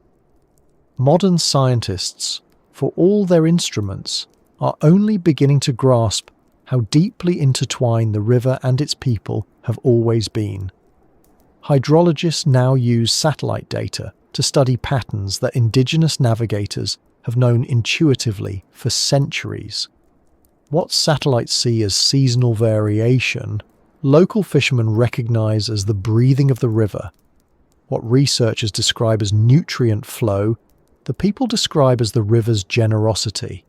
Modern scientists, for all their instruments, are only beginning to grasp how deeply intertwined the river and its people have always been. Hydrologists now use satellite data to study patterns that indigenous navigators have known intuitively for centuries. What satellites see as seasonal variation, local fishermen recognize as the breathing of the river. What researchers describe as nutrient flow, the people describe as the river's generosity.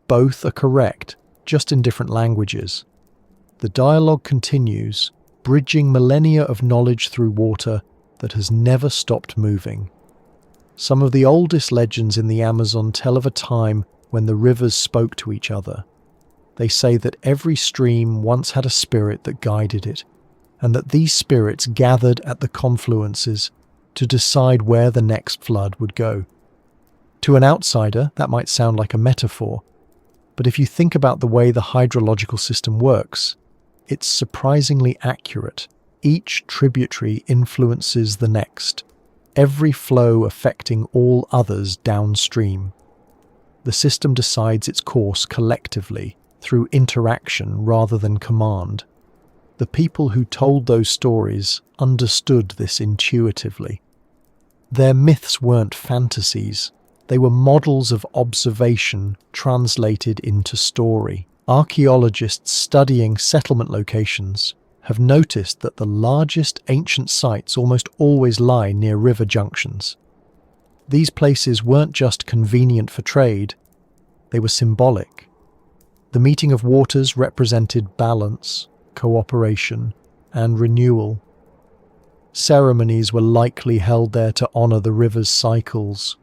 Both are correct, just in different languages. The dialogue continues, bridging millennia of knowledge through water that has never stopped moving. Some of the oldest legends in the Amazon tell of a time when the rivers spoke to each other. They say that every stream once had a spirit that guided it, and that these spirits gathered at the confluences to decide where the next flood would go. To an outsider, that might sound like a metaphor, but if you think about the way the hydrological system works, it's surprisingly accurate. Each tributary influences the next, every flow affecting all others downstream. The system decides its course collectively, through interaction rather than command. The people who told those stories understood this intuitively. Their myths weren't fantasies. They were models of observation translated into story. Archaeologists studying settlement locations have noticed that the largest ancient sites almost always lie near river junctions. These places weren't just convenient for trade, they were symbolic. The meeting of waters represented balance, cooperation, and renewal. Ceremonies were likely held there to honor the river's cycles.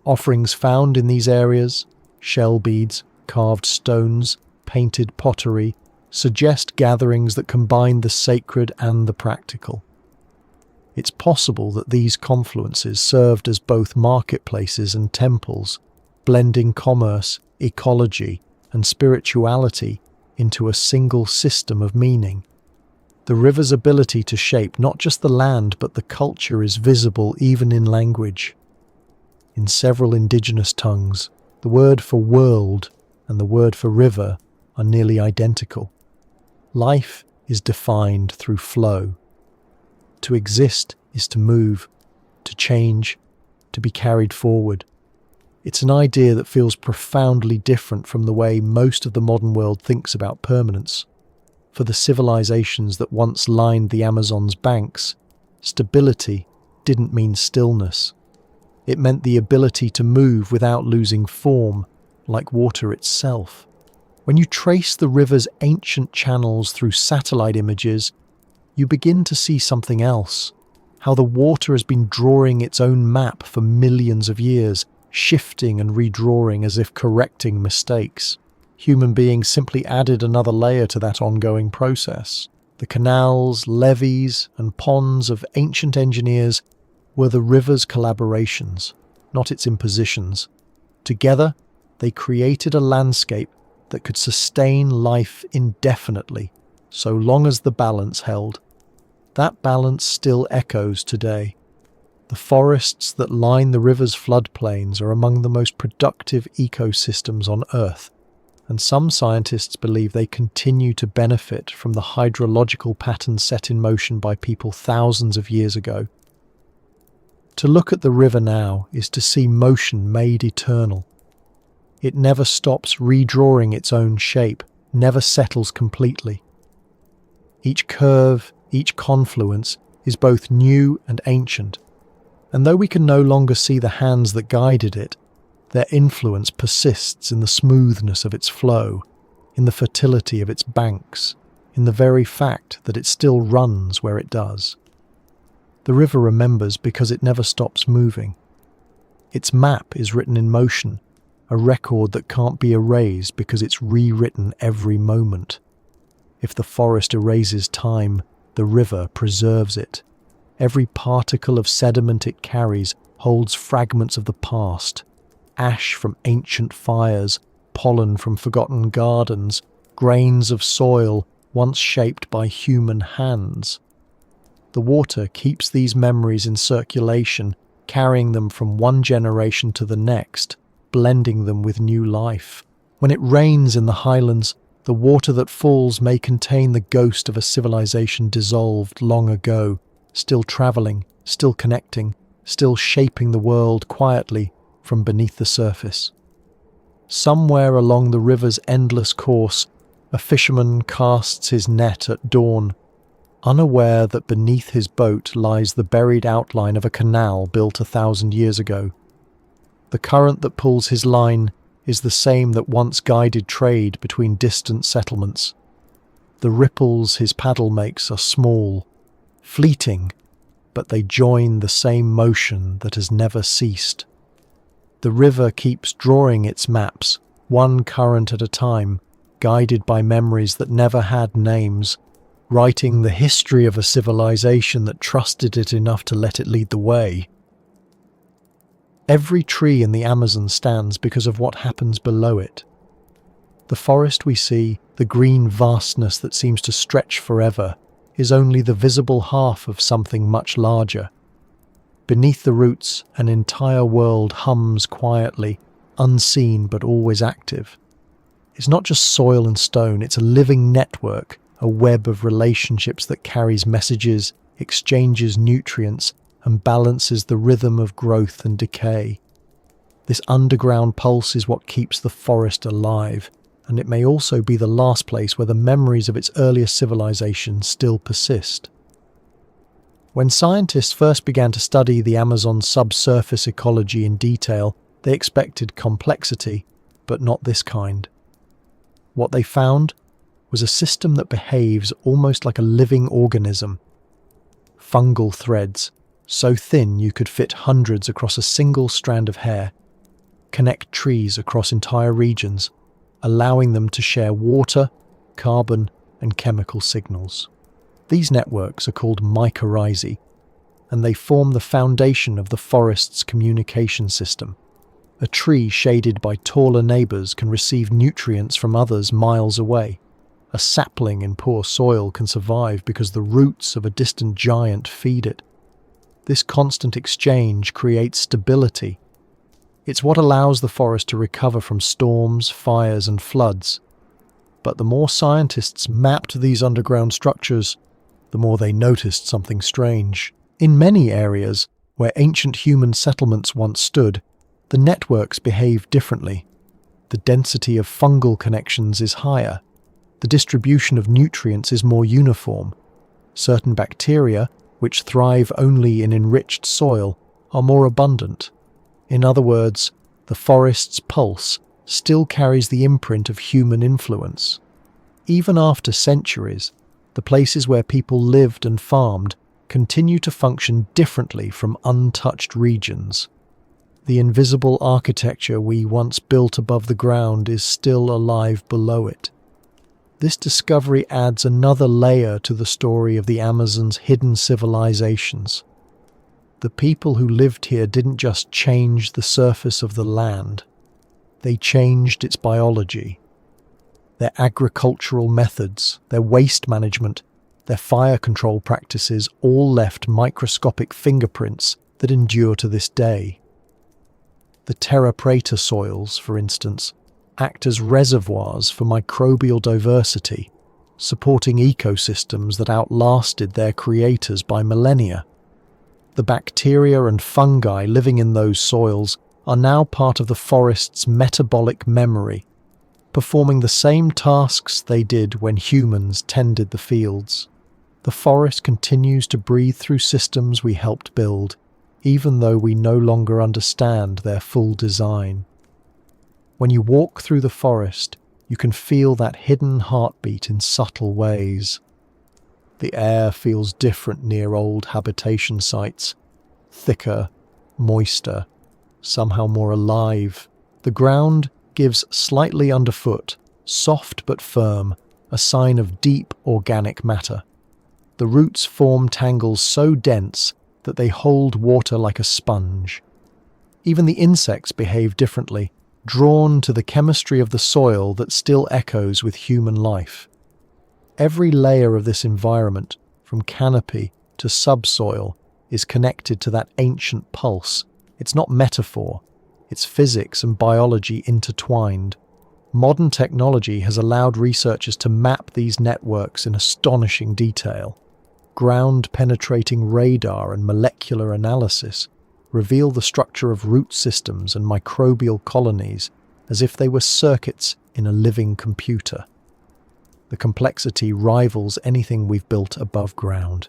Offerings found in these areas, shell beads, carved stones, painted pottery, suggest gatherings that combine the sacred and the practical. It's possible that these confluences served as both marketplaces and temples, blending commerce, ecology, and spirituality into a single system of meaning. The river's ability to shape not just the land but the culture is visible even in language. In several indigenous tongues, the word for world and the word for river are nearly identical. Life is defined through flow. To exist is to move, to change, to be carried forward. It's an idea that feels profoundly different from the way most of the modern world thinks about permanence. For the civilizations that once lined the Amazon's banks, stability didn't mean stillness. It meant the ability to move without losing form, like water itself. When you trace the river's ancient channels through satellite images, you begin to see something else. How the water has been drawing its own map for millions of years, shifting and redrawing as if correcting mistakes. Human beings simply added another layer to that ongoing process. The canals, levees, and ponds of ancient engineers were the river's collaborations, not its impositions. Together, they created a landscape that could sustain life indefinitely, so long as the balance held. That balance still echoes today. The forests that line the river's floodplains are among the most productive ecosystems on Earth, and some scientists believe they continue to benefit from the hydrological patterns set in motion by people thousands of years ago. To look at the river now is to see motion made eternal. It never stops redrawing its own shape, never settles completely. Each curve, each confluence is both new and ancient, and though we can no longer see the hands that guided it, their influence persists in the smoothness of its flow, in the fertility of its banks, in the very fact that it still runs where it does. The river remembers because it never stops moving. Its map is written in motion, a record that can't be erased because it's rewritten every moment. If the forest erases time, the river preserves it. Every particle of sediment it carries holds fragments of the past, ash from ancient fires, pollen from forgotten gardens, grains of soil once shaped by human hands. The water keeps these memories in circulation, carrying them from one generation to the next, blending them with new life. When it rains in the highlands, the water that falls may contain the ghost of a civilization dissolved long ago, still travelling, still connecting, still shaping the world quietly from beneath the surface. Somewhere along the river's endless course, a fisherman casts his net at dawn, unaware that beneath his boat lies the buried outline of a canal built 1,000 years ago. The current that pulls his line is the same that once guided trade between distant settlements. The ripples his paddle makes are small, fleeting, but they join the same motion that has never ceased. The river keeps drawing its maps, one current at a time, guided by memories that never had names, writing the history of a civilization that trusted it enough to let it lead the way. Every tree in the Amazon stands because of what happens below it. The forest we see, the green vastness that seems to stretch forever, is only the visible half of something much larger. Beneath the roots, an entire world hums quietly, unseen but always active. It's not just soil and stone, it's a living network, a web of relationships that carries messages, exchanges nutrients, and balances the rhythm of growth and decay. This underground pulse is what keeps the forest alive, and it may also be the last place where the memories of its earliest civilization still persist. When scientists first began to study the Amazon's subsurface ecology in detail, they expected complexity, but not this kind. What they found was a system that behaves almost like a living organism. Fungal threads, so thin you could fit hundreds across a single strand of hair, connect trees across entire regions, allowing them to share water, carbon, and chemical signals. These networks are called mycorrhizae, and they form the foundation of the forest's communication system. A tree shaded by taller neighbours can receive nutrients from others miles away. A sapling in poor soil can survive because the roots of a distant giant feed it. This constant exchange creates stability. It's what allows the forest to recover from storms, fires, and floods. But the more scientists mapped these underground structures, the more they noticed something strange. In many areas where ancient human settlements once stood, the networks behave differently. The density of fungal connections is higher. The distribution of nutrients is more uniform. Certain bacteria, which thrive only in enriched soil, are more abundant. In other words, the forest's pulse still carries the imprint of human influence. Even after centuries, the places where people lived and farmed continue to function differently from untouched regions. The invisible architecture we once built above the ground is still alive below it. This discovery adds another layer to the story of the Amazon's hidden civilizations. The people who lived here didn't just change the surface of the land, they changed its biology. Their agricultural methods, their waste management, their fire control practices all left microscopic fingerprints that endure to this day. The terra preta soils, for instance, act as reservoirs for microbial diversity, supporting ecosystems that outlasted their creators by millennia. The bacteria and fungi living in those soils are now part of the forest's metabolic memory, performing the same tasks they did when humans tended the fields. The forest continues to breathe through systems we helped build, even though we no longer understand their full design. When you walk through the forest, you can feel that hidden heartbeat in subtle ways. The air feels different near old habitation sites, thicker, moister, somehow more alive. The ground gives slightly underfoot, soft but firm, a sign of deep organic matter. The roots form tangles so dense that they hold water like a sponge. Even the insects behave differently, drawn to the chemistry of the soil that still echoes with human life. Every layer of this environment, from canopy to subsoil, is connected to that ancient pulse. It's not metaphor, it's physics and biology intertwined. Modern technology has allowed researchers to map these networks in astonishing detail. Ground-penetrating radar and molecular analysis reveal the structure of root systems and microbial colonies as if they were circuits in a living computer. The complexity rivals anything we've built above ground.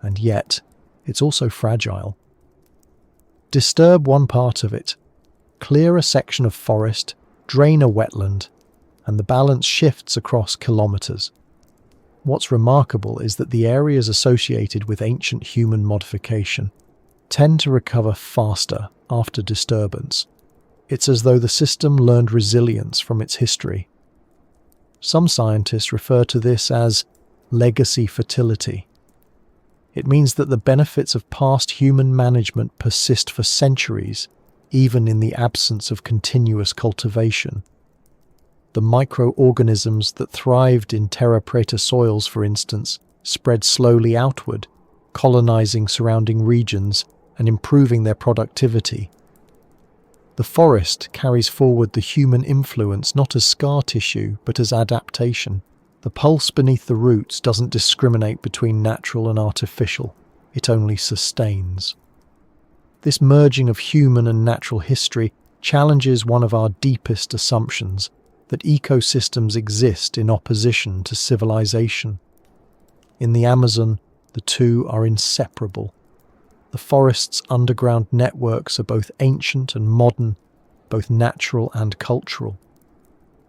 And yet, it's also fragile. Disturb one part of it, clear a section of forest, drain a wetland, and the balance shifts across kilometers. What's remarkable is that the areas associated with ancient human modification tend to recover faster after disturbance. It's as though the system learned resilience from its history. Some scientists refer to this as legacy fertility. It means that the benefits of past human management persist for centuries, even in the absence of continuous cultivation. The microorganisms that thrived in terra preta soils, for instance, spread slowly outward, colonizing surrounding regions and improving their productivity. The forest carries forward the human influence not as scar tissue, but as adaptation. The pulse beneath the roots doesn't discriminate between natural and artificial, it only sustains. This merging of human and natural history challenges one of our deepest assumptions, that ecosystems exist in opposition to civilization. In the Amazon, the two are inseparable. The forest's underground networks are both ancient and modern, both natural and cultural.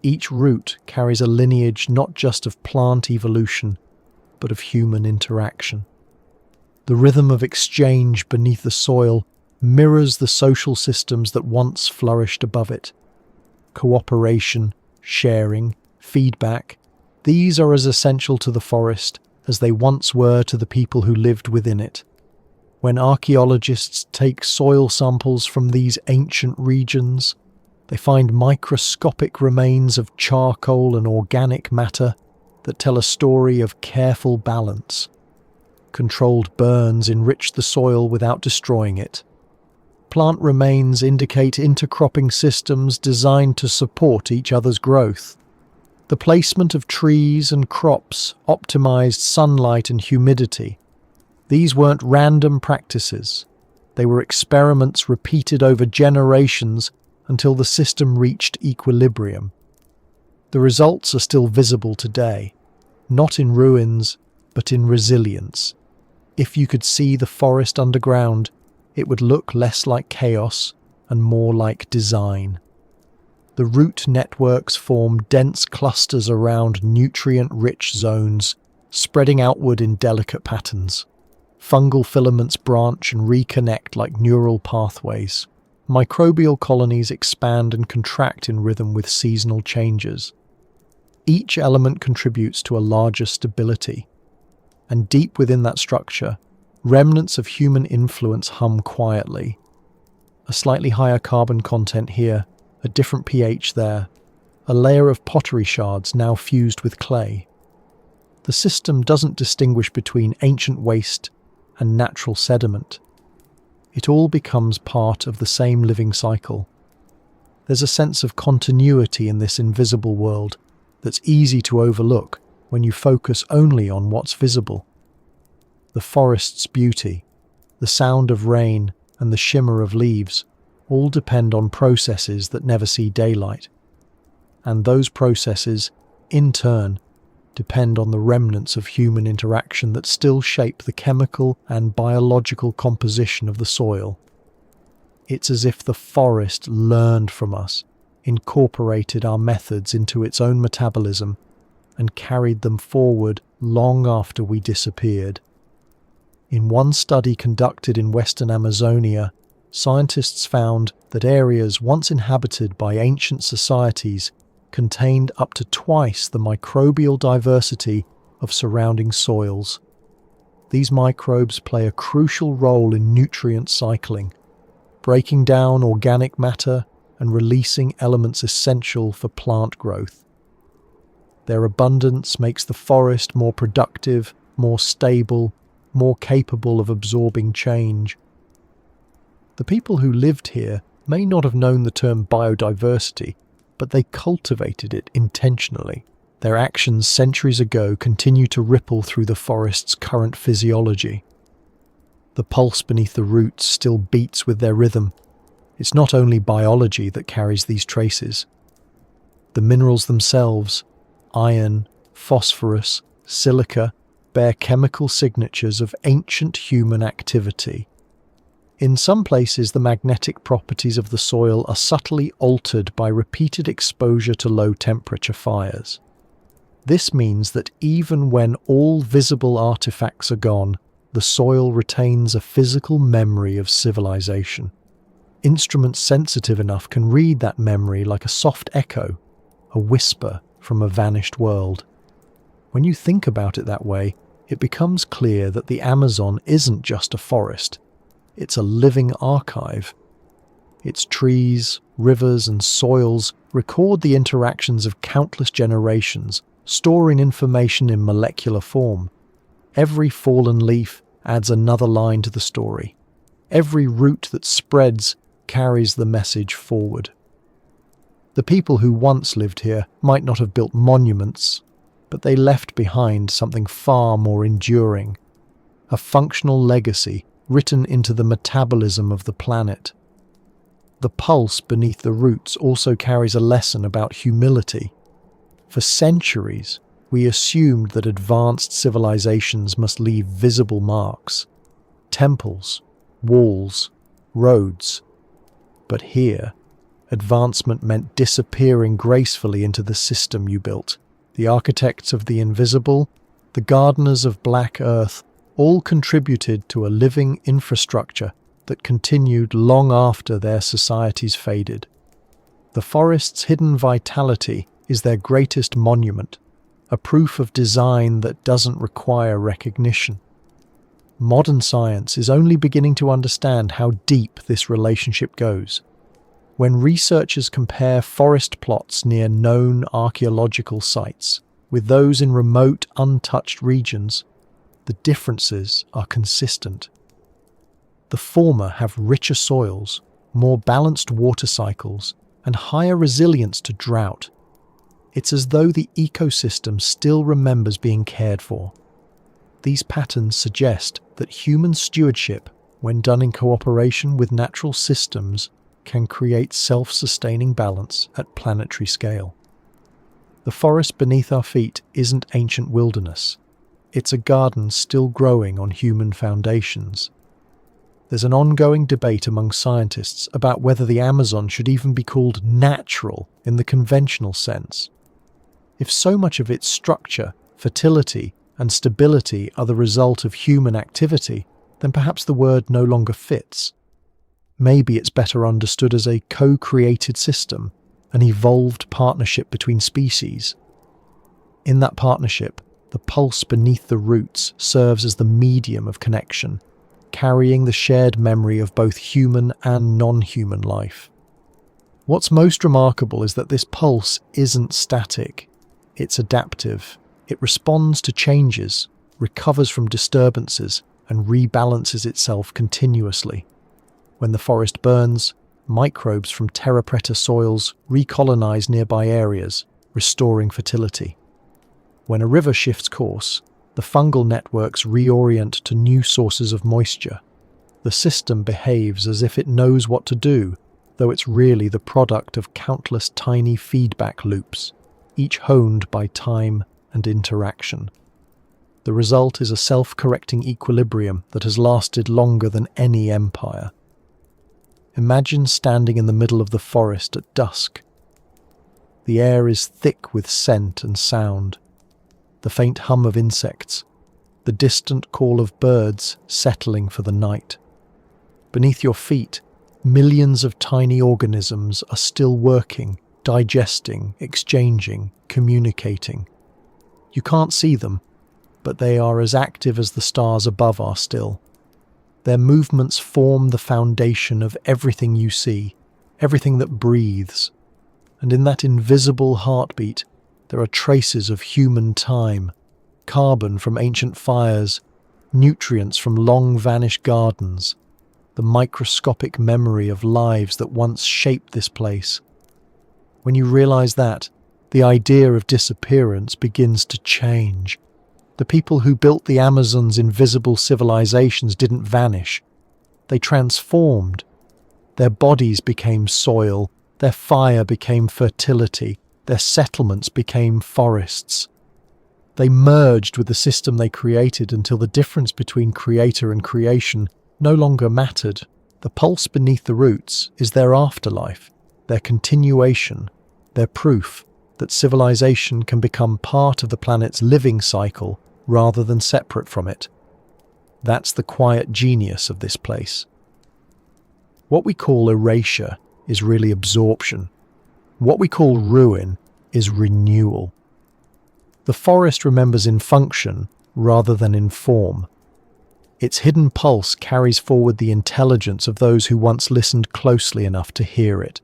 Each root carries a lineage not just of plant evolution, but of human interaction. The rhythm of exchange beneath the soil mirrors the social systems that once flourished above it. Cooperation, sharing, feedback, these are as essential to the forest as they once were to the people who lived within it. When archaeologists take soil samples from these ancient regions, they find microscopic remains of charcoal and organic matter that tell a story of careful balance. Controlled burns enrich the soil without destroying it. Plant remains indicate intercropping systems designed to support each other's growth. The placement of trees and crops optimized sunlight and humidity. These weren't random practices. They were experiments repeated over generations until the system reached equilibrium. The results are still visible today, not in ruins, but in resilience. If you could see the forest underground, it would look less like chaos and more like design. The root networks form dense clusters around nutrient-rich zones, spreading outward in delicate patterns. Fungal filaments branch and reconnect like neural pathways. Microbial colonies expand and contract in rhythm with seasonal changes. Each element contributes to a larger stability, and deep within that structure, remnants of human influence hum quietly. A slightly higher carbon content here, a different pH there, a layer of pottery shards now fused with clay. The system doesn't distinguish between ancient waste and natural sediment. It all becomes part of the same living cycle. There's a sense of continuity in this invisible world that's easy to overlook when you focus only on what's visible. The forest's beauty, the sound of rain, and the shimmer of leaves all depend on processes that never see daylight. And those processes, in turn, depend on the remnants of human interaction that still shape the chemical and biological composition of the soil. It's as if the forest learned from us, incorporated our methods into its own metabolism, and carried them forward long after we disappeared. In one study conducted in Western Amazonia, scientists found that areas once inhabited by ancient societies contained up to twice the microbial diversity of surrounding soils. These microbes play a crucial role in nutrient cycling, breaking down organic matter and releasing elements essential for plant growth. Their abundance makes the forest more productive, more stable, more capable of absorbing change. The people who lived here may not have known the term biodiversity, but they cultivated it intentionally. Their actions centuries ago continue to ripple through the forest's current physiology. The pulse beneath the roots still beats with their rhythm. It's not only biology that carries these traces. The minerals themselves, iron, phosphorus, silica, bear chemical signatures of ancient human activity. In some places, the magnetic properties of the soil are subtly altered by repeated exposure to low-temperature fires. This means that even when all visible artifacts are gone, the soil retains a physical memory of civilization. Instruments sensitive enough can read that memory like a soft echo, a whisper from a vanished world. When you think about it that way, it becomes clear that the Amazon isn't just a forest. It's a living archive. Its trees, rivers, and soils record the interactions of countless generations, storing information in molecular form. Every fallen leaf adds another line to the story. Every root that spreads carries the message forward. The people who once lived here might not have built monuments, but they left behind something far more enduring, a functional legacy written into the metabolism of the planet. The pulse beneath the roots also carries a lesson about humility. For centuries, we assumed that advanced civilizations must leave visible marks, temples, walls, roads. But here, advancement meant disappearing gracefully into the system you built. The architects of the invisible, the gardeners of black earth, all contributed to a living infrastructure that continued long after their societies faded. The forest's hidden vitality is their greatest monument, a proof of design that doesn't require recognition. Modern science is only beginning to understand how deep this relationship goes. When researchers compare forest plots near known archaeological sites with those in remote, untouched regions, the differences are consistent. The former have richer soils, more balanced water cycles, and higher resilience to drought. It's as though the ecosystem still remembers being cared for. These patterns suggest that human stewardship, when done in cooperation with natural systems, can create self-sustaining balance at planetary scale. The forest beneath our feet isn't ancient wilderness. It's a garden still growing on human foundations. There's an ongoing debate among scientists about whether the Amazon should even be called natural in the conventional sense. If so much of its structure, fertility, and stability are the result of human activity, then perhaps the word no longer fits. Maybe it's better understood as a co-created system, an evolved partnership between species. In that partnership, the pulse beneath the roots serves as the medium of connection, carrying the shared memory of both human and non-human life. What's most remarkable is that this pulse isn't static. It's adaptive. It responds to changes, recovers from disturbances, and rebalances itself continuously. When the forest burns, microbes from terra preta soils recolonize nearby areas, restoring fertility. When a river shifts course, the fungal networks reorient to new sources of moisture. The system behaves as if it knows what to do, though it's really the product of countless tiny feedback loops, each honed by time and interaction. The result is a self-correcting equilibrium that has lasted longer than any empire. Imagine standing in the middle of the forest at dusk. The air is thick with scent and sound, the faint hum of insects, the distant call of birds settling for the night. Beneath your feet, millions of tiny organisms are still working, digesting, exchanging, communicating. You can't see them, but they are as active as the stars above are still. Their movements form the foundation of everything you see, everything that breathes. And in that invisible heartbeat, there are traces of human time, carbon from ancient fires, nutrients from long-vanished gardens, the microscopic memory of lives that once shaped this place. When you realize that, the idea of disappearance begins to change. The people who built the Amazon's invisible civilizations didn't vanish. They transformed. Their bodies became soil, their fire became fertility, their settlements became forests. They merged with the system they created until the difference between creator and creation no longer mattered. The pulse beneath the roots is their afterlife, their continuation, their proof that civilization can become part of the planet's living cycle rather than separate from it. That's the quiet genius of this place. What we call erasure is really absorption. What we call ruin is renewal. The forest remembers in function rather than in form. Its hidden pulse carries forward the intelligence of those who once listened closely enough to hear it.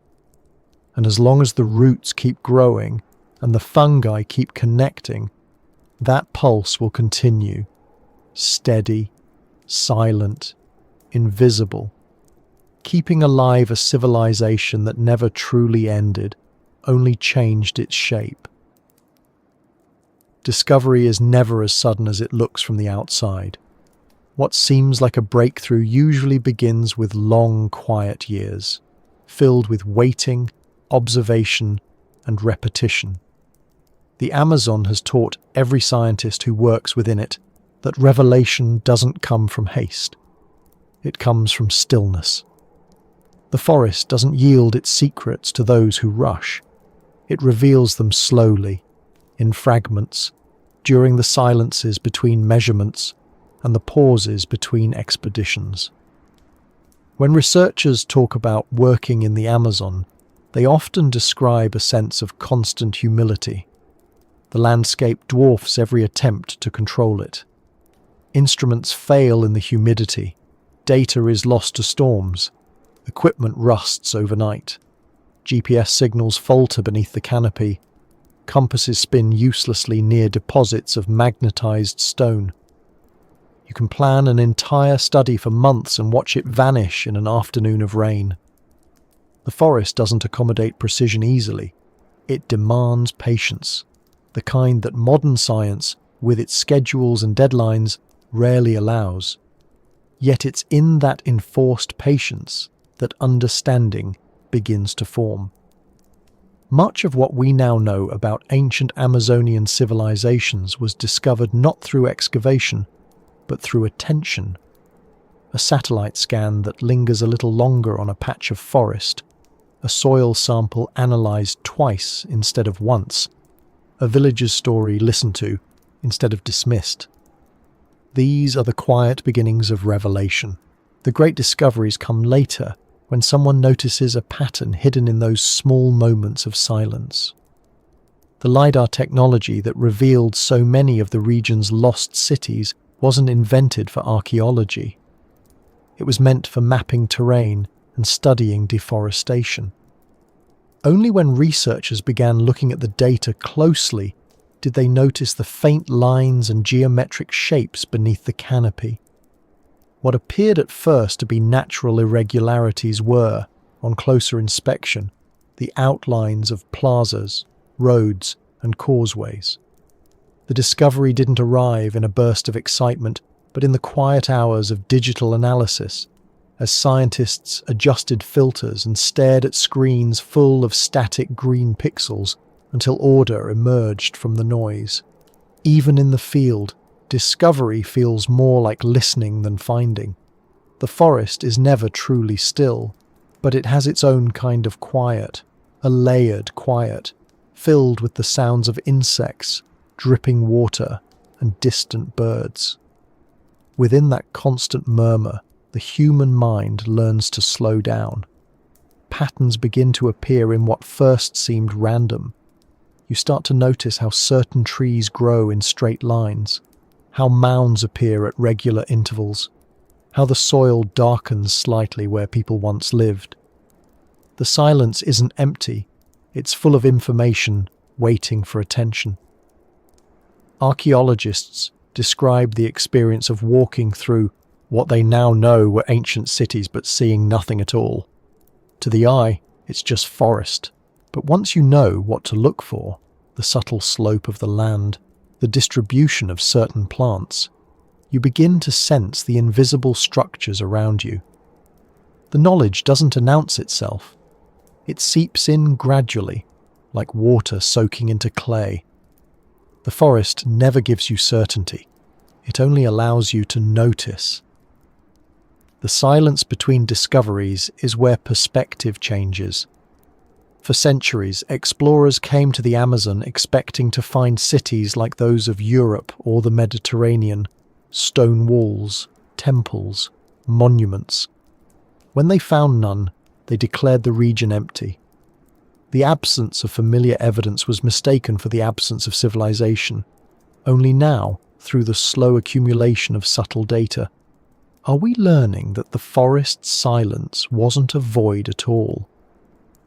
And as long as the roots keep growing and the fungi keep connecting, that pulse will continue, steady, silent, invisible, keeping alive a civilization that never truly ended, only changed its shape. Discovery is never as sudden as it looks from the outside. What seems like a breakthrough usually begins with long, quiet years, filled with waiting, observation, and repetition. The Amazon has taught every scientist who works within it that revelation doesn't come from haste. It comes from stillness. The forest doesn't yield its secrets to those who rush. It reveals them slowly, in fragments, during the silences between measurements and the pauses between expeditions. When researchers talk about working in the Amazon, they often describe a sense of constant humility. The landscape dwarfs every attempt to control it. Instruments fail in the humidity, data is lost to storms, equipment rusts overnight, GPS signals falter beneath the canopy, compasses spin uselessly near deposits of magnetized stone. You can plan an entire study for months and watch it vanish in an afternoon of rain. The forest doesn't accommodate precision easily. It demands patience, the kind that modern science, with its schedules and deadlines, rarely allows. Yet it's in that enforced patience that understanding begins to form. Much of what we now know about ancient Amazonian civilizations was discovered not through excavation, but through attention. A satellite scan that lingers a little longer on a patch of forest, a soil sample analysed twice instead of once, a villager's story listened to instead of dismissed. These are the quiet beginnings of revelation. The great discoveries come later, when someone notices a pattern hidden in those small moments of silence. The LiDAR technology that revealed so many of the region's lost cities wasn't invented for archaeology. It was meant for mapping terrain and studying deforestation. Only when researchers began looking at the data closely did they notice the faint lines and geometric shapes beneath the canopy. What appeared at first to be natural irregularities were, on closer inspection, the outlines of plazas, roads, and causeways. The discovery didn't arrive in a burst of excitement, but in the quiet hours of digital analysis, as scientists adjusted filters and stared at screens full of static green pixels until order emerged from the noise. Even in the field, discovery feels more like listening than finding. The forest is never truly still, but it has its own kind of quiet, a layered quiet, filled with the sounds of insects, dripping water, and distant birds. Within that constant murmur, the human mind learns to slow down. Patterns begin to appear in what first seemed random. You start to notice how certain trees grow in straight lines, how mounds appear at regular intervals, how the soil darkens slightly where people once lived. The silence isn't empty, it's full of information waiting for attention. Archaeologists describe the experience of walking through what they now know were ancient cities but seeing nothing at all. To the eye, it's just forest, but once you know what to look for, the subtle slope of the land, the distribution of certain plants, you begin to sense the invisible structures around you. The knowledge doesn't announce itself. It seeps in gradually, like water soaking into clay. The forest never gives you certainty. It only allows you to notice. The silence between discoveries is where perspective changes. For centuries, explorers came to the Amazon expecting to find cities like those of Europe or the Mediterranean, stone walls, temples, monuments. When they found none, they declared the region empty. The absence of familiar evidence was mistaken for the absence of civilization. Only now, through the slow accumulation of subtle data, are we learning that the forest's silence wasn't a void at all.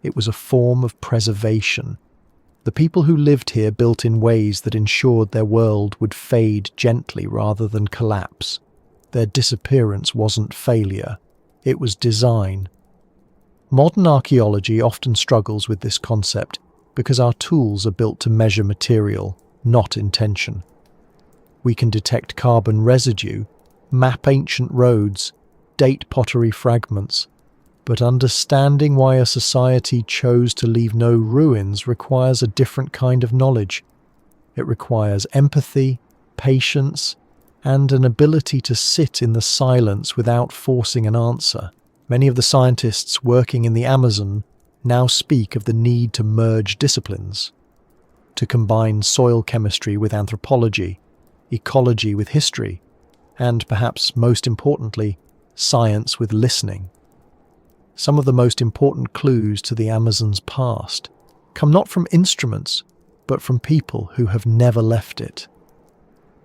It was a form of preservation. The people who lived here built in ways that ensured their world would fade gently rather than collapse. Their disappearance wasn't failure, it was design. Modern archaeology often struggles with this concept because our tools are built to measure material, not intention. We can detect carbon residue, map ancient roads, date pottery fragments, but understanding why a society chose to leave no ruins requires a different kind of knowledge. It requires empathy, patience, and an ability to sit in the silence without forcing an answer. Many of the scientists working in the Amazon now speak of the need to merge disciplines, to combine soil chemistry with anthropology, ecology with history, and perhaps most importantly, science with listening. Some of the most important clues to the Amazon's past come not from instruments, but from people who have never left it.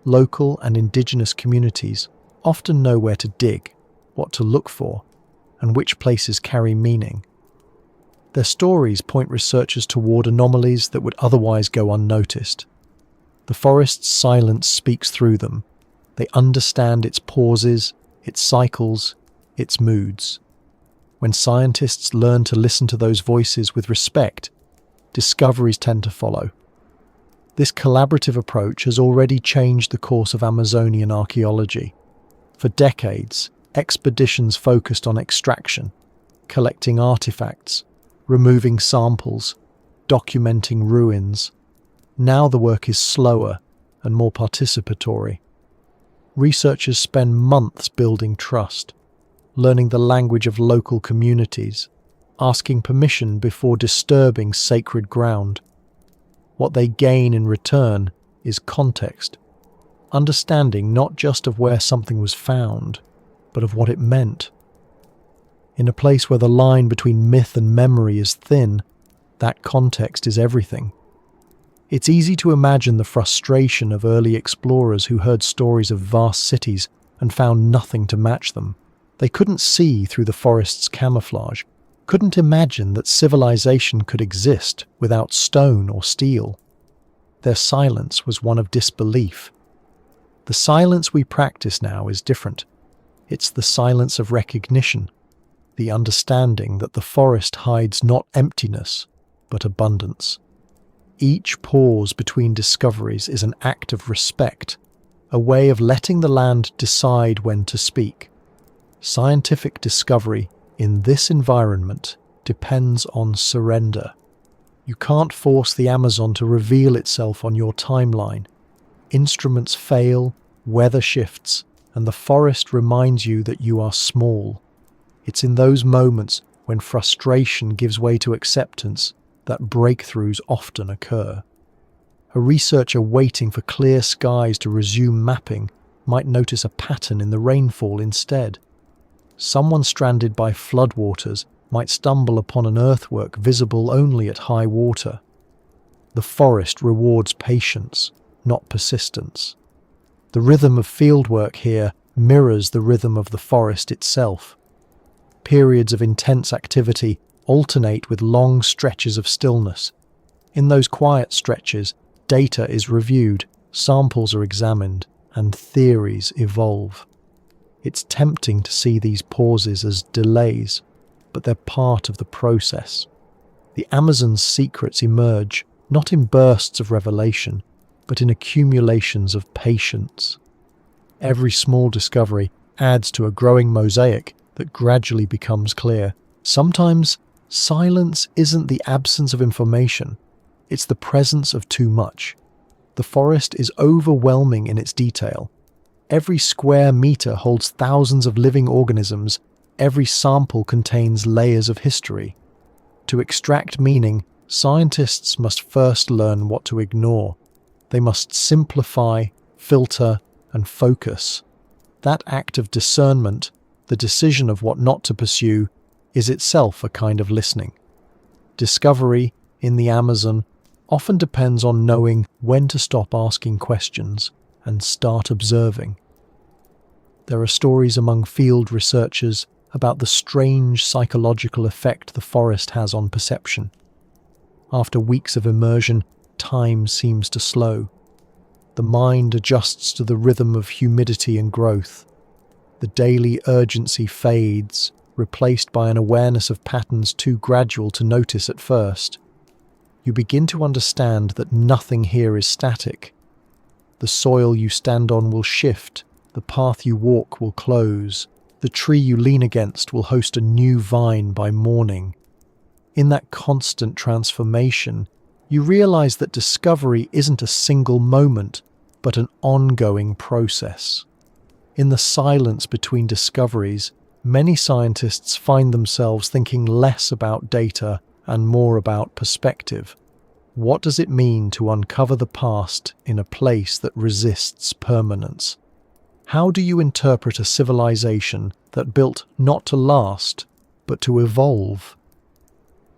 Local and indigenous communities often know where to dig, what to look for, and which places carry meaning. Their stories point researchers toward anomalies that would otherwise go unnoticed. The forest's silence speaks through them. They understand its pauses, its cycles, its moods. When scientists learn to listen to those voices with respect, discoveries tend to follow. This collaborative approach has already changed the course of Amazonian archaeology. For decades, expeditions focused on extraction, collecting artifacts, removing samples, documenting ruins. Now the work is slower and more participatory. Researchers spend months building trust, learning the language of local communities, asking permission before disturbing sacred ground. What they gain in return is context, understanding not just of where something was found, but of what it meant. In a place where the line between myth and memory is thin, that context is everything. It's easy to imagine the frustration of early explorers who heard stories of vast cities and found nothing to match them. They couldn't see through the forest's camouflage, couldn't imagine that civilization could exist without stone or steel. Their silence was one of disbelief. The silence we practice now is different. It's the silence of recognition, the understanding that the forest hides not emptiness, but abundance. Each pause between discoveries is an act of respect, a way of letting the land decide when to speak. Scientific discovery in this environment depends on surrender. You can't force the Amazon to reveal itself on your timeline. Instruments fail, weather shifts, and the forest reminds you that you are small. It's in those moments when frustration gives way to acceptance that breakthroughs often occur. A researcher waiting for clear skies to resume mapping might notice a pattern in the rainfall instead. Someone stranded by floodwaters might stumble upon an earthwork visible only at high water. The forest rewards patience, not persistence. The rhythm of fieldwork here mirrors the rhythm of the forest itself. Periods of intense activity alternate with long stretches of stillness. In those quiet stretches, data is reviewed, samples are examined, and theories evolve. It's tempting to see these pauses as delays, but they're part of the process. The Amazon's secrets emerge not in bursts of revelation, but in accumulations of patience. Every small discovery adds to a growing mosaic that gradually becomes clear. Sometimes, silence isn't the absence of information, it's the presence of too much. The forest is overwhelming in its detail. Every square meter holds thousands of living organisms, every sample contains layers of history. To extract meaning, scientists must first learn what to ignore. They must simplify, filter, and focus. That act of discernment, the decision of what not to pursue, is itself a kind of listening. Discovery, in the Amazon, often depends on knowing when to stop asking questions and start observing. There are stories among field researchers about the strange psychological effect the forest has on perception. After weeks of immersion, time seems to slow. The mind adjusts to the rhythm of humidity and growth. The daily urgency fades, replaced by an awareness of patterns too gradual to notice at first. You begin to understand that nothing here is static. The soil you stand on will shift, the path you walk will close, the tree you lean against will host a new vine by morning. In that constant transformation, you realize that discovery isn't a single moment, but an ongoing process. In the silence between discoveries, many scientists find themselves thinking less about data and more about perspective. What does it mean to uncover the past in a place that resists permanence? How do you interpret a civilization that built not to last, but to evolve?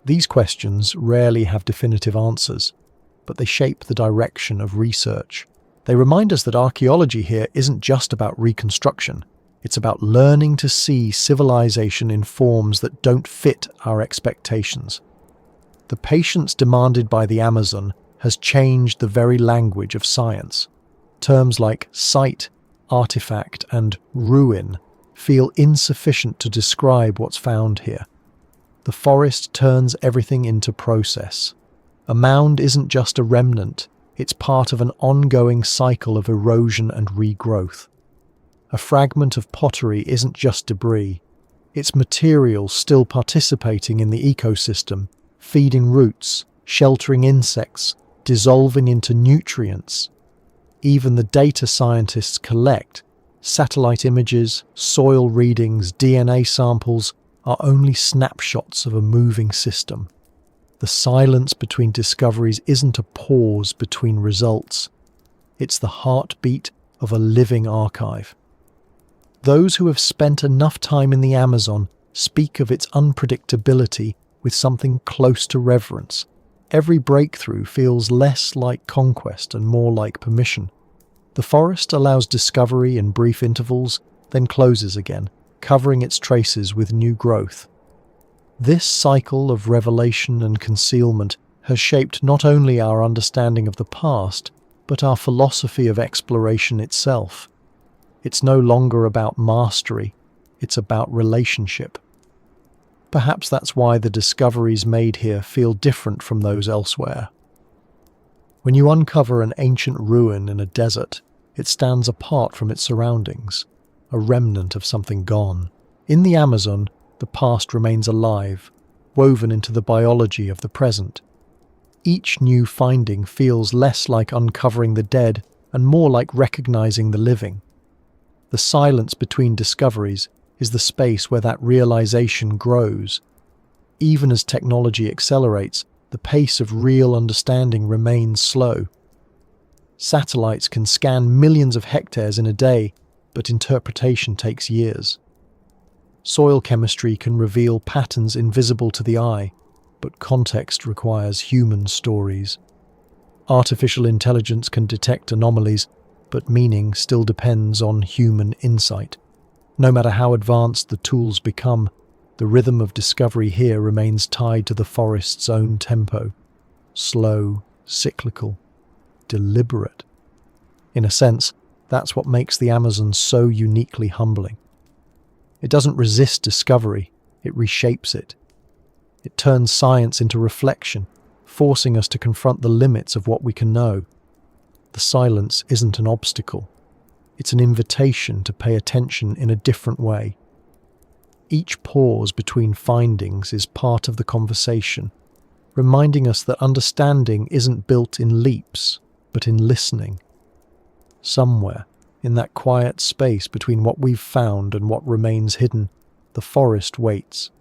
These questions rarely have definitive answers, but they shape the direction of research. They remind us that archaeology here isn't just about reconstruction. It's about learning to see civilization in forms that don't fit our expectations. The patience demanded by the Amazon has changed the very language of science. Terms like site, artifact, and ruin feel insufficient to describe what's found here. The forest turns everything into process. A mound isn't just a remnant, it's part of an ongoing cycle of erosion and regrowth. A fragment of pottery isn't just debris, it's material still participating in the ecosystem, feeding roots, sheltering insects, dissolving into nutrients. Even the data scientists collect, satellite images, soil readings, DNA samples, are only snapshots of a moving system. The silence between discoveries isn't a pause between results. It's the heartbeat of a living archive. Those who have spent enough time in the Amazon speak of its unpredictability with something close to reverence. Every breakthrough feels less like conquest and more like permission. The forest allows discovery in brief intervals, then closes again, covering its traces with new growth. This cycle of revelation and concealment has shaped not only our understanding of the past, but our philosophy of exploration itself. It's no longer about mastery, it's about relationship. Perhaps that's why the discoveries made here feel different from those elsewhere. When you uncover an ancient ruin in a desert, it stands apart from its surroundings, a remnant of something gone. In the Amazon, the past remains alive, woven into the biology of the present. Each new finding feels less like uncovering the dead and more like recognizing the living. The silence between discoveries is the space where that realization grows. Even as technology accelerates, the pace of real understanding remains slow. Satellites can scan millions of hectares in a day, but interpretation takes years. Soil chemistry can reveal patterns invisible to the eye, but context requires human stories. Artificial intelligence can detect anomalies, but meaning still depends on human insight. No matter how advanced the tools become, the rhythm of discovery here remains tied to the forest's own tempo. Slow, cyclical, deliberate. In a sense, that's what makes the Amazon so uniquely humbling. It doesn't resist discovery, it reshapes it. It turns science into reflection, forcing us to confront the limits of what we can know. The silence isn't an obstacle. It's an invitation to pay attention in a different way. Each pause between findings is part of the conversation, reminding us that understanding isn't built in leaps, but in listening. Somewhere, in that quiet space between what we've found and what remains hidden, the forest waits.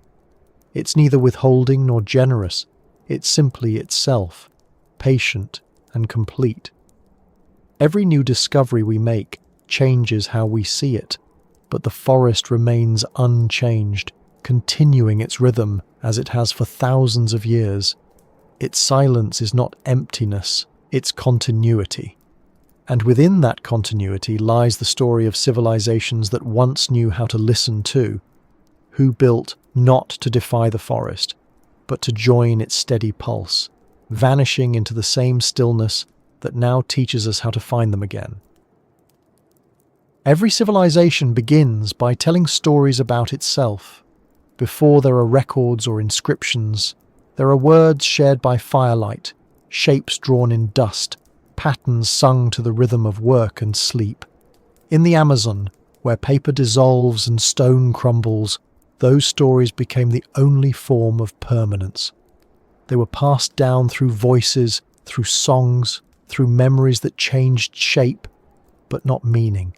It's neither withholding nor generous. It's simply itself, patient and complete. Every new discovery we make changes how we see it, but the forest remains unchanged, continuing its rhythm as it has for thousands of years. Its silence is not emptiness, it's continuity. And within that continuity lies the story of civilizations that once knew how to listen to, who built not to defy the forest, but to join its steady pulse, vanishing into the same stillness that now teaches us how to find them again. Every civilization begins by telling stories about itself. Before there are records or inscriptions, there are words shared by firelight, shapes drawn in dust, patterns sung to the rhythm of work and sleep. In the Amazon, where paper dissolves and stone crumbles, those stories became the only form of permanence. They were passed down through voices, through songs, through memories that changed shape, but not meaning.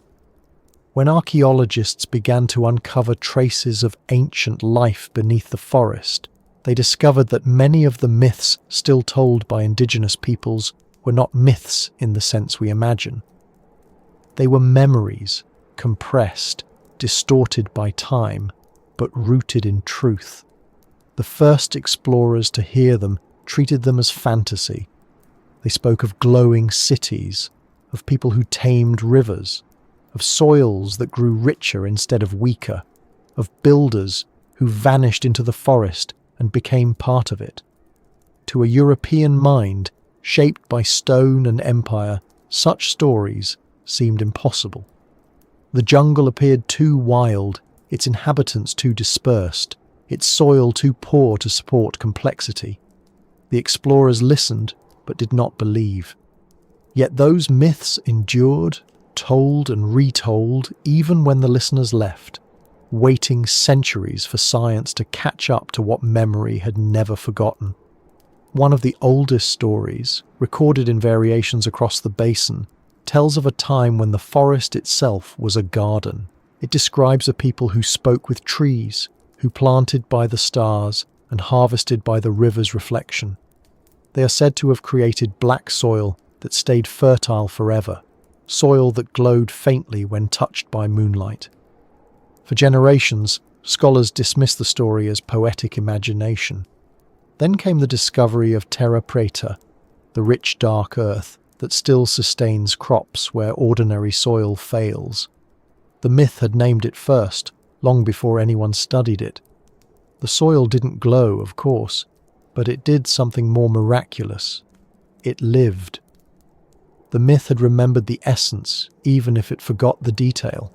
When archaeologists began to uncover traces of ancient life beneath the forest, they discovered that many of the myths still told by indigenous peoples were not myths in the sense we imagine. They were memories, compressed, distorted by time, but rooted in truth. The first explorers to hear them treated them as fantasy. They spoke of glowing cities, of people who tamed rivers, of soils that grew richer instead of weaker, of builders who vanished into the forest and became part of it. To a European mind, shaped by stone and empire, such stories seemed impossible. The jungle appeared too wild, its inhabitants too dispersed, its soil too poor to support complexity. The explorers listened, but did not believe. Yet those myths endured, told and retold, even when the listeners left, waiting centuries for science to catch up to what memory had never forgotten. One of the oldest stories, recorded in variations across the basin, tells of a time when the forest itself was a garden. It describes a people who spoke with trees, who planted by the stars and harvested by the river's reflection. They are said to have created black soil that stayed fertile forever, soil that glowed faintly when touched by moonlight. For generations, scholars dismissed the story as poetic imagination. Then came the discovery of terra preta, the rich dark earth that still sustains crops where ordinary soil fails. The myth had named it first, long before anyone studied it. The soil didn't glow, of course, but it did something more miraculous. It lived. The myth had remembered the essence, even if it forgot the detail.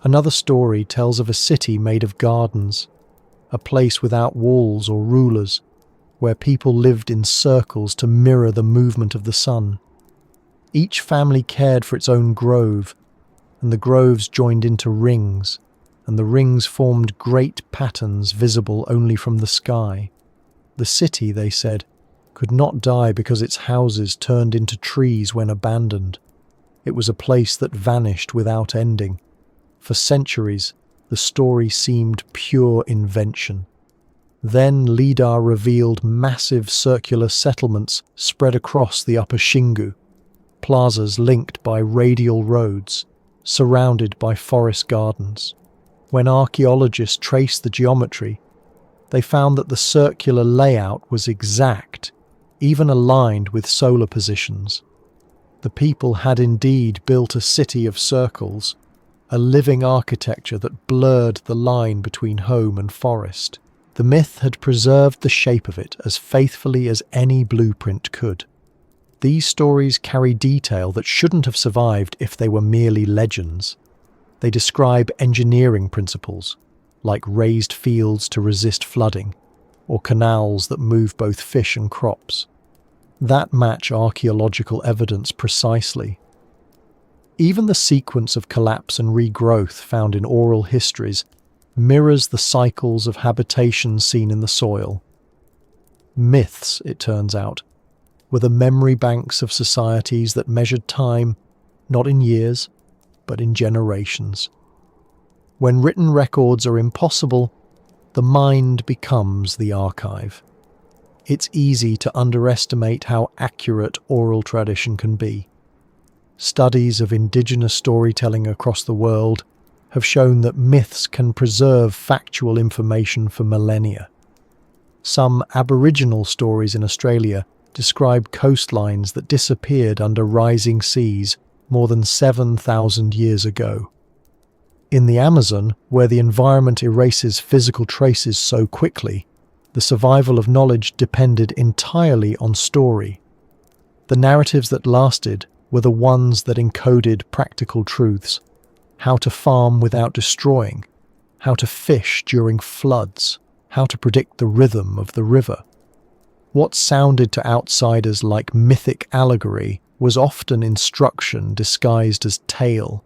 Another story tells of a city made of gardens, a place without walls or rulers, where people lived in circles to mirror the movement of the sun. Each family cared for its own grove, and the groves joined into rings, and the rings formed great patterns visible only from the sky. The city, they said, could not die because its houses turned into trees when abandoned. It was a place that vanished without ending. For centuries, the story seemed pure invention. Then LIDAR revealed massive circular settlements spread across the upper Xingu, plazas linked by radial roads, surrounded by forest gardens. When archaeologists traced the geometry, they found that the circular layout was exact, even aligned with solar positions. The people had indeed built a city of circles, a living architecture that blurred the line between home and forest. The myth had preserved the shape of it as faithfully as any blueprint could. These stories carry detail that shouldn't have survived if they were merely legends. They describe engineering principles, like raised fields to resist flooding, or canals that move both fish and crops. That match archaeological evidence precisely. Even the sequence of collapse and regrowth found in oral histories mirrors the cycles of habitation seen in the soil. Myths, it turns out, were the memory banks of societies that measured time not in years, but in generations. When written records are impossible, the mind becomes the archive. It's easy to underestimate how accurate oral tradition can be. Studies of indigenous storytelling across the world have shown that myths can preserve factual information for millennia. Some Aboriginal stories in Australia describe coastlines that disappeared under rising seas more than 7,000 years ago. In the Amazon, where the environment erases physical traces so quickly, the survival of knowledge depended entirely on story. The narratives that lasted were the ones that encoded practical truths: how to farm without destroying, how to fish during floods, how to predict the rhythm of the river. What sounded to outsiders like mythic allegory was often instruction disguised as tale.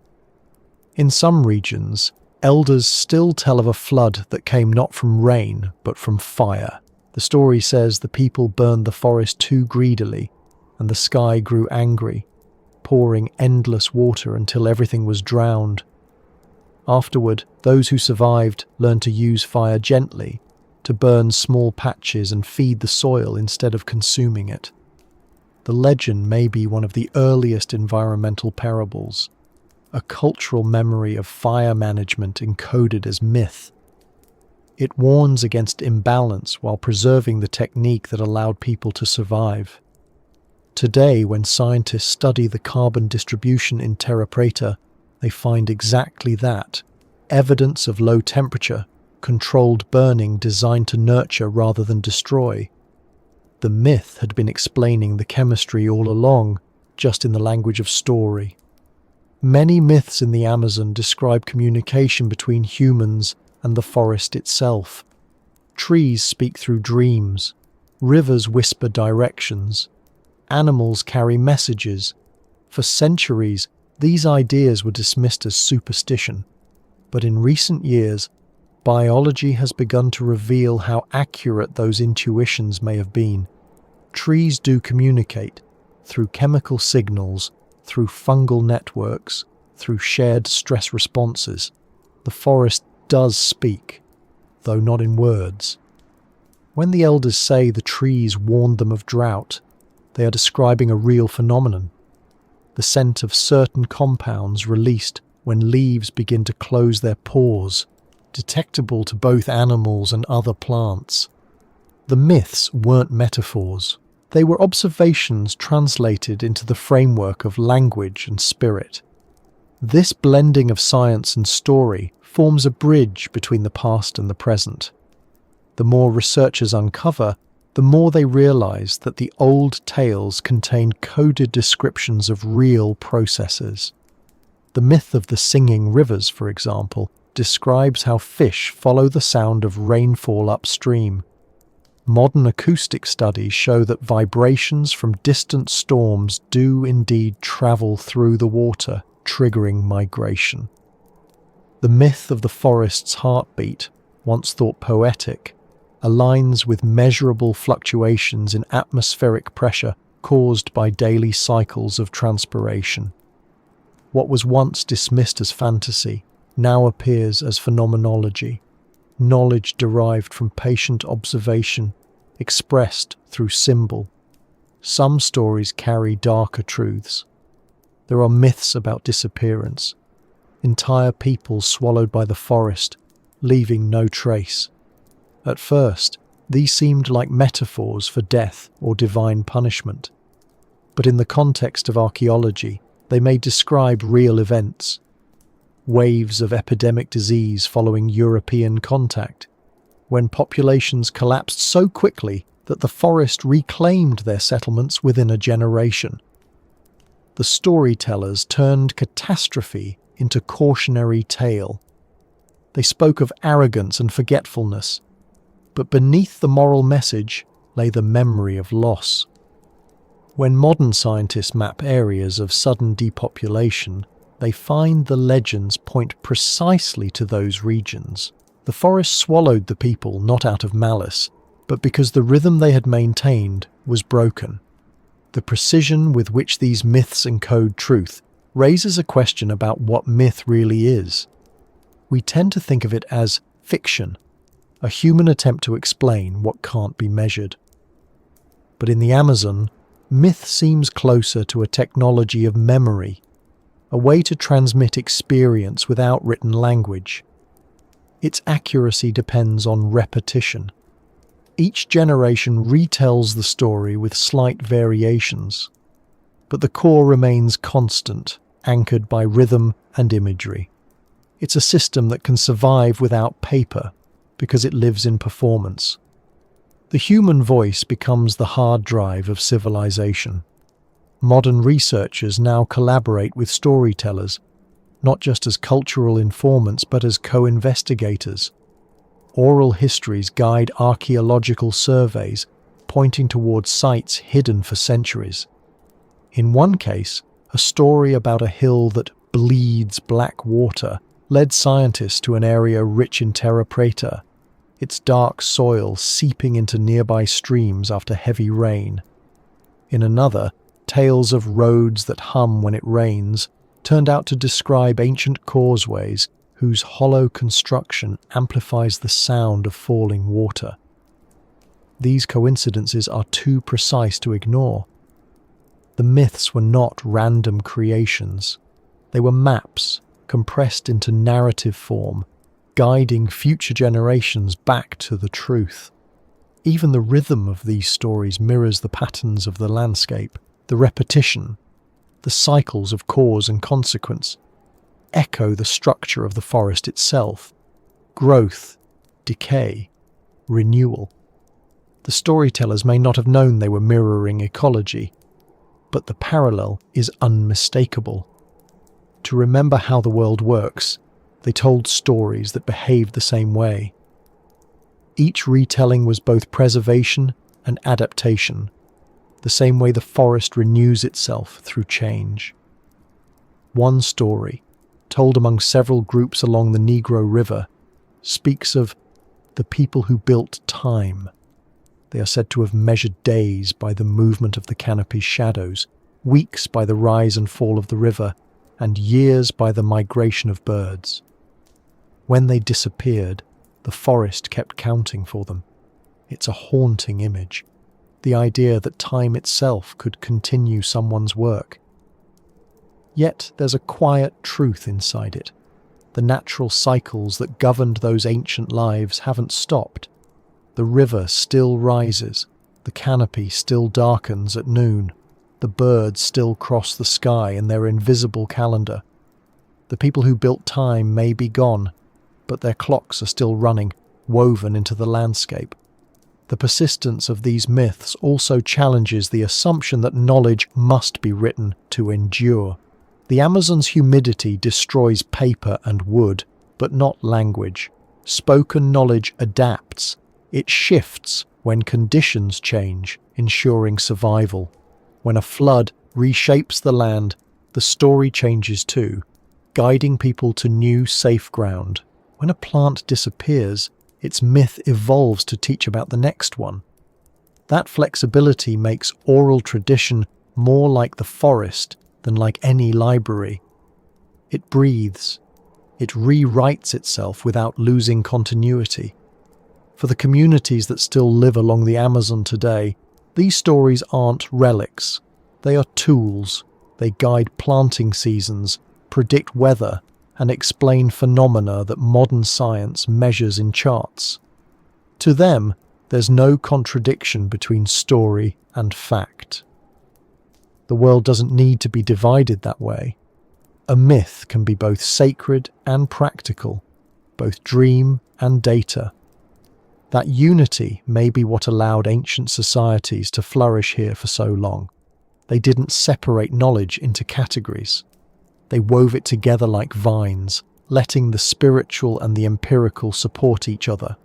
In some regions, elders still tell of a flood that came not from rain, but from fire. The story says the people burned the forest too greedily, and the sky grew angry, pouring endless water until everything was drowned. Afterward, those who survived learned to use fire gently, to burn small patches and feed the soil instead of consuming it. The legend may be one of the earliest environmental parables, a cultural memory of fire management encoded as myth. It warns against imbalance while preserving the technique that allowed people to survive. Today, when scientists study the carbon distribution in terra preta, they find exactly that: evidence of low temperature, controlled burning designed to nurture rather than destroy. The myth had been explaining the chemistry all along, just in the language of story. Many myths in the Amazon describe communication between humans and the forest itself. Trees speak through dreams, rivers whisper directions, animals carry messages. For centuries, these ideas were dismissed as superstition. But in recent years, biology has begun to reveal how accurate those intuitions may have been. Trees do communicate through chemical signals, through fungal networks, through shared stress responses. The forest does speak, though not in words. When the elders say the trees warned them of drought, they are describing a real phenomenon: the scent of certain compounds released when leaves begin to close their pores, detectable to both animals and other plants. The myths weren't metaphors. They were observations translated into the framework of language and spirit. This blending of science and story forms a bridge between the past and the present. The more researchers uncover, the more they realize that the old tales contain coded descriptions of real processes. The myth of the singing rivers, for example, describes how fish follow the sound of rainfall upstream. Modern acoustic studies show that vibrations from distant storms do indeed travel through the water, triggering migration. The myth of the forest's heartbeat, once thought poetic, aligns with measurable fluctuations in atmospheric pressure caused by daily cycles of transpiration. What was once dismissed as fantasy now appears as phenomenology, knowledge derived from patient observation, expressed through symbol. Some stories carry darker truths. There are myths about disappearance, entire peoples swallowed by the forest, leaving no trace. At first, these seemed like metaphors for death or divine punishment. But in the context of archaeology, they may describe real events: waves of epidemic disease following European contact, when populations collapsed so quickly that the forest reclaimed their settlements within a generation. The storytellers turned catastrophe into cautionary tale. They spoke of arrogance and forgetfulness, but beneath the moral message lay the memory of loss. When modern scientists map areas of sudden depopulation, they find the legends point precisely to those regions. The forest swallowed the people not out of malice, but because the rhythm they had maintained was broken. The precision with which these myths encode truth raises a question about what myth really is. We tend to think of it as fiction, a human attempt to explain what can't be measured. But in the Amazon, myth seems closer to a technology of memory, a way to transmit experience without written language. Its accuracy depends on repetition. Each generation retells the story with slight variations, but the core remains constant, anchored by rhythm and imagery. It's a system that can survive without paper because it lives in performance. The human voice becomes the hard drive of civilization. Modern researchers now collaborate with storytellers, not just as cultural informants but as co-investigators. Oral histories guide archaeological surveys, pointing towards sites hidden for centuries. In one case, a story about a hill that bleeds black water led scientists to an area rich in terra preta, its dark soil seeping into nearby streams after heavy rain. In another, tales of roads that hum when it rains turned out to describe ancient causeways whose hollow construction amplifies the sound of falling water. These coincidences are too precise to ignore. The myths were not random creations. They were maps, compressed into narrative form, guiding future generations back to the truth. Even the rhythm of these stories mirrors the patterns of the landscape, the repetition, the cycles of cause and consequence, echo the structure of the forest itself, growth, decay, renewal. The storytellers may not have known they were mirroring ecology, but the parallel is unmistakable. To remember how the world works, they told stories that behaved the same way. Each retelling was both preservation and adaptation, the same way the forest renews itself through change. One story, told among several groups along the Negro River, speaks of the people who built time. They are said to have measured days by the movement of the canopy's shadows, weeks by the rise and fall of the river, and years by the migration of birds. When they disappeared, the forest kept counting for them. It's a haunting image, the idea that time itself could continue someone's work. Yet there's a quiet truth inside it. The natural cycles that governed those ancient lives haven't stopped. The river still rises, the canopy still darkens at noon, the birds still cross the sky in their invisible calendar. The people who built time may be gone, but their clocks are still running, woven into the landscape. The persistence of these myths also challenges the assumption that knowledge must be written to endure. The Amazon's humidity destroys paper and wood, but not language. Spoken knowledge adapts. It shifts when conditions change, ensuring survival. When a flood reshapes the land, the story changes too, guiding people to new safe ground. When a plant disappears, its myth evolves to teach about the next one. That flexibility makes oral tradition more like the forest than like any library. It breathes. It rewrites itself without losing continuity. For the communities that still live along the Amazon today, these stories aren't relics. They are tools. They guide planting seasons, predict weather, and explain phenomena that modern science measures in charts. To them, there's no contradiction between story and fact. The world doesn't need to be divided that way. A myth can be both sacred and practical, both dream and data. That unity may be what allowed ancient societies to flourish here for so long. They didn't separate knowledge into categories. They wove it together like vines, letting the spiritual and the empirical support each other.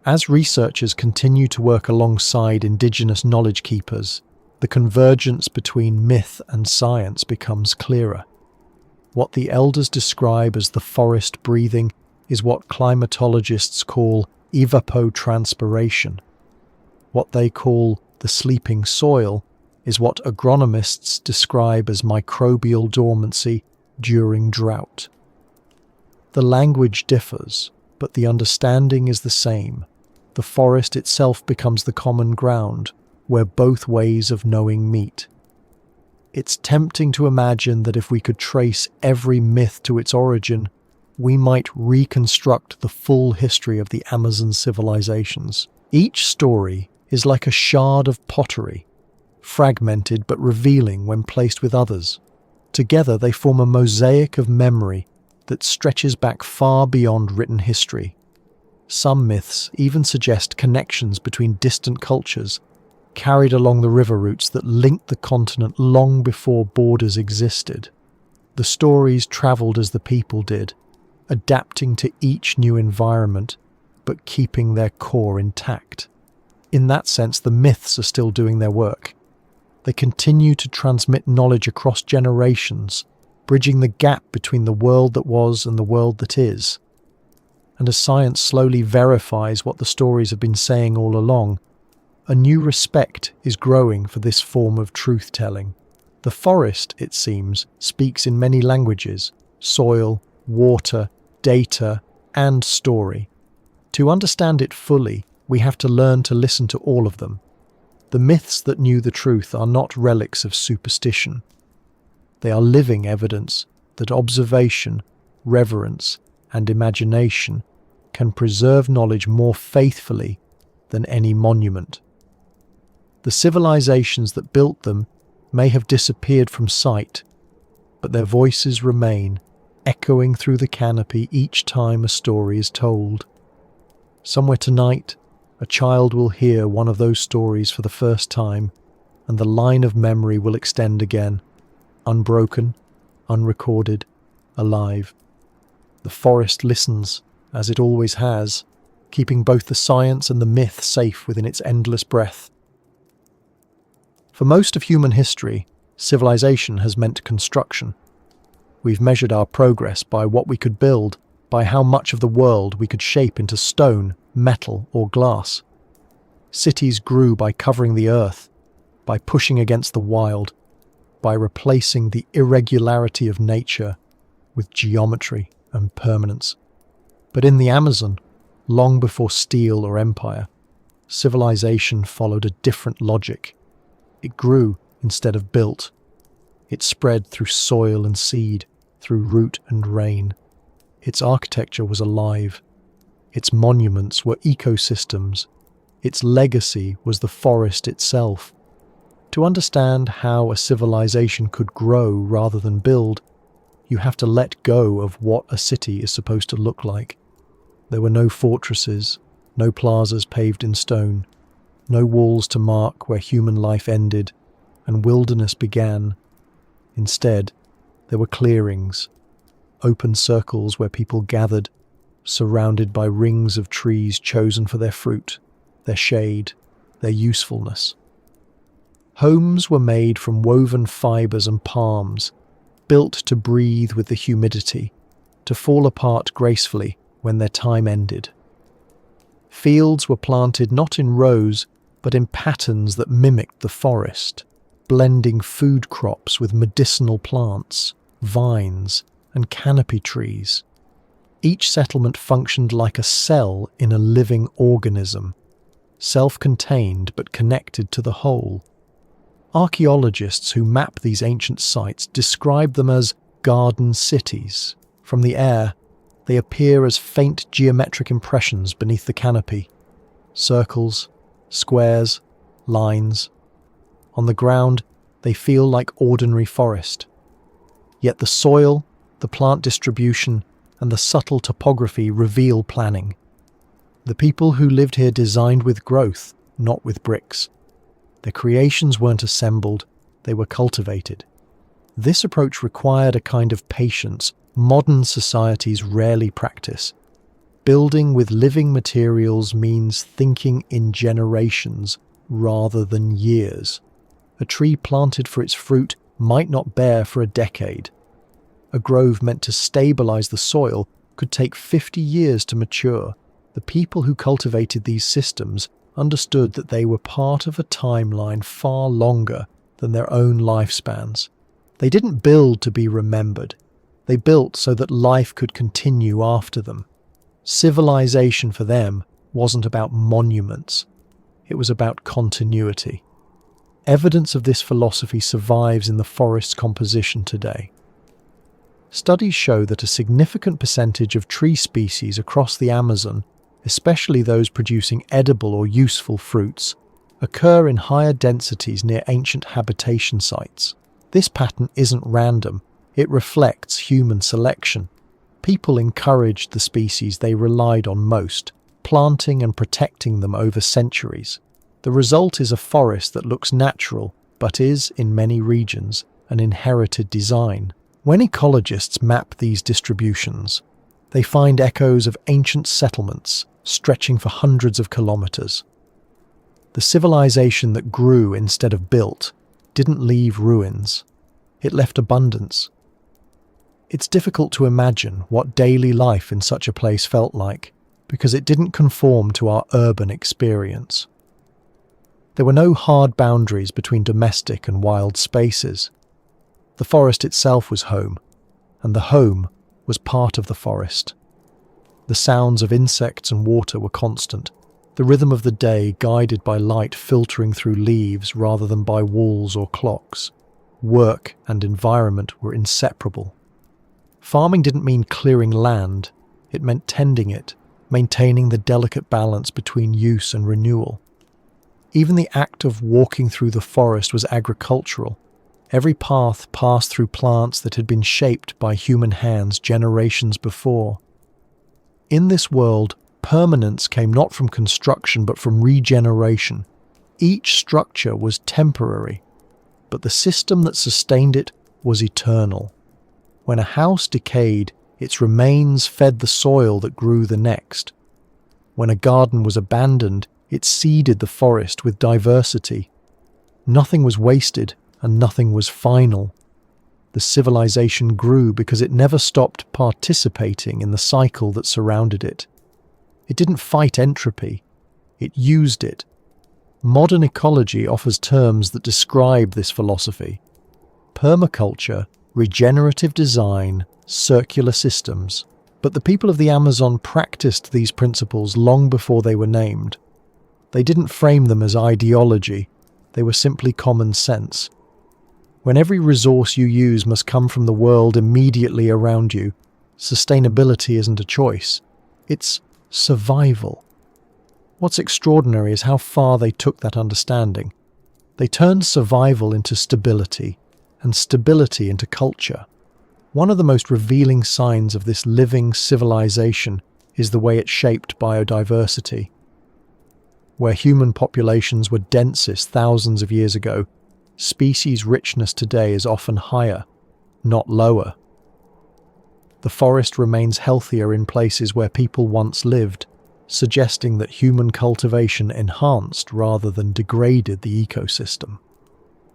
As researchers continue to work alongside indigenous knowledge keepers, the convergence between myth and science becomes clearer. What the elders describe as the forest breathing is what climatologists call evapotranspiration. What they call the sleeping soil is what agronomists describe as microbial dormancy during drought. The language differs, but the understanding is the same. The forest itself becomes the common ground, where both ways of knowing meet. It's tempting to imagine that if we could trace every myth to its origin, we might reconstruct the full history of the Amazon civilizations. Each story is like a shard of pottery, fragmented but revealing when placed with others. Together they form a mosaic of memory that stretches back far beyond written history. Some myths even suggest connections between distant cultures, carried along the river routes that linked the continent long before borders existed. The stories travelled as the people did, adapting to each new environment, but keeping their core intact. In that sense, the myths are still doing their work. They continue to transmit knowledge across generations, bridging the gap between the world that was and the world that is. And as science slowly verifies what the stories have been saying all along, a new respect is growing for this form of truth-telling. The forest, it seems, speaks in many languages: soil, water, data, and story. To understand it fully, we have to learn to listen to all of them. The myths that knew the truth are not relics of superstition. They are living evidence that observation, reverence, and imagination can preserve knowledge more faithfully than any monument. The civilizations that built them may have disappeared from sight, but their voices remain, echoing through the canopy each time a story is told. Somewhere tonight, a child will hear one of those stories for the first time, and the line of memory will extend again, unbroken, unrecorded, alive. The forest listens, as it always has, keeping both the science and the myth safe within its endless breath. For most of human history, civilization has meant construction. We've measured our progress by what we could build, by how much of the world we could shape into stone, metal, or glass. Cities grew by covering the earth, by pushing against the wild, by replacing the irregularity of nature with geometry and permanence. But in the Amazon, long before steel or empire, civilization followed a different logic. It grew instead of built. It spread through soil and seed, through root and rain. Its architecture was alive. Its monuments were ecosystems. Its legacy was the forest itself. To understand how a civilization could grow rather than build, you have to let go of what a city is supposed to look like. There were no fortresses, no plazas paved in stone, no walls to mark where human life ended and wilderness began. Instead, there were clearings, open circles where people gathered, surrounded by rings of trees chosen for their fruit, their shade, their usefulness. Homes were made from woven fibers and palms, built to breathe with the humidity, to fall apart gracefully when their time ended. Fields were planted not in rows, but in patterns that mimicked the forest, blending food crops with medicinal plants, vines, and canopy trees. Each settlement functioned like a cell in a living organism, self-contained but connected to the whole. Archaeologists who map these ancient sites describe them as garden cities. From the air, they appear as faint geometric impressions beneath the canopy. Circles, squares, lines. On the ground, they feel like ordinary forest. Yet the soil, the plant distribution, and the subtle topography reveal planning. The people who lived here designed with growth, not with bricks. Their creations weren't assembled, they were cultivated. This approach required a kind of patience modern societies rarely practice. Building with living materials means thinking in generations rather than years. A tree planted for its fruit might not bear for a decade. A grove meant to stabilize the soil could take 50 years to mature. The people who cultivated these systems understood that they were part of a timeline far longer than their own lifespans. They didn't build to be remembered. They built so that life could continue after them. Civilization for them wasn't about monuments, it was about continuity. Evidence of this philosophy survives in the forest's composition today. Studies show that a significant percentage of tree species across the Amazon, especially those producing edible or useful fruits, occur in higher densities near ancient habitation sites. This pattern isn't random, it reflects human selection. People encouraged the species they relied on most, planting and protecting them over centuries. The result is a forest that looks natural, but is, in many regions, an inherited design. When ecologists map these distributions, they find echoes of ancient settlements stretching for hundreds of kilometers. The civilization that grew instead of built didn't leave ruins. It left abundance. It's difficult to imagine what daily life in such a place felt like, because it didn't conform to our urban experience. There were no hard boundaries between domestic and wild spaces. The forest itself was home, and the home was part of the forest. The sounds of insects and water were constant, the rhythm of the day guided by light filtering through leaves rather than by walls or clocks. Work and environment were inseparable. Farming didn't mean clearing land, it meant tending it, maintaining the delicate balance between use and renewal. Even the act of walking through the forest was agricultural. Every path passed through plants that had been shaped by human hands generations before. In this world, permanence came not from construction but from regeneration. Each structure was temporary, but the system that sustained it was eternal. When a house decayed, its remains fed the soil that grew the next. When a garden was abandoned, it seeded the forest with diversity. Nothing was wasted and nothing was final. The civilization grew because it never stopped participating in the cycle that surrounded it. It didn't fight entropy, it used it. Modern ecology offers terms that describe this philosophy: permaculture, regenerative design, circular systems. But the people of the Amazon practiced these principles long before they were named. They didn't frame them as ideology, they were simply common sense. When every resource you use must come from the world immediately around you, sustainability isn't a choice, it's survival. What's extraordinary is how far they took that understanding. They turned survival into stability, and stability into culture. One of the most revealing signs of this living civilization is the way it shaped biodiversity. Where human populations were densest thousands of years ago, species richness today is often higher, not lower. The forest remains healthier in places where people once lived, suggesting that human cultivation enhanced rather than degraded the ecosystem.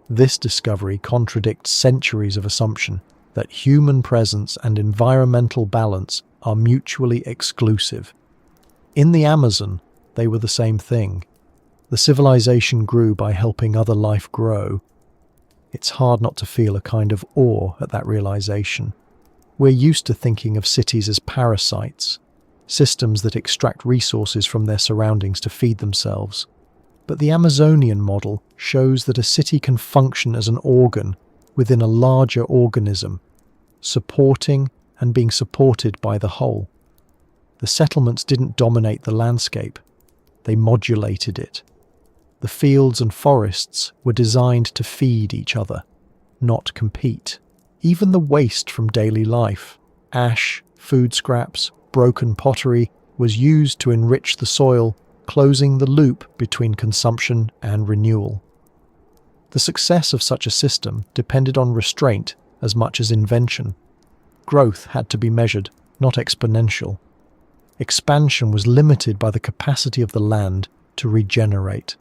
This discovery contradicts centuries of assumption that human presence and environmental balance are mutually exclusive. In the Amazon, they were the same thing. The civilization grew by helping other life grow. It's hard not to feel a kind of awe at that realization. We're used to thinking of cities as parasites, systems that extract resources from their surroundings to feed themselves. But the Amazonian model shows that a city can function as an organ within a larger organism, supporting and being supported by the whole. The settlements didn't dominate the landscape, they modulated it. The fields and forests were designed to feed each other, not compete. Even the waste from daily life, ash, food scraps, broken pottery, was used to enrich the soil, closing the loop between consumption and renewal. The success of such a system depended on restraint as much as invention. Growth had to be measured, not exponential. Expansion was limited by the capacity of the land to regenerate.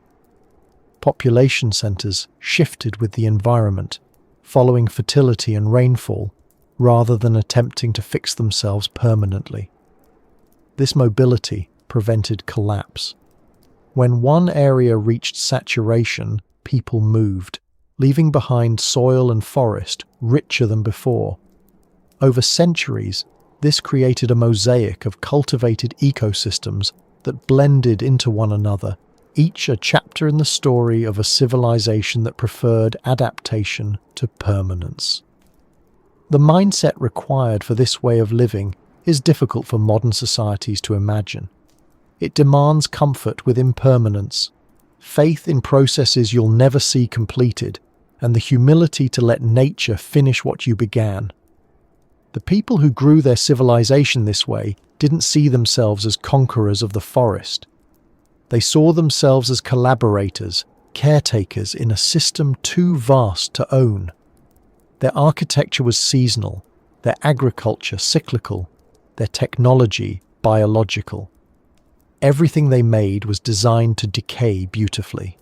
Population centers shifted with the environment, following fertility and rainfall, rather than attempting to fix themselves permanently. This mobility prevented collapse. When one area reached saturation, people moved, leaving behind soil and forest richer than before. Over centuries, This created a mosaic of cultivated ecosystems that blended into one another, each a chapter in the story of a civilization that preferred adaptation to permanence. The mindset required for this way of living is difficult for modern societies to imagine. It demands comfort with impermanence, faith in processes you'll never see completed, and the humility to let nature finish what you began. The people who grew their civilization this way didn't see themselves as conquerors of the forest. They saw themselves as collaborators, caretakers in a system too vast to own. Their architecture was seasonal, their agriculture cyclical, their technology biological. Everything they made was designed to decay beautifully.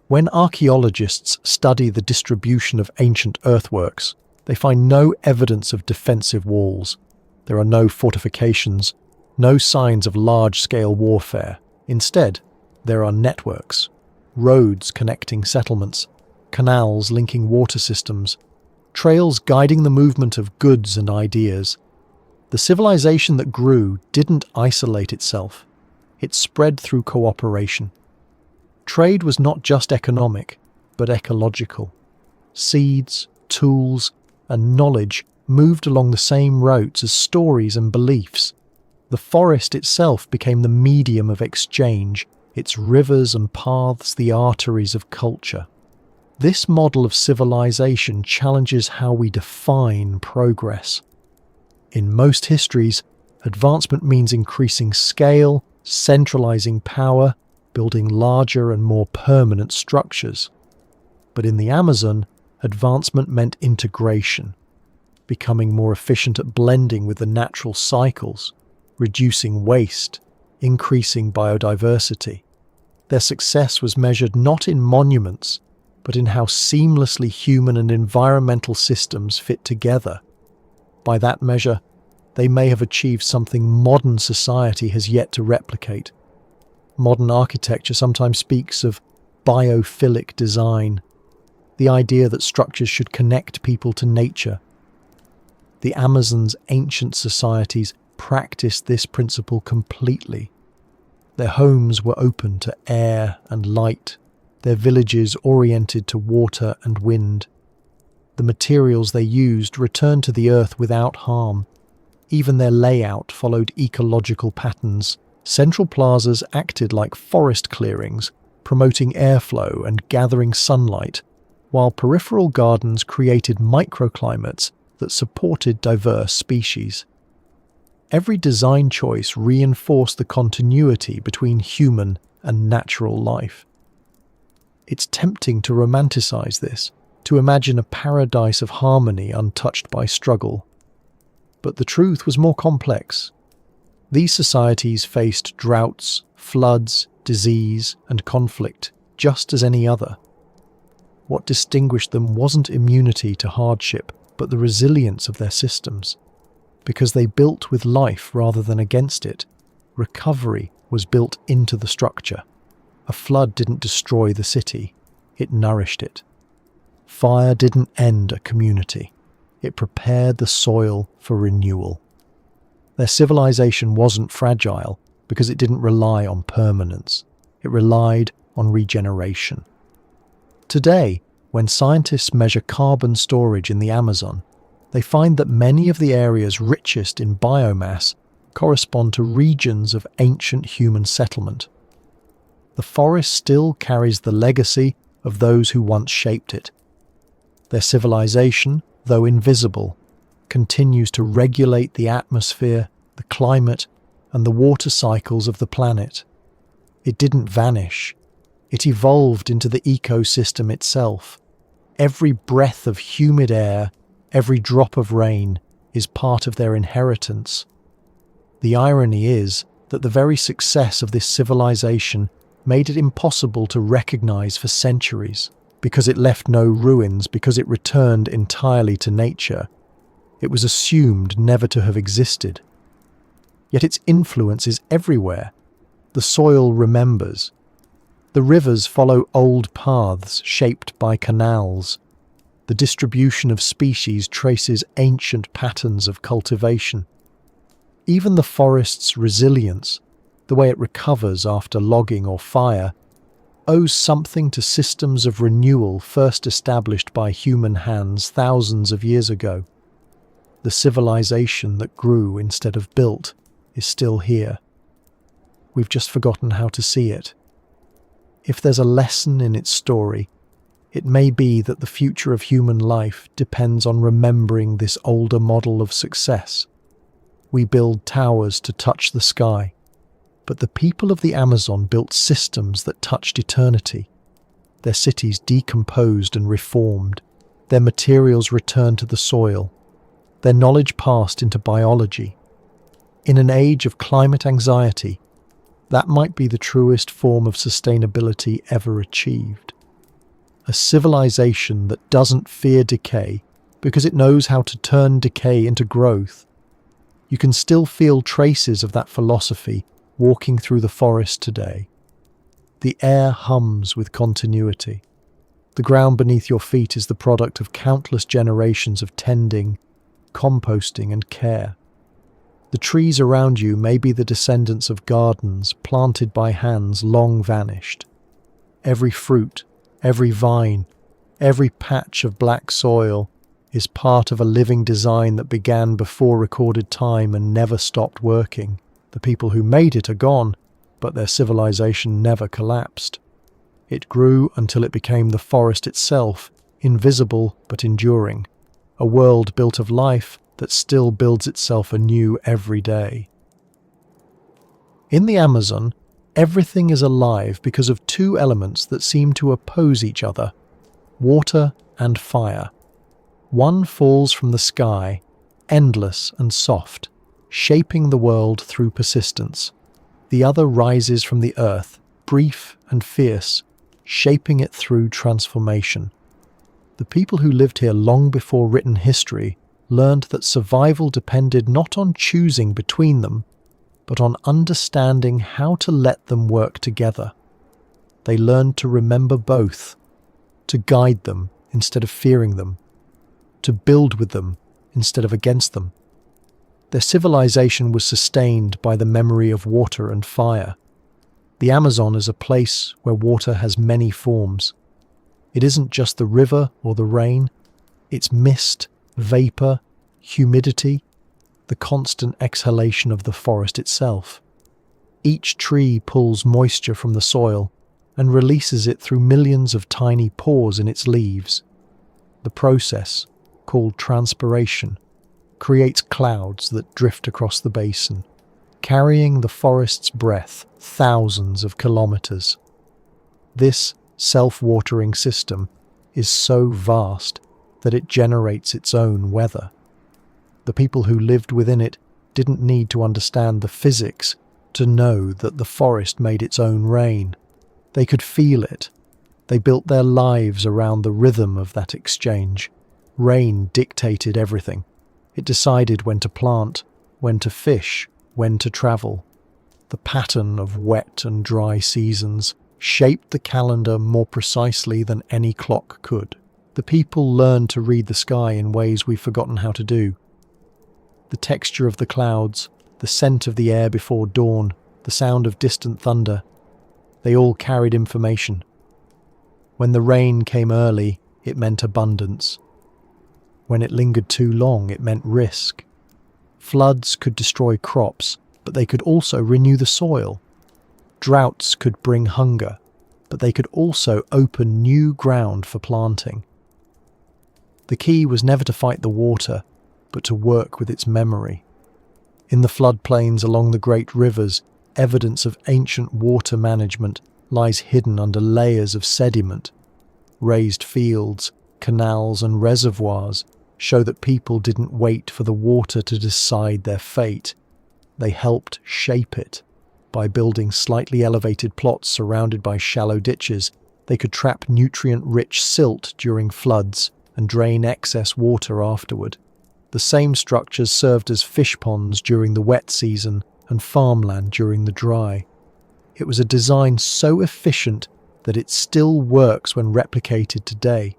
When archaeologists study the distribution of ancient earthworks, they find no evidence of defensive walls. There are no fortifications, no signs of large-scale warfare. Instead, there are networks, roads connecting settlements, canals linking water systems, trails guiding the movement of goods and ideas. The civilization that grew didn't isolate itself. It spread through cooperation. Trade was not just economic, but ecological. Seeds, tools, and knowledge moved along the same routes as stories and beliefs. The forest itself became the medium of exchange, its rivers and paths the arteries of culture. This model of civilization challenges how we define progress. In most histories, advancement means increasing scale, centralizing power, building larger and more permanent structures. But in the Amazon, advancement meant integration, becoming more efficient at blending with the natural cycles, reducing waste, increasing biodiversity. Their success was measured not in monuments, but in how seamlessly human and environmental systems fit together. By that measure, they may have achieved something modern society has yet to replicate. Modern architecture sometimes speaks of biophilic design, the idea that structures should connect people to nature. The Amazon's ancient societies practiced this principle completely. Their homes were open to air and light, their villages oriented to water and wind. The materials they used returned to the earth without harm. Even their layout followed ecological patterns. Central plazas acted like forest clearings, promoting airflow and gathering sunlight, while peripheral gardens created microclimates that supported diverse species. Every design choice reinforced the continuity between human and natural life. It's tempting to romanticize this, to imagine a paradise of harmony untouched by struggle. But the truth was more complex. These societies faced droughts, floods, disease, and conflict just as any other. What distinguished them wasn't immunity to hardship, but the resilience of their systems. Because they built with life rather than against it, recovery was built into the structure. A flood didn't destroy the city, it nourished it. Fire didn't end a community, it prepared the soil for renewal. Their civilization wasn't fragile because it didn't rely on permanence, it relied on regeneration. Today, when scientists measure carbon storage in the Amazon, they find that many of the areas richest in biomass correspond to regions of ancient human settlement. The forest still carries the legacy of those who once shaped it. Their civilization, though invisible, continues to regulate the atmosphere, the climate, and the water cycles of the planet. It didn't vanish. It evolved into the ecosystem itself. Every breath of humid air, every drop of rain, is part of their inheritance. The irony is that the very success of this civilization made it impossible to recognize for centuries. Because it left no ruins, because it returned entirely to nature, it was assumed never to have existed. Yet its influence is everywhere. The soil remembers. The rivers follow old paths shaped by canals. The distribution of species traces ancient patterns of cultivation. Even the forest's resilience, the way it recovers after logging or fire, owes something to systems of renewal first established by human hands thousands of years ago. The civilization that grew instead of built is still here. We've just forgotten how to see it. If there's a lesson in its story, it may be that the future of human life depends on remembering this older model of success. We build towers to touch the sky, but the people of the Amazon built systems that touched eternity. Their cities decomposed and reformed, their materials returned to the soil, their knowledge passed into biology. In an age of climate anxiety, that might be the truest form of sustainability ever achieved. A civilization that doesn't fear decay because it knows how to turn decay into growth. You can still feel traces of that philosophy walking through the forest today. The air hums with continuity. The ground beneath your feet is the product of countless generations of tending, composting, and care. The trees around you may be the descendants of gardens planted by hands long vanished. Every fruit, every vine, every patch of black soil is part of a living design that began before recorded time and never stopped working. The people who made it are gone, but their civilization never collapsed. It grew until it became the forest itself, invisible but enduring, a world built of life that still builds itself anew every day. In the Amazon, everything is alive because of two elements that seem to oppose each other: water and fire. One falls from the sky, endless and soft, shaping the world through persistence. The other rises from the earth, brief and fierce, shaping it through transformation. The people who lived here long before written history learned that survival depended not on choosing between them, but on understanding how to let them work together. They learned to remember both, to guide them instead of fearing them, to build with them instead of against them. Their civilization was sustained by the memory of water and fire. The Amazon is a place where water has many forms. It isn't just the river or the rain, it's mist, vapor, humidity, the constant exhalation of the forest itself. Each tree pulls moisture from the soil and releases it through millions of tiny pores in its leaves. The process, called transpiration, creates clouds that drift across the basin, carrying the forest's breath thousands of kilometers. This self-watering system is so vast that it generates its own weather. The people who lived within it didn't need to understand the physics to know that the forest made its own rain. They could feel it. They built their lives around the rhythm of that exchange. Rain dictated everything. It decided when to plant, when to fish, when to travel. The pattern of wet and dry seasons shaped the calendar more precisely than any clock could. The people learned to read the sky in ways we've forgotten how to do. The texture of the clouds, the scent of the air before dawn, the sound of distant thunder, they all carried information. When the rain came early, it meant abundance. When it lingered too long, it meant risk. Floods could destroy crops, but they could also renew the soil. Droughts could bring hunger, but they could also open new ground for planting. The key was never to fight the water, but to work with its memory. In the floodplains along the great rivers, evidence of ancient water management lies hidden under layers of sediment. Raised fields, canals, and reservoirs show that people didn't wait for the water to decide their fate. They helped shape it. By building slightly elevated plots surrounded by shallow ditches, they could trap nutrient-rich silt during floods and drain excess water afterward. The same structures served as fish ponds during the wet season and farmland during the dry. It was a design so efficient that it still works when replicated today.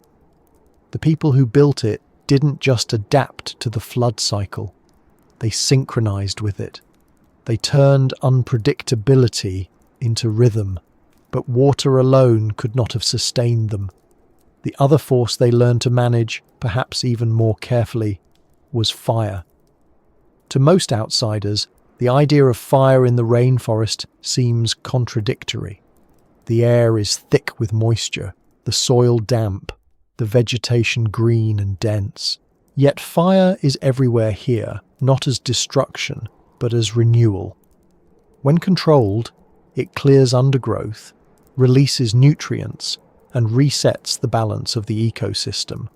The people who built it didn't just adapt to the flood cycle. they synchronized with it. They turned unpredictability into rhythm, but water alone could not have sustained them. The other force they learned to manage, perhaps even more carefully, was fire. To most outsiders, the idea of fire in the rainforest seems contradictory. The air is thick with moisture, the soil damp, the vegetation green and dense. Yet fire is everywhere here, not as destruction, but as renewal. When controlled, it clears undergrowth, releases nutrients, and resets the balance of the ecosystem.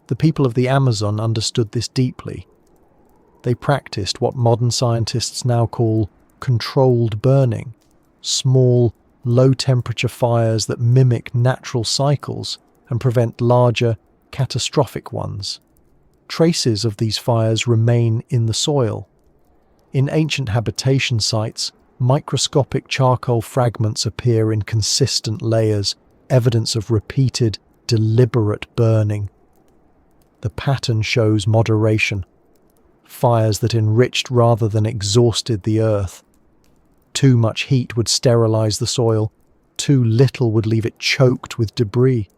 The people of the Amazon understood this deeply. They practiced what modern scientists now call controlled burning, small, low-temperature fires that mimic natural cycles and prevent larger, catastrophic ones. Traces of these fires remain in the soil. In ancient habitation sites, microscopic charcoal fragments appear in consistent layers, evidence of repeated, deliberate burning. The pattern shows moderation. Fires that enriched rather than exhausted the earth. Too much heat would sterilize the soil, too little would leave it choked with debris.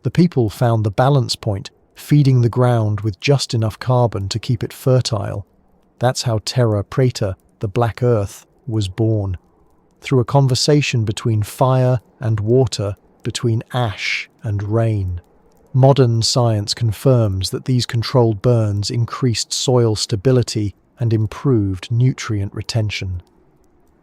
The people found the balance point, feeding the ground with just enough carbon to keep it fertile. That's how Terra Preta, the Black Earth, was born. Through a conversation between fire and water, between ash and rain. Modern science confirms that these controlled burns increased soil stability and improved nutrient retention.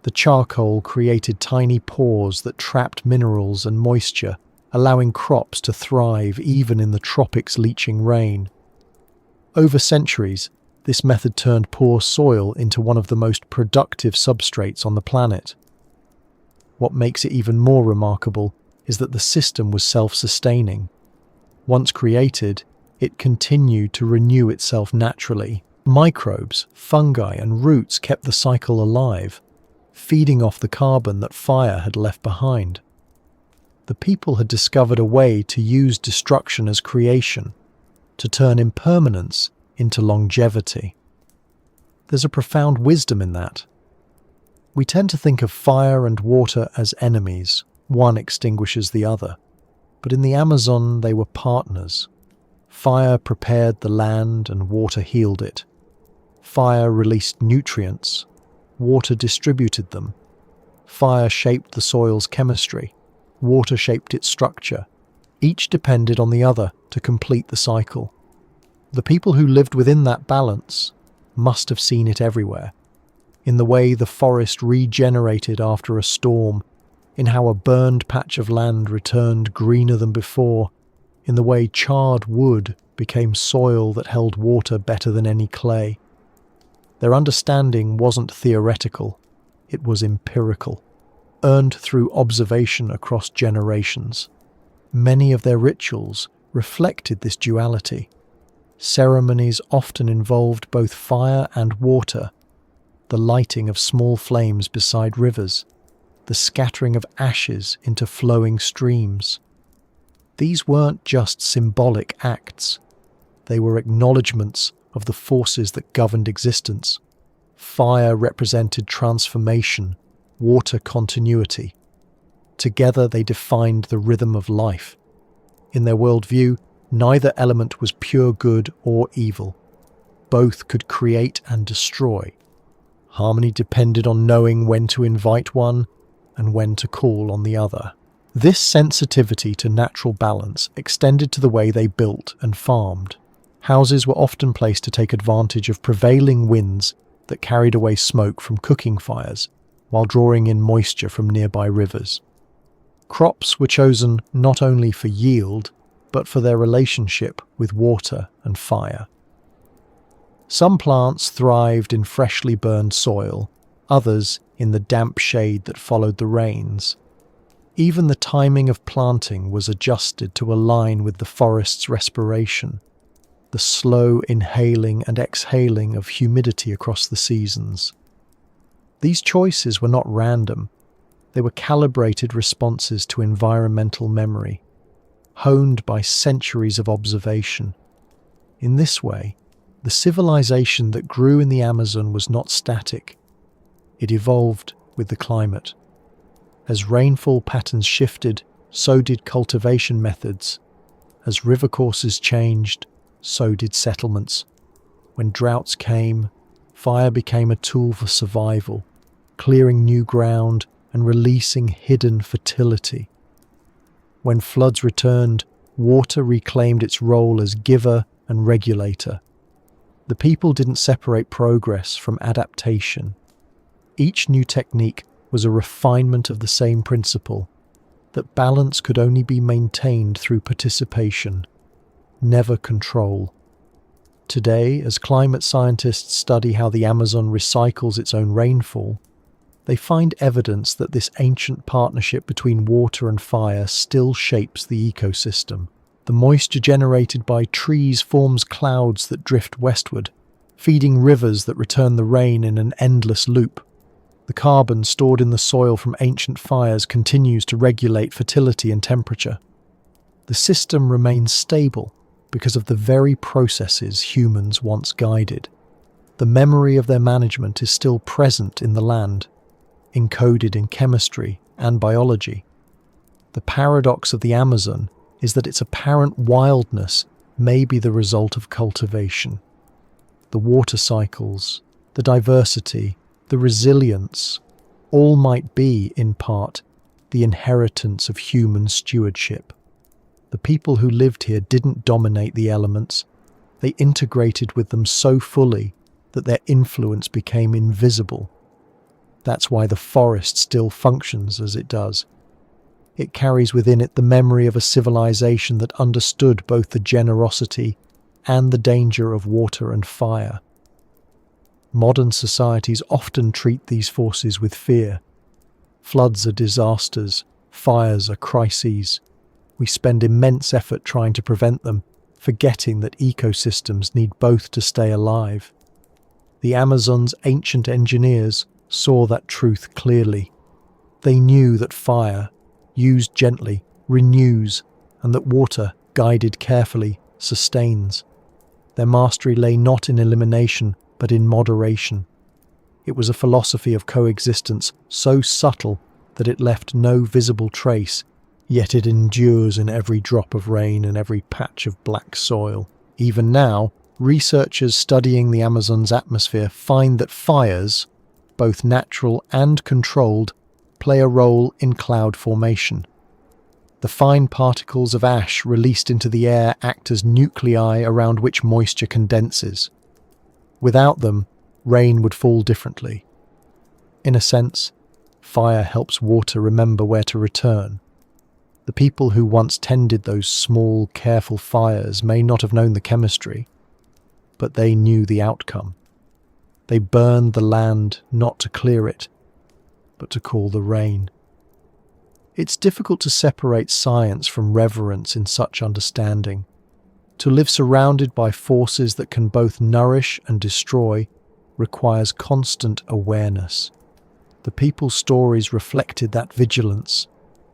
The charcoal created tiny pores that trapped minerals and moisture, allowing crops to thrive even in the tropics' leaching rain. Over centuries, this method turned poor soil into one of the most productive substrates on the planet. What makes it even more remarkable is that the system was self-sustaining. Once created, it continued to renew itself naturally. Microbes, fungi, and roots kept the cycle alive, feeding off the carbon that fire had left behind. The people had discovered a way to use destruction as creation, to turn impermanence into longevity. There's a profound wisdom in that. We tend to think of fire and water as enemies, one extinguishes the other. But in the Amazon, they were partners. Fire prepared the land and water healed it. Fire released nutrients. Water distributed them. Fire shaped the soil's chemistry. Water shaped its structure. Each depended on the other to complete the cycle. The people who lived within that balance must have seen it everywhere. In the way the forest regenerated after a storm, in how a burned patch of land returned greener than before, in the way charred wood became soil that held water better than any clay. Their understanding wasn't theoretical, it was empirical, earned through observation across generations. Many of their rituals reflected this duality. Ceremonies often involved both fire and water, the lighting of small flames beside rivers, the scattering of ashes into flowing streams. These weren't just symbolic acts. They were acknowledgements of the forces that governed existence. Fire represented transformation, water continuity. Together they defined the rhythm of life. In their worldview, neither element was pure good or evil. Both could create and destroy. Harmony depended on knowing when to invite one and when to call on the other. This sensitivity to natural balance extended to the way they built and farmed. Houses were often placed to take advantage of prevailing winds that carried away smoke from cooking fires, while drawing in moisture from nearby rivers. Crops were chosen not only for yield, but for their relationship with water and fire. Some plants thrived in freshly burned soil, others in the damp shade that followed the rains. Even the timing of planting was adjusted to align with the forest's respiration, the slow inhaling and exhaling of humidity across the seasons. These choices were not random. They were calibrated responses to environmental memory, honed by centuries of observation. In this way, The civilization that grew in the Amazon was not static. It evolved with the climate. As rainfall patterns shifted, so did cultivation methods. As river courses changed, so did settlements. When droughts came, fire became a tool for survival, clearing new ground and releasing hidden fertility. When floods returned, water reclaimed its role as giver and regulator. The people didn't separate progress from adaptation. Each new technique was a refinement of the same principle, that balance could only be maintained through participation, never control. Today, as climate scientists study how the Amazon recycles its own rainfall, they find evidence that this ancient partnership between water and fire still shapes the ecosystem. The moisture generated by trees forms clouds that drift westward, feeding rivers that return the rain in an endless loop. The carbon stored in the soil from ancient fires continues to regulate fertility and temperature. The system remains stable because of the very processes humans once guided. The memory of their management is still present in the land, encoded in chemistry and biology. The paradox of the Amazon is that its apparent wildness may be the result of cultivation. The water cycles, the diversity, the resilience, all might be, in part, the inheritance of human stewardship. The people who lived here didn't dominate the elements. They integrated with them so fully that their influence became invisible. That's why the forest still functions as it does. It carries within it the memory of a civilization that understood both the generosity and the danger of water and fire. Modern societies often treat these forces with fear. Floods are disasters, fires are crises. We spend immense effort trying to prevent them, forgetting that ecosystems need both to stay alive. The Amazon's ancient engineers saw that truth clearly. They knew that fire, used gently, renews, and that water, guided carefully, sustains. Their mastery lay not in elimination, but in moderation. It was a philosophy of coexistence so subtle that it left no visible trace, yet it endures in every drop of rain and every patch of black soil. Even now, researchers studying the Amazon's atmosphere find that fires, both natural and controlled, play a role in cloud formation. The fine particles of ash released into the air act as nuclei around which moisture condenses. Without them, rain would fall differently. In a sense, fire helps water remember where to return. The people who once tended those small, careful fires may not have known the chemistry, but they knew the outcome. They burned the land not to clear it, but to call the rain. It's difficult to separate science from reverence in such understanding. To live surrounded by forces that can both nourish and destroy requires constant awareness. The people's stories reflected that vigilance.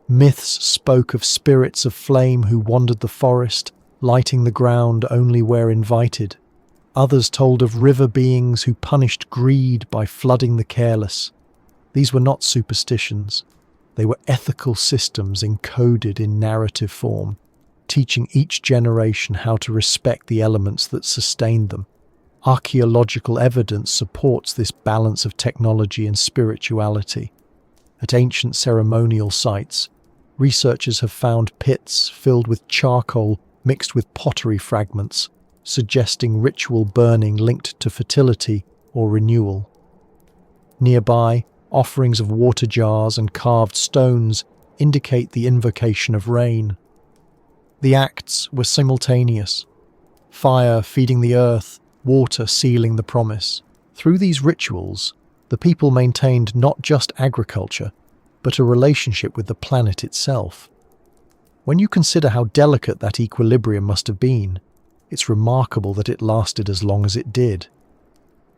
Myths spoke of spirits of flame who wandered the forest, lighting the ground only where invited. Others told of river beings who punished greed by flooding the careless. These were not superstitions. They were ethical systems encoded in narrative form, teaching each generation how to respect the elements that sustained them. Archaeological evidence supports this balance of technology and spirituality. At ancient ceremonial sites, researchers have found pits filled with charcoal mixed with pottery fragments, suggesting ritual burning linked to fertility or renewal. Nearby, offerings of water jars and carved stones indicate the invocation of rain. The acts were simultaneous. Fire feeding the earth, water sealing the promise. Through these rituals, the people maintained not just agriculture, but a relationship with the planet itself. When you consider how delicate that equilibrium must have been, it's remarkable that it lasted as long as it did.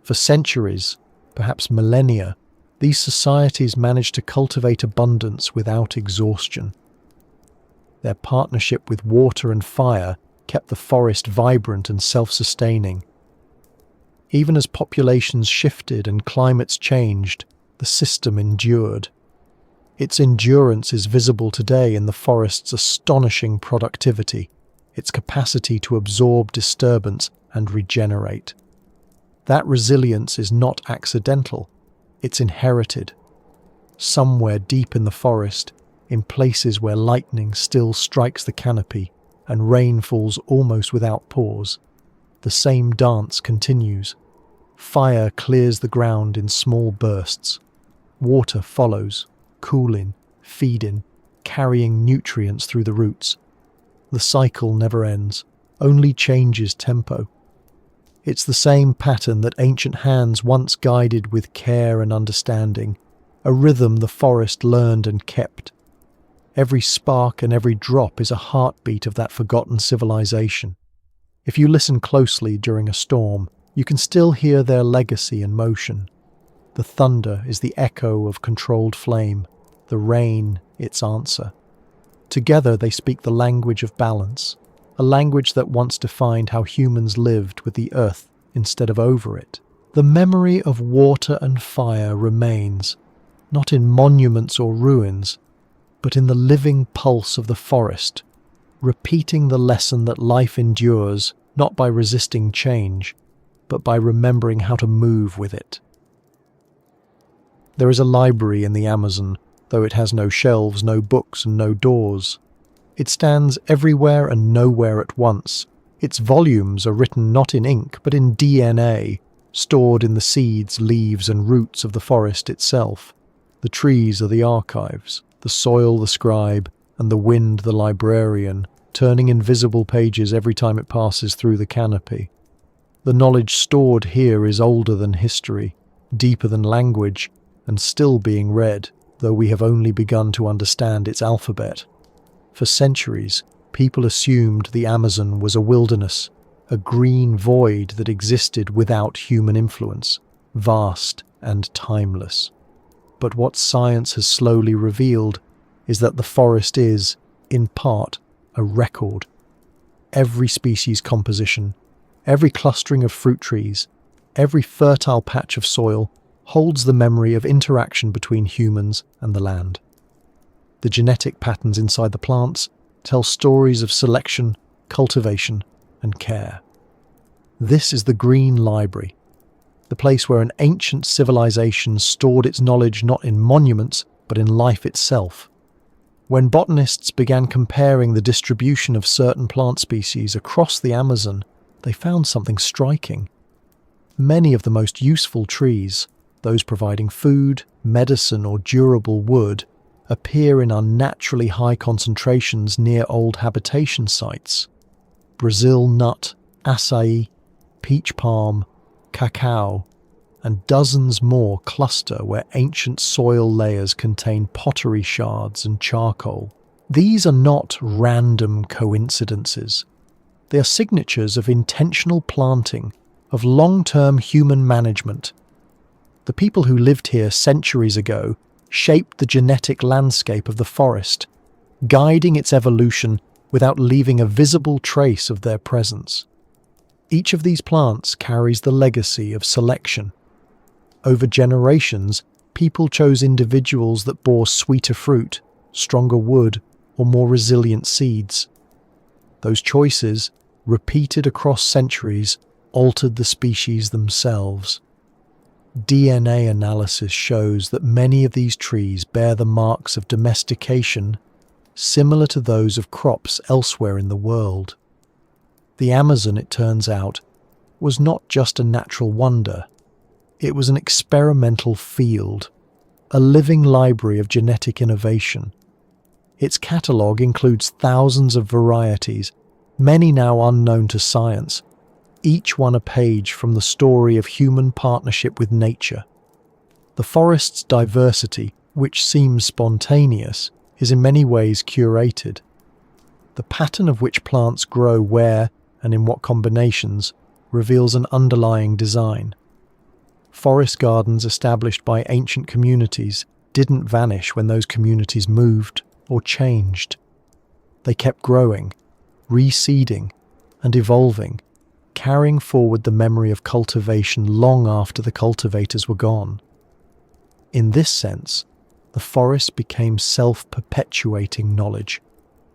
For centuries, perhaps millennia, these societies managed to cultivate abundance without exhaustion. Their partnership with water and fire kept the forest vibrant and self-sustaining. Even as populations shifted and climates changed, the system endured. Its endurance is visible today in the forest's astonishing productivity, its capacity to absorb disturbance and regenerate. That resilience is not accidental, it's inherited. Somewhere deep in the forest, in places where lightning still strikes the canopy and rain falls almost without pause, the same dance continues. Fire clears the ground in small bursts. Water follows, cooling, feeding, carrying nutrients through the roots. The cycle never ends, only changes tempo. It's the same pattern that ancient hands once guided with care and understanding, a rhythm the forest learned and kept. Every spark and every drop is a heartbeat of that forgotten civilization. If you listen closely during a storm, you can still hear their legacy in motion. The thunder is the echo of controlled flame, the rain its answer. Together they speak the language of balance, a language that once defined how humans lived with the earth instead of over it. The memory of water and fire remains, not in monuments or ruins, but in the living pulse of the forest, repeating the lesson that life endures not by resisting change, but by remembering how to move with it. There is a library in the Amazon, though it has no shelves, no books, and no doors. It stands everywhere and nowhere at once. Its volumes are written not in ink, but in DNA, stored in the seeds, leaves, and roots of the forest itself. The trees are the archives, the soil the scribe, and the wind the librarian, turning invisible pages every time it passes through the canopy. The knowledge stored here is older than history, deeper than language, and still being read, though we have only begun to understand its alphabet. For centuries, people assumed the Amazon was a wilderness, a green void that existed without human influence, vast and timeless. But what science has slowly revealed is that the forest is, in part, a record. Every species composition, every clustering of fruit trees, every fertile patch of soil holds the memory of interaction between humans and the land. The genetic patterns inside the plants tell stories of selection, cultivation, and care. This is the Green Library, the place where an ancient civilization stored its knowledge not in monuments, but in life itself. When botanists began comparing the distribution of certain plant species across the Amazon, they found something striking. Many of the most useful trees, those providing food, medicine, or durable wood, appear in unnaturally high concentrations near old habitation sites. Brazil nut, acai, peach palm, cacao, and dozens more cluster where ancient soil layers contain pottery shards and charcoal. These are not random coincidences. They are signatures of intentional planting, of long-term human management. The people who lived here centuries ago shaped the genetic landscape of the forest, guiding its evolution without leaving a visible trace of their presence. Each of these plants carries the legacy of selection. Over generations, people chose individuals that bore sweeter fruit, stronger wood, or more resilient seeds. Those choices, repeated across centuries, altered the species themselves. DNA analysis shows that many of these trees bear the marks of domestication, similar to those of crops elsewhere in the world. The Amazon, it turns out, was not just a natural wonder. It was an experimental field, a living library of genetic innovation. Its catalogue includes thousands of varieties, many now unknown to science, each one a page from the story of human partnership with nature. The forest's diversity, which seems spontaneous, is in many ways curated. The pattern of which plants grow where and in what combinations reveals an underlying design. Forest gardens established by ancient communities didn't vanish when those communities moved or changed. They kept growing, reseeding, and evolving, carrying forward the memory of cultivation long after the cultivators were gone. In this sense, the forest became self-perpetuating knowledge,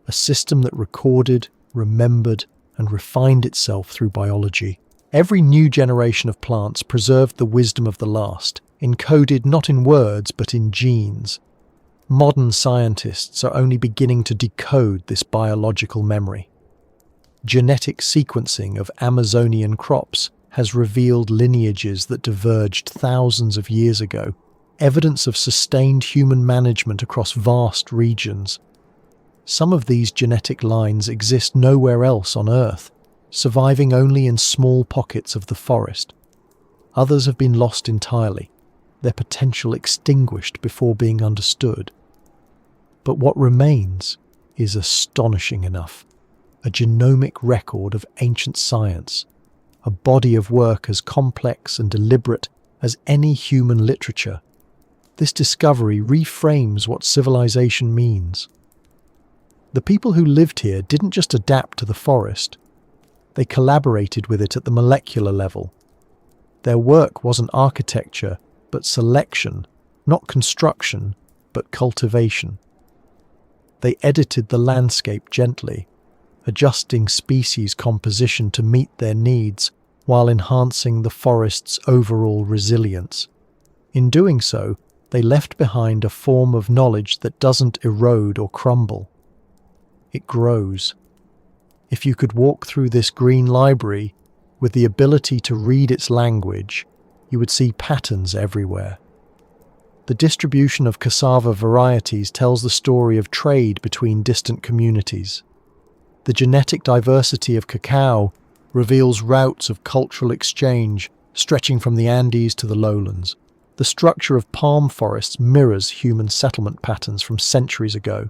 a system that recorded, remembered, and refined itself through biology. Every new generation of plants preserved the wisdom of the last, encoded not in words but in genes. Modern scientists are only beginning to decode this biological memory. Genetic sequencing of Amazonian crops has revealed lineages that diverged thousands of years ago, evidence of sustained human management across vast regions. Some of these genetic lines exist nowhere else on Earth, surviving only in small pockets of the forest. Others have been lost entirely, their potential extinguished before being understood. But what remains is astonishing enough. A genomic record of ancient science, a body of work as complex and deliberate as any human literature. This discovery reframes what civilization means. The people who lived here didn't just adapt to the forest, they collaborated with it at the molecular level. Their work wasn't architecture, but selection, not construction, but cultivation. They edited the landscape gently, adjusting species composition to meet their needs while enhancing the forest's overall resilience. In doing so, they left behind a form of knowledge that doesn't erode or crumble. It grows. If you could walk through this green library with the ability to read its language, you would see patterns everywhere. The distribution of cassava varieties tells the story of trade between distant communities. The genetic diversity of cacao reveals routes of cultural exchange stretching from the Andes to the lowlands. The structure of palm forests mirrors human settlement patterns from centuries ago.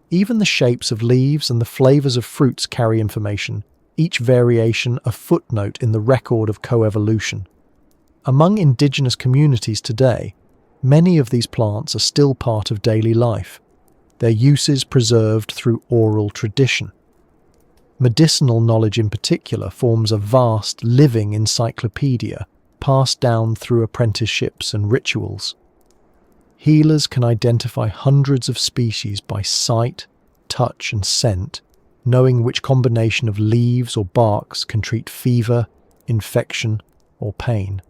Even the shapes of leaves and the flavors of fruits carry information, each variation a footnote in the record of coevolution. Among indigenous communities today, many of these plants are still part of daily life, their uses preserved through oral tradition. Medicinal knowledge in particular forms a vast, living encyclopedia passed down through apprenticeships and rituals. Healers can identify hundreds of species by sight, touch, and scent, knowing which combination of leaves or barks can treat fever, infection, or pain.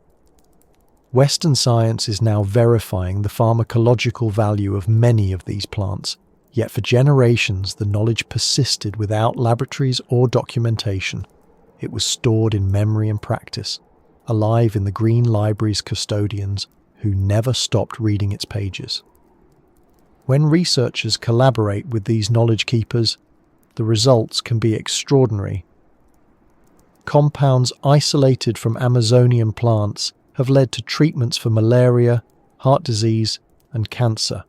Western science is now verifying the pharmacological value of many of these plants, yet for generations the knowledge persisted without laboratories or documentation. It was stored in memory and practice, alive in the Green Library's custodians who never stopped reading its pages. When researchers collaborate with these knowledge keepers, the results can be extraordinary. Compounds isolated from Amazonian plants have led to treatments for malaria, heart disease, and cancer.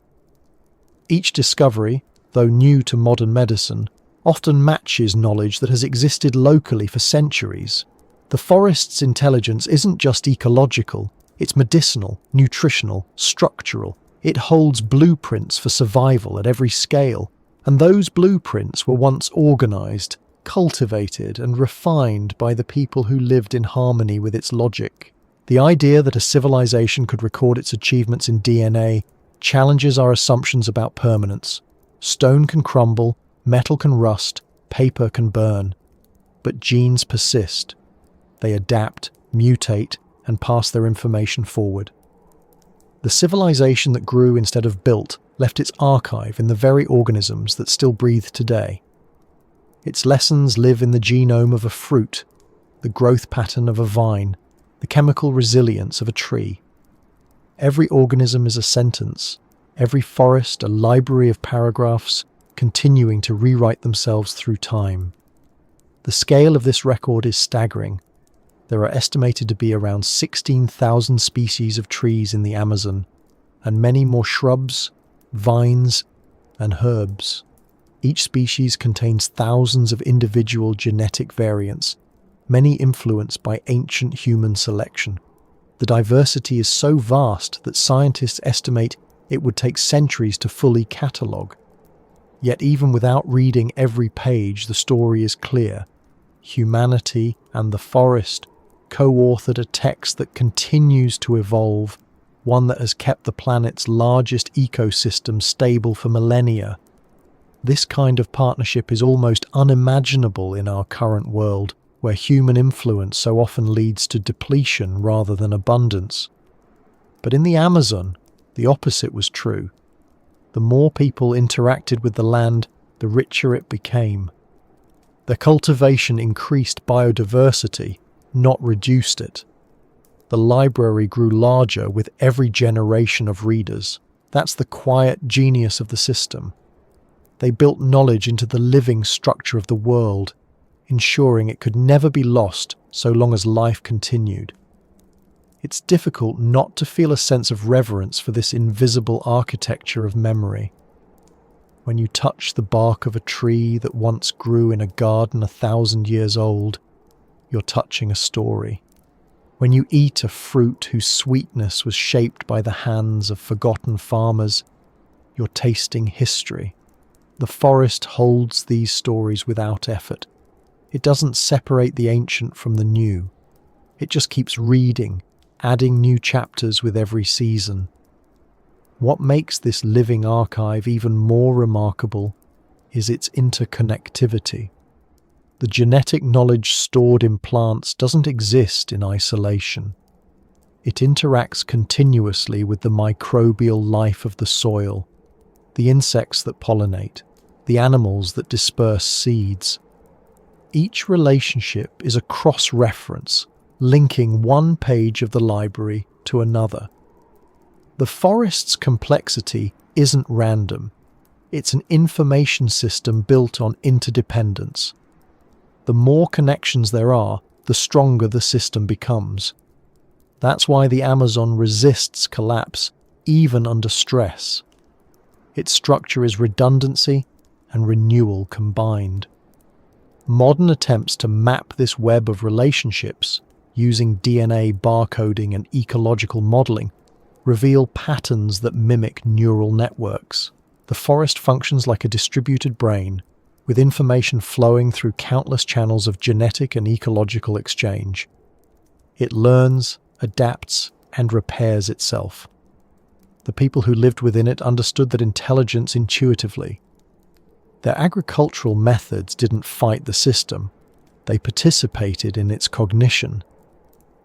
Each discovery, though new to modern medicine, often matches knowledge that has existed locally for centuries. The forest's intelligence isn't just ecological, it's medicinal, nutritional, structural. It holds blueprints for survival at every scale, and those blueprints were once organized, cultivated, and refined by the people who lived in harmony with its logic. The idea that a civilization could record its achievements in DNA challenges our assumptions about permanence. Stone can crumble, metal can rust, paper can burn. But genes persist. They adapt, mutate, and pass their information forward. The civilization that grew instead of built left its archive in the very organisms that still breathe today. Its lessons live in the genome of a fruit, the growth pattern of a vine, the chemical resilience of a tree. Every organism is a sentence, every forest a library of paragraphs continuing to rewrite themselves through time. The scale of this record is staggering. There are estimated to be around 16,000 species of trees in the Amazon, and many more shrubs, vines, and herbs. Each species contains thousands of individual genetic variants, many influenced by ancient human selection. The diversity is so vast that scientists estimate it would take centuries to fully catalogue. Yet even without reading every page, the story is clear. humanity, and the forest co-authored a text that continues to evolve, one that has kept the planet's largest ecosystem stable for millennia. This kind of partnership is almost unimaginable in our current world, where human influence so often leads to depletion rather than abundance. But in the Amazon, the opposite was true. The more people interacted with the land, the richer it became. The cultivation increased biodiversity, not reduced it. The library grew larger with every generation of readers. That's the quiet genius of the system. They built knowledge into the living structure of the world, ensuring it could never be lost so long as life continued. It's difficult not to feel a sense of reverence for this invisible architecture of memory. When you touch the bark of a tree that once grew in a garden 1,000 years old, you're touching a story. When you eat a fruit whose sweetness was shaped by the hands of forgotten farmers, you're tasting history. The forest holds these stories without effort. It doesn't separate the ancient from the new. It just keeps reading, adding new chapters with every season. What makes this living archive even more remarkable is its interconnectivity. The genetic knowledge stored in plants doesn't exist in isolation. It interacts continuously with the microbial life of the soil, the insects that pollinate, the animals that disperse seeds. Each relationship is a cross-reference, linking one page of the library to another. The forest's complexity isn't random. It's an information system built on interdependence. The more connections there are, the stronger the system becomes. That's why the Amazon resists collapse, even under stress. Its structure is redundancy and renewal combined. Modern attempts to map this web of relationships, using DNA barcoding and ecological modeling, reveal patterns that mimic neural networks. The forest functions like a distributed brain, with information flowing through countless channels of genetic and ecological exchange. It learns, adapts, and repairs itself. The people who lived within it understood that intelligence intuitively. Their agricultural methods didn't fight the system. They participated in its cognition.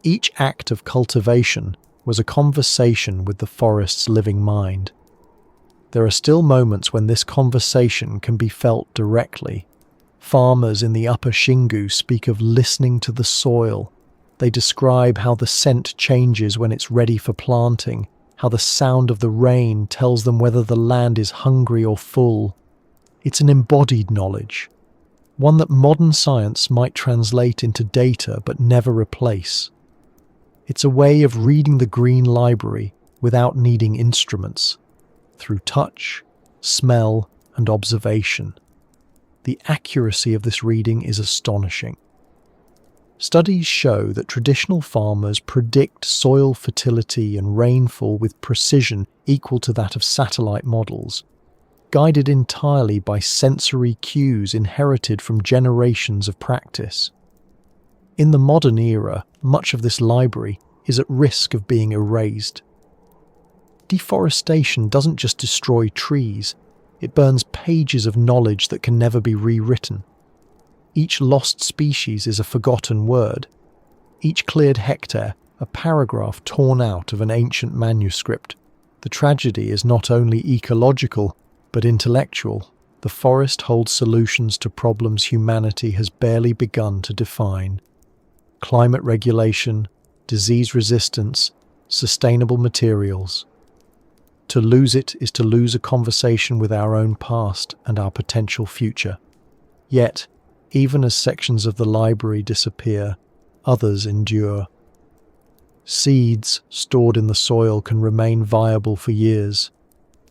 Each act of cultivation was a conversation with the forest's living mind. There are still moments when this conversation can be felt directly. Farmers in the upper Xingu speak of listening to the soil. They describe how the scent changes when it's ready for planting, how the sound of the rain tells them whether the land is hungry or full. It's an embodied knowledge, one that modern science might translate into data but never replace. It's a way of reading the green library without needing instruments, through touch, smell, and observation. The accuracy of this reading is astonishing. Studies show that traditional farmers predict soil fertility and rainfall with precision equal to that of satellite models, guided entirely by sensory cues inherited from generations of practice. In the modern era, much of this library is at risk of being erased. Deforestation doesn't just destroy trees, it burns pages of knowledge that can never be rewritten. Each lost species is a forgotten word. Each cleared hectare, a paragraph torn out of an ancient manuscript. The tragedy is not only ecological, but intellectual. The forest holds solutions to problems humanity has barely begun to define. Climate regulation, disease resistance, sustainable materials. To lose it is to lose a conversation with our own past and our potential future. Yet, even as sections of the library disappear, others endure. Seeds stored in the soil can remain viable for years,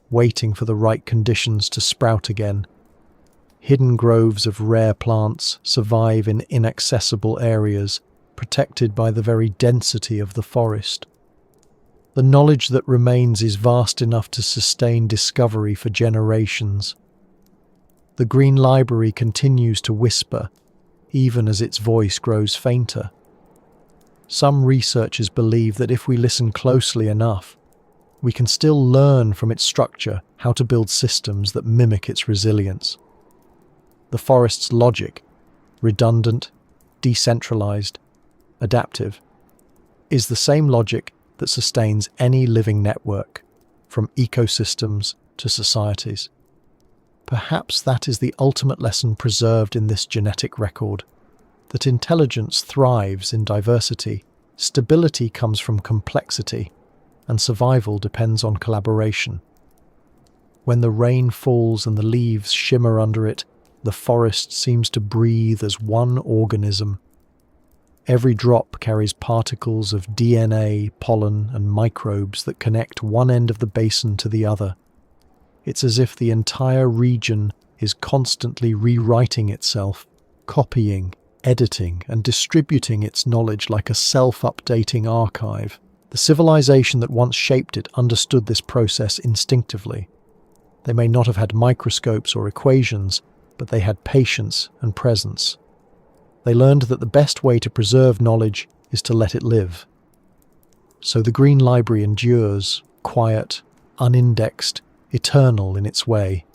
waiting for the right conditions to sprout again. Hidden groves of rare plants survive in inaccessible areas, protected by the very density of the forest. The knowledge that remains is vast enough to sustain discovery for generations. The Green Library continues to whisper, even as its voice grows fainter. Some researchers believe that if we listen closely enough, we can still learn from its structure how to build systems that mimic its resilience. The forest's logic, redundant, decentralized, adaptive, is the same logic that sustains any living network, from ecosystems to societies. Perhaps that is the ultimate lesson preserved in this genetic record, that intelligence thrives in diversity, stability comes from complexity, and survival depends on collaboration. When the rain falls and the leaves shimmer under it, the forest seems to breathe as one organism. Every drop carries particles of DNA, pollen, and microbes that connect one end of the basin to the other. It's as if the entire region is constantly rewriting itself, copying, editing, and distributing its knowledge like a self-updating archive. The civilization that once shaped it understood this process instinctively. They may not have had microscopes or equations, but they had patience and presence. They learned that the best way to preserve knowledge is to let it live. So the Green Library endures, quiet, unindexed, eternal in its way.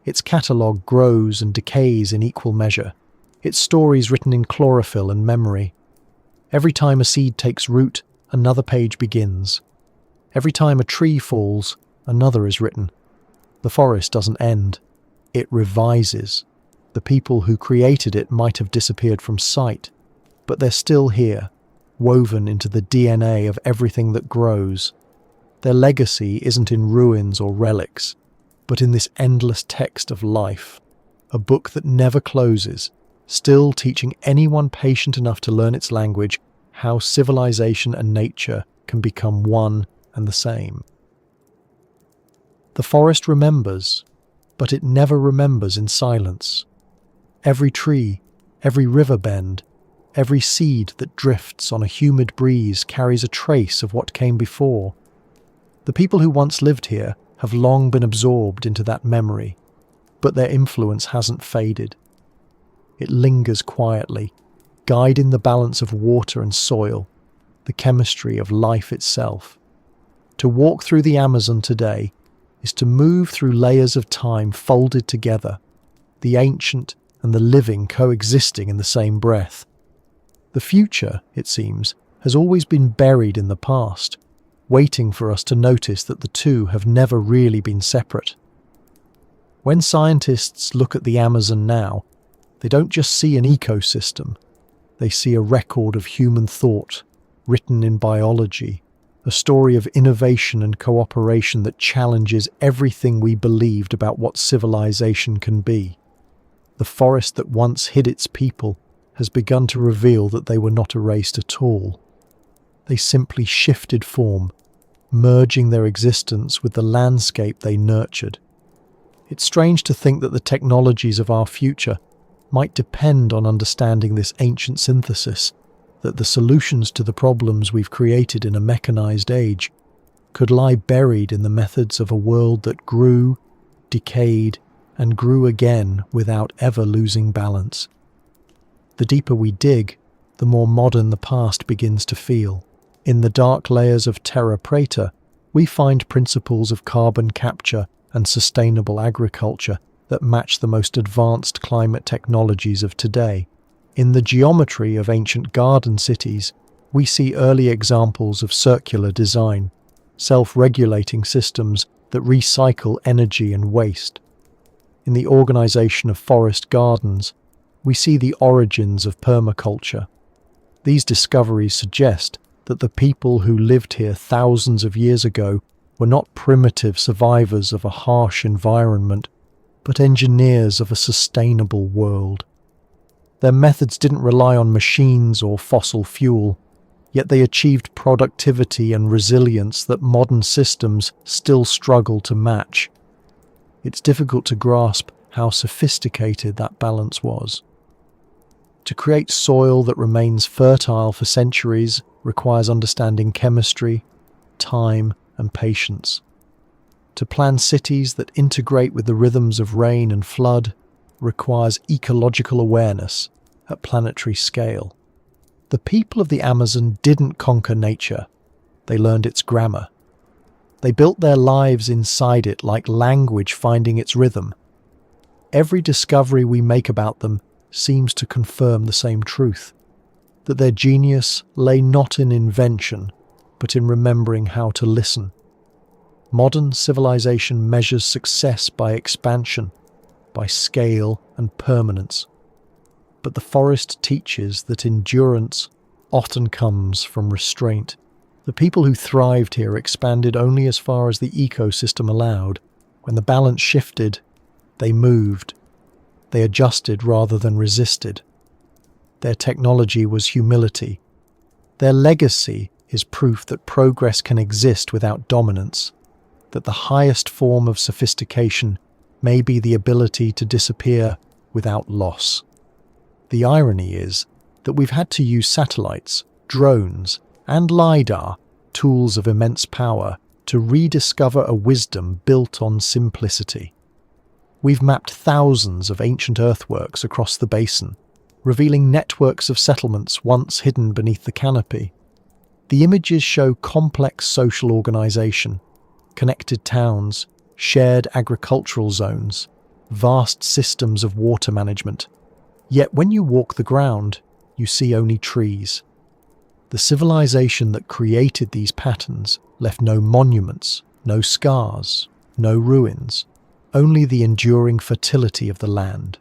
Its catalogue grows and decays in equal measure, its stories written in chlorophyll and memory. Every time a seed takes root, another page begins. Every time a tree falls, another is written. The forest doesn't end. It revises. The people who created it might have disappeared from sight, but they're still here, woven into the DNA of everything that grows. Their legacy isn't in ruins or relics, but in this endless text of life, a book that never closes, still teaching anyone patient enough to learn its language how civilization and nature can become one and the same. The forest remembers, but it never remembers in silence. Every tree, every river bend, every seed that drifts on a humid breeze carries a trace of what came before. The people who once lived here have long been absorbed into that memory, but their influence hasn't faded. It lingers quietly, guiding the balance of water and soil, the chemistry of life itself. To walk through the Amazon today is to move through layers of time folded together, the ancient and the living coexisting in the same breath. The future, it seems, has always been buried in the past, waiting for us to notice that the two have never really been separate. When scientists look at the Amazon now, they don't just see an ecosystem, they see a record of human thought, written in biology, a story of innovation and cooperation that challenges everything we believed about what civilization can be. The forest that once hid its people has begun to reveal that they were not erased at all. They simply shifted form, merging their existence with the landscape they nurtured. It's strange to think that the technologies of our future might depend on understanding this ancient synthesis, that the solutions to the problems we've created in a mechanized age could lie buried in the methods of a world that grew, decayed, and grew again without ever losing balance. The deeper we dig, the more modern the past begins to feel. In the dark layers of terra preta, we find principles of carbon capture and sustainable agriculture that match the most advanced climate technologies of today. In the geometry of ancient garden cities, we see early examples of circular design, self-regulating systems that recycle energy and waste. In the organization of forest gardens, we see the origins of permaculture. These discoveries suggest that the people who lived here thousands of years ago were not primitive survivors of a harsh environment, but engineers of a sustainable world. Their methods didn't rely on machines or fossil fuel, yet they achieved productivity and resilience that modern systems still struggle to match. It's difficult to grasp how sophisticated that balance was. To create soil that remains fertile for centuries requires understanding chemistry, time, and patience. To plan cities that integrate with the rhythms of rain and flood requires ecological awareness, at planetary scale. The people of the Amazon didn't conquer nature, they learned its grammar. They built their lives inside it like language finding its rhythm. Every discovery we make about them seems to confirm the same truth, that their genius lay not in invention, but in remembering how to listen. Modern civilization measures success by expansion, by scale and permanence. But the forest teaches that endurance often comes from restraint. The people who thrived here expanded only as far as the ecosystem allowed. When the balance shifted, they moved. They adjusted rather than resisted. Their technology was humility. Their legacy is proof that progress can exist without dominance, that the highest form of sophistication may be the ability to disappear without loss. The irony is that we've had to use satellites, drones, and LiDAR, tools of immense power, to rediscover a wisdom built on simplicity. We've mapped thousands of ancient earthworks across the basin, revealing networks of settlements once hidden beneath the canopy. The images show complex social organization, connected towns, shared agricultural zones, vast systems of water management. Yet when you walk the ground, you see only trees. The civilization that created these patterns left no monuments, no scars, no ruins, only the enduring fertility of the land.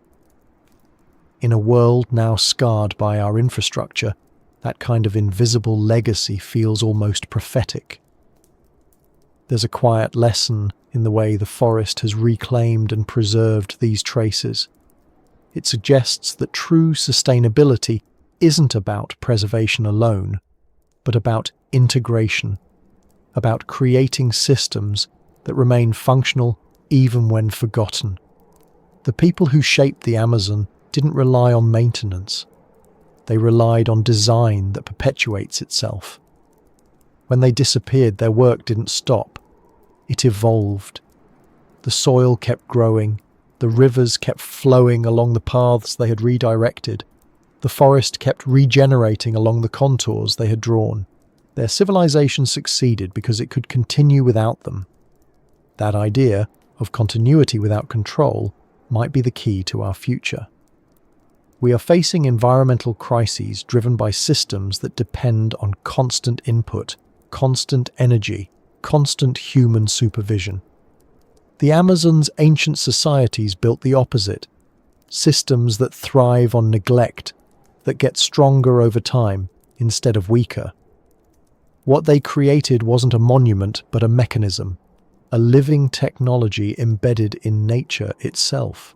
In a world now scarred by our infrastructure, that kind of invisible legacy feels almost prophetic. There's a quiet lesson in the way the forest has reclaimed and preserved these traces. It suggests that true sustainability isn't about preservation alone, but about integration, about creating systems that remain functional even when forgotten. The people who shaped the Amazon didn't rely on maintenance. They relied on design that perpetuates itself. When they disappeared, their work didn't stop. It evolved. The soil kept growing. The rivers kept flowing along the paths they had redirected. The forest kept regenerating along the contours they had drawn. Their civilization succeeded because it could continue without them. That idea of continuity without control might be the key to our future. We are facing environmental crises driven by systems that depend on constant input, constant energy, constant human supervision. The Amazon's ancient societies built the opposite, systems that thrive on neglect, that get stronger over time instead of weaker. What they created wasn't a monument but a mechanism, a living technology embedded in nature itself.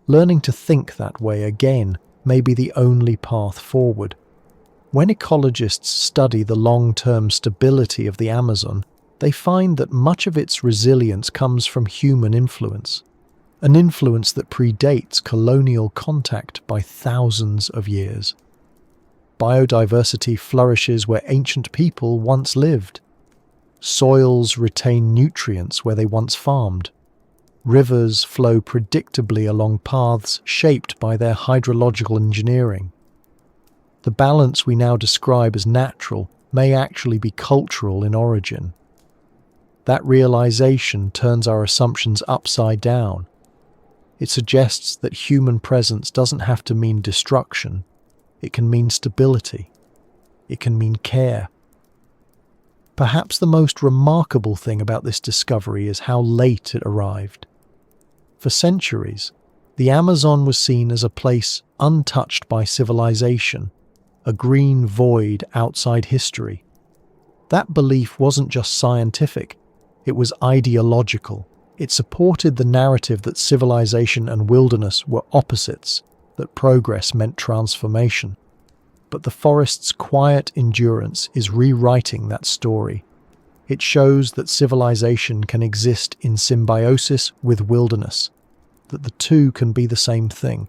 Learning to think that way again may be the only path forward. When ecologists study the long-term stability of the Amazon, they find that much of its resilience comes from human influence, an influence that predates colonial contact by thousands of years. Biodiversity flourishes where ancient people once lived. Soils retain nutrients where they once farmed. Rivers flow predictably along paths shaped by their hydrological engineering. The balance we now describe as natural may actually be cultural in origin. That realization turns our assumptions upside down. It suggests that human presence doesn't have to mean destruction. It can mean stability. It can mean care. Perhaps the most remarkable thing about this discovery is how late it arrived. For centuries, the Amazon was seen as a place untouched by civilization, a green void outside history. That belief wasn't just scientific, it was ideological. It supported the narrative that civilization and wilderness were opposites, that progress meant transformation. But the forest's quiet endurance is rewriting that story. It shows that civilization can exist in symbiosis with wilderness, that the two can be the same thing.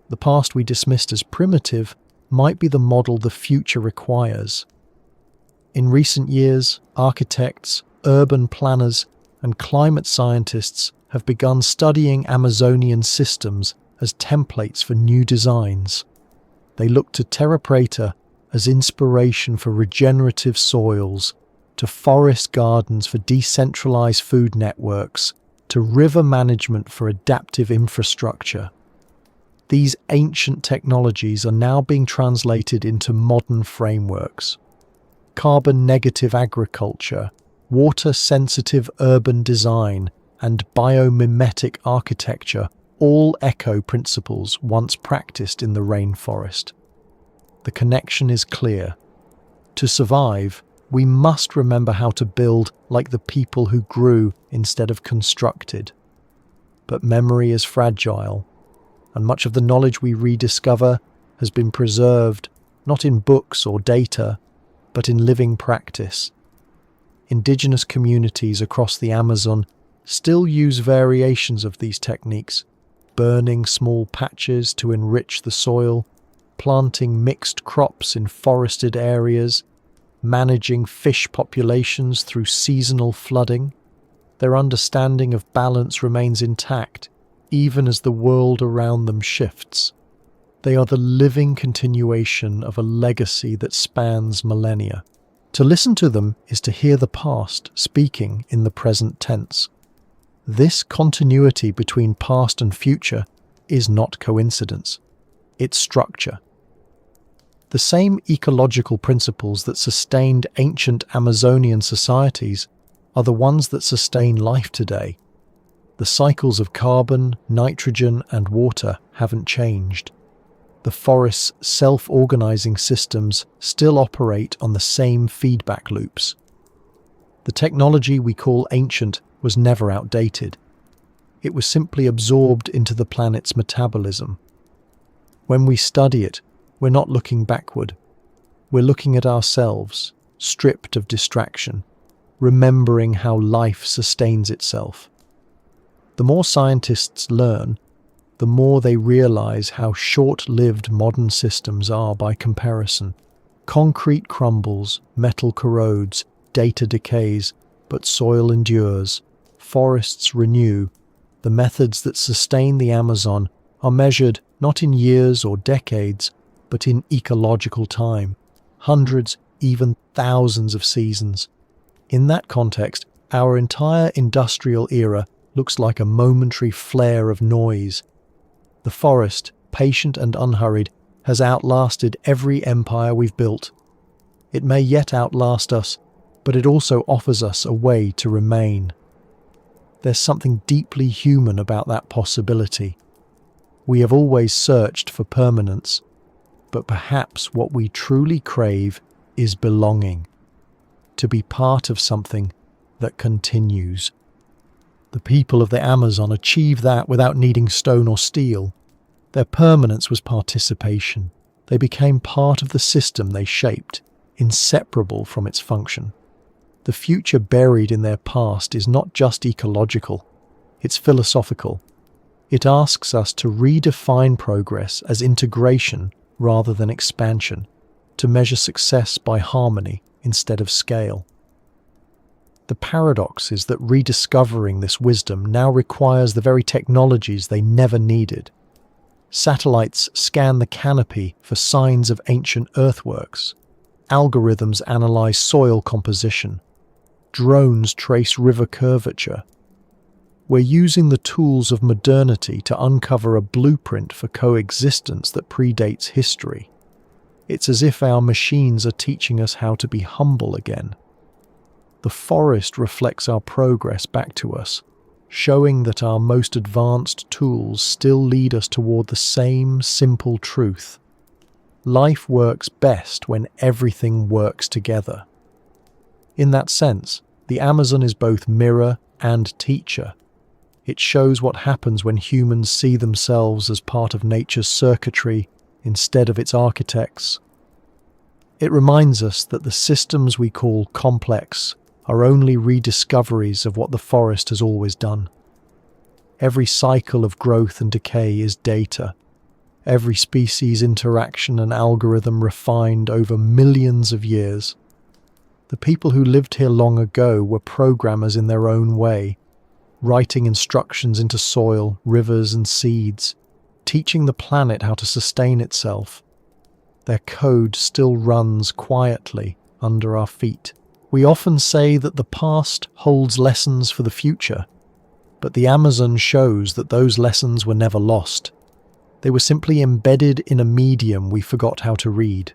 The past we dismissed as primitive might be the model the future requires. In recent years, architects, urban planners, and climate scientists have begun studying Amazonian systems as templates for new designs. They look to terra preta as inspiration for regenerative soils, to forest gardens for decentralized food networks, to river management for adaptive infrastructure. These ancient technologies are now being translated into modern frameworks. Carbon-negative agriculture, water-sensitive urban design, and biomimetic architecture all echo principles once practiced in the rainforest. The connection is clear. To survive, we must remember how to build like the people who grew instead of constructed. But memory is fragile, and much of the knowledge we rediscover has been preserved not in books or data, but in living practice. Indigenous communities across the Amazon still use variations of these techniques, burning small patches to enrich the soil, planting mixed crops in forested areas, managing fish populations through seasonal flooding. Their understanding of balance remains intact, even as the world around them shifts. They are the living continuation of a legacy that spans millennia. To listen to them is to hear the past speaking in the present tense. This continuity between past and future is not coincidence. It's structure. The same ecological principles that sustained ancient Amazonian societies are the ones that sustain life today. The cycles of carbon, nitrogen, and water haven't changed. The forest's self-organizing systems still operate on the same feedback loops. The technology we call ancient was never outdated. It was simply absorbed into the planet's metabolism. When we study it, we're not looking backward. We're looking at ourselves, stripped of distraction, remembering how life sustains itself. The more scientists learn, the more they realize how short-lived modern systems are by comparison. Concrete crumbles, metal corrodes, data decays, but soil endures, forests renew. The methods that sustain the Amazon are measured not in years or decades, but in ecological time, hundreds, even thousands of seasons. In that context, our entire industrial era looks like a momentary flare of noise. The forest, patient and unhurried, has outlasted every empire we've built. It may yet outlast us, but it also offers us a way to remain. There's something deeply human about that possibility. We have always searched for permanence, but perhaps what we truly crave is belonging, to be part of something that continues. The people of the Amazon achieve that without needing stone or steel. Their permanence was participation. They became part of the system they shaped, inseparable from its function. The future buried in their past is not just ecological, it's philosophical. It asks us to redefine progress as integration rather than expansion, to measure success by harmony instead of scale. The paradox is that rediscovering this wisdom now requires the very technologies they never needed. Satellites scan the canopy for signs of ancient earthworks. Algorithms analyze soil composition. Drones trace river curvature. We're using the tools of modernity to uncover a blueprint for coexistence that predates history. It's as if our machines are teaching us how to be humble again. The forest reflects our progress back to us, showing that our most advanced tools still lead us toward the same simple truth. Life works best when everything works together. In that sense, the Amazon is both mirror and teacher. It shows what happens when humans see themselves as part of nature's circuitry instead of its architects. It reminds us that the systems we call complex are only rediscoveries of what the forest has always done. Every cycle of growth and decay is data. Every species interaction and algorithm refined over millions of years. The people who lived here long ago were programmers in their own way, writing instructions into soil, rivers, and seeds. teaching the planet how to sustain itself. Their code still runs quietly under our feet. We often say that the past holds lessons for the future, but the Amazon shows that those lessons were never lost. They were simply embedded in a medium we forgot how to read.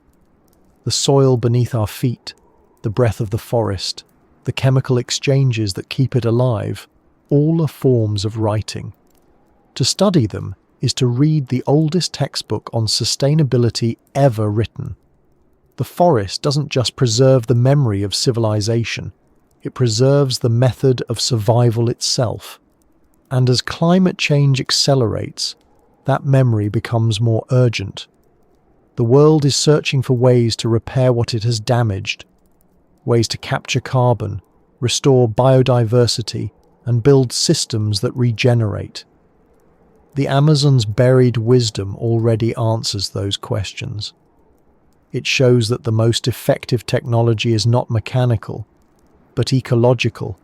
The soil beneath our feet, the breath of the forest, the chemical exchanges that keep it alive, all are forms of writing. To study them is to read the oldest textbook on sustainability ever written. The forest doesn't just preserve the memory of civilization, it preserves the method of survival itself. And as climate change accelerates, that memory becomes more urgent. The world is searching for ways to repair what it has damaged, ways to capture carbon, restore biodiversity, and build systems that regenerate. The Amazon's buried wisdom already answers those questions. It shows that the most effective technology is not mechanical, but ecological,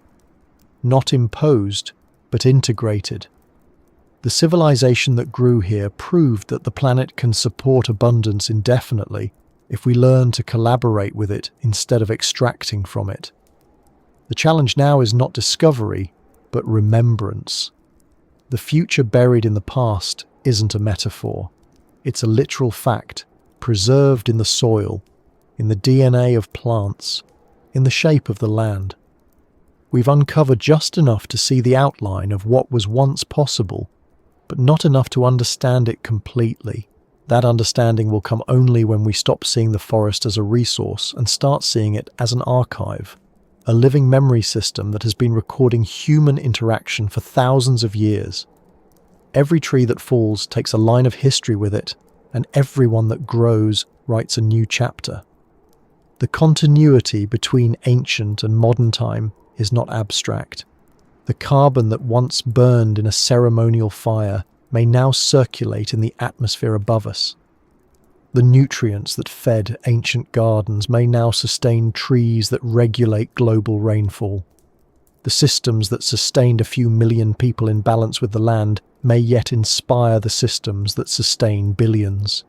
not imposed, but integrated. The civilization that grew here proved that the planet can support abundance indefinitely if we learn to collaborate with it instead of extracting from it. The challenge now is not discovery, but remembrance. The future buried in the past isn't a metaphor. It's a literal fact, preserved in the soil, in the DNA of plants, in the shape of the land. We've uncovered just enough to see the outline of what was once possible, but not enough to understand it completely. That understanding will come only when we stop seeing the forest as a resource and start seeing it as an archive, a living memory system that has been recording human interaction for thousands of years. Every tree that falls takes a line of history with it, and everyone that grows writes a new chapter. The continuity between ancient and modern time is not abstract. The carbon that once burned in a ceremonial fire may now circulate in the atmosphere above us. The nutrients that fed ancient gardens may now sustain trees that regulate global rainfall. The systems that sustained a few million people in balance with the land may yet inspire the systems that sustain billions.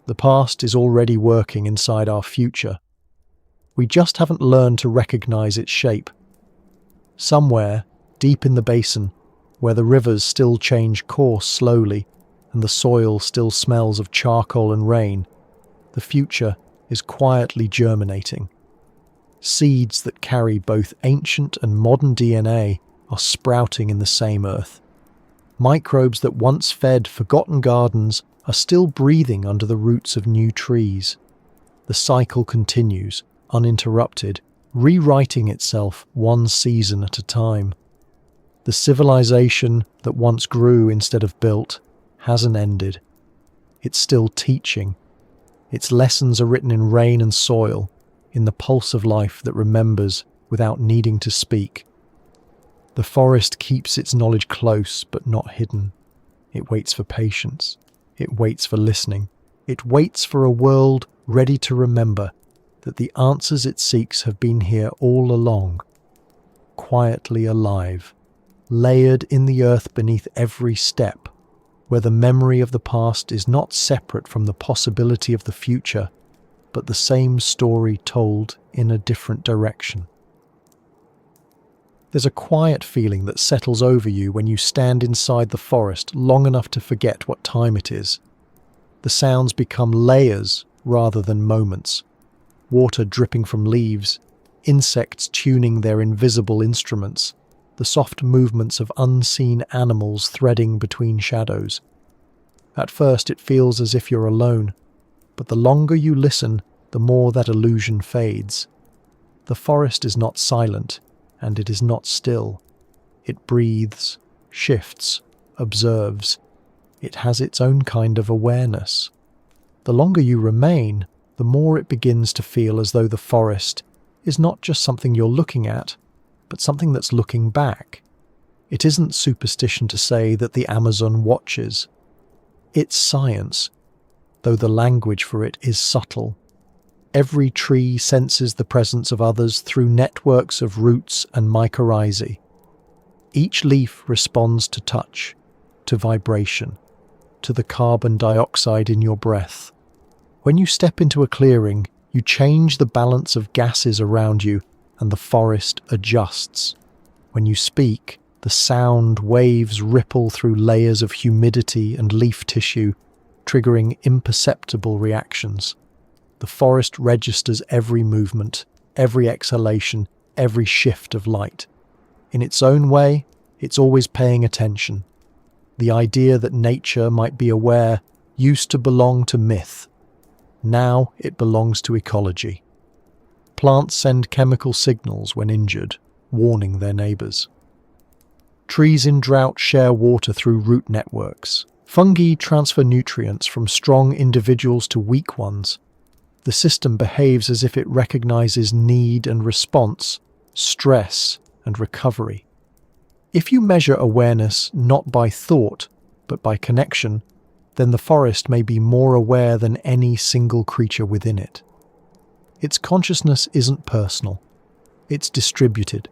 The past is already working inside our future. We just haven't learned to recognize its shape. Somewhere, deep in the basin, where the rivers still change course slowly and the soil still smells of charcoal and rain, the future is quietly germinating. Seeds that carry both ancient and modern DNA are sprouting in the same earth. Microbes that once fed forgotten gardens are still breathing under the roots of new trees. The cycle continues, uninterrupted, rewriting itself one season at a time. The civilization that once grew instead of built hasn't ended. It's still teaching. Its lessons are written in rain and soil, in the pulse of life that remembers without needing to speak. The forest keeps its knowledge close but not hidden. It waits for patience. It waits for listening. It waits for a world ready to remember that the answers it seeks have been here all along, quietly alive, layered in the earth beneath every step, where the memory of the past is not separate from the possibility of the future, but the same story told in a different direction. There's a quiet feeling that settles over you when you stand inside the forest long enough to forget what time it is. The sounds become layers rather than moments. Water dripping from leaves, insects tuning their invisible instruments, the soft movements of unseen animals threading between shadows. At first it feels as if you're alone, but the longer you listen, the more that illusion fades. The forest is not silent, and it is not still. It breathes, shifts, observes. It has its own kind of awareness. The longer you remain, the more it begins to feel as though the forest is not just something you're looking at, but something that's looking back. It isn't superstition to say that the Amazon watches. It's science, though the language for it is subtle. Every tree senses the presence of others through networks of roots and mycorrhizae. Each leaf responds to touch, to vibration. to the carbon dioxide in your breath. When you step into a clearing, you change the balance of gases around you and the forest adjusts. When you speak, the sound waves ripple through layers of humidity and leaf tissue, triggering imperceptible reactions. The forest registers every movement, every exhalation, every shift of light. In its own way, it's always paying attention. The idea that nature might be aware used to belong to myth. Now it belongs to ecology. Plants send chemical signals when injured, warning their neighbors. Trees in drought share water through root networks. Fungi transfer nutrients from strong individuals to weak ones. The system behaves as if it recognizes need and response, stress and recovery. If you measure awareness not by thought, but by connection, then the forest may be more aware than any single creature within it. Its consciousness isn't personal. It's distributed.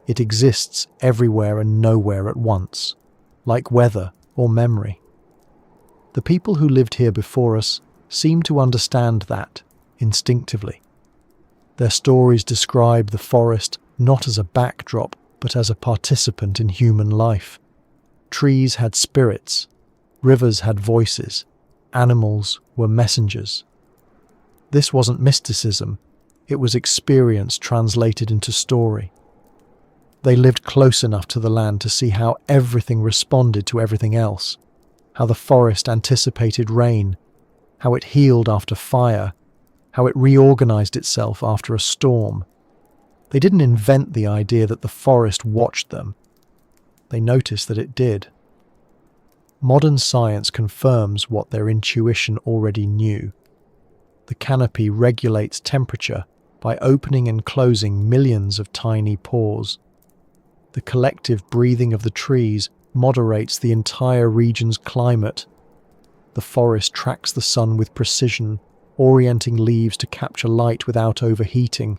It exists everywhere and nowhere at once, like weather or memory. The people who lived here before us seem to understand that instinctively. Their stories describe the forest not as a backdrop, but as a participant in human life. Trees had spirits, rivers had voices, animals were messengers. This wasn't mysticism, it was experience translated into story. They lived close enough to the land to see how everything responded to everything else, how the forest anticipated rain, how it healed after fire, how it reorganized itself after a storm. They didn't invent the idea that the forest watched them. They noticed that it did. Modern science confirms what their intuition already knew. The canopy regulates temperature by opening and closing millions of tiny pores. The collective breathing of the trees moderates the entire region's climate. The forest tracks the sun with precision, orienting leaves to capture light without overheating.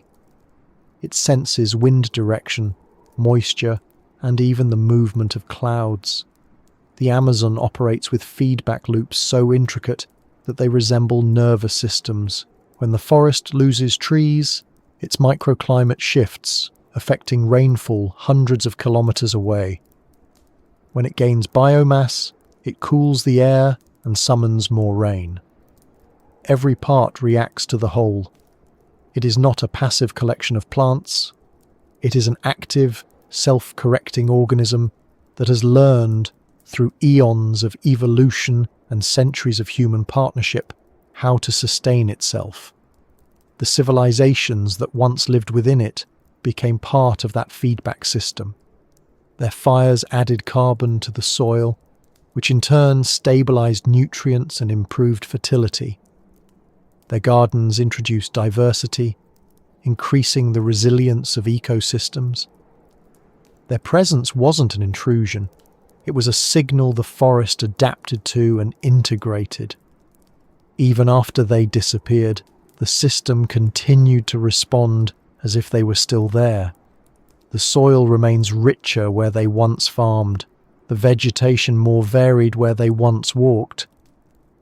It senses wind direction, moisture, and even the movement of clouds. The Amazon operates with feedback loops so intricate that they resemble nervous systems. When the forest loses trees, its microclimate shifts, affecting rainfall hundreds of kilometers away. When it gains biomass, it cools the air and summons more rain. Every part reacts to the whole. It is not a passive collection of plants. It is an active, self-correcting organism that has learned, through eons of evolution and centuries of human partnership, how to sustain itself. The civilizations that once lived within it became part of that feedback system. Their fires added carbon to the soil, which in turn stabilized nutrients and improved fertility. Their gardens introduced diversity, increasing the resilience of ecosystems. Their presence wasn't an intrusion. It was a signal the forest adapted to and integrated. Even after they disappeared, the system continued to respond as if they were still there. The soil remains richer where they once farmed, the vegetation more varied where they once walked.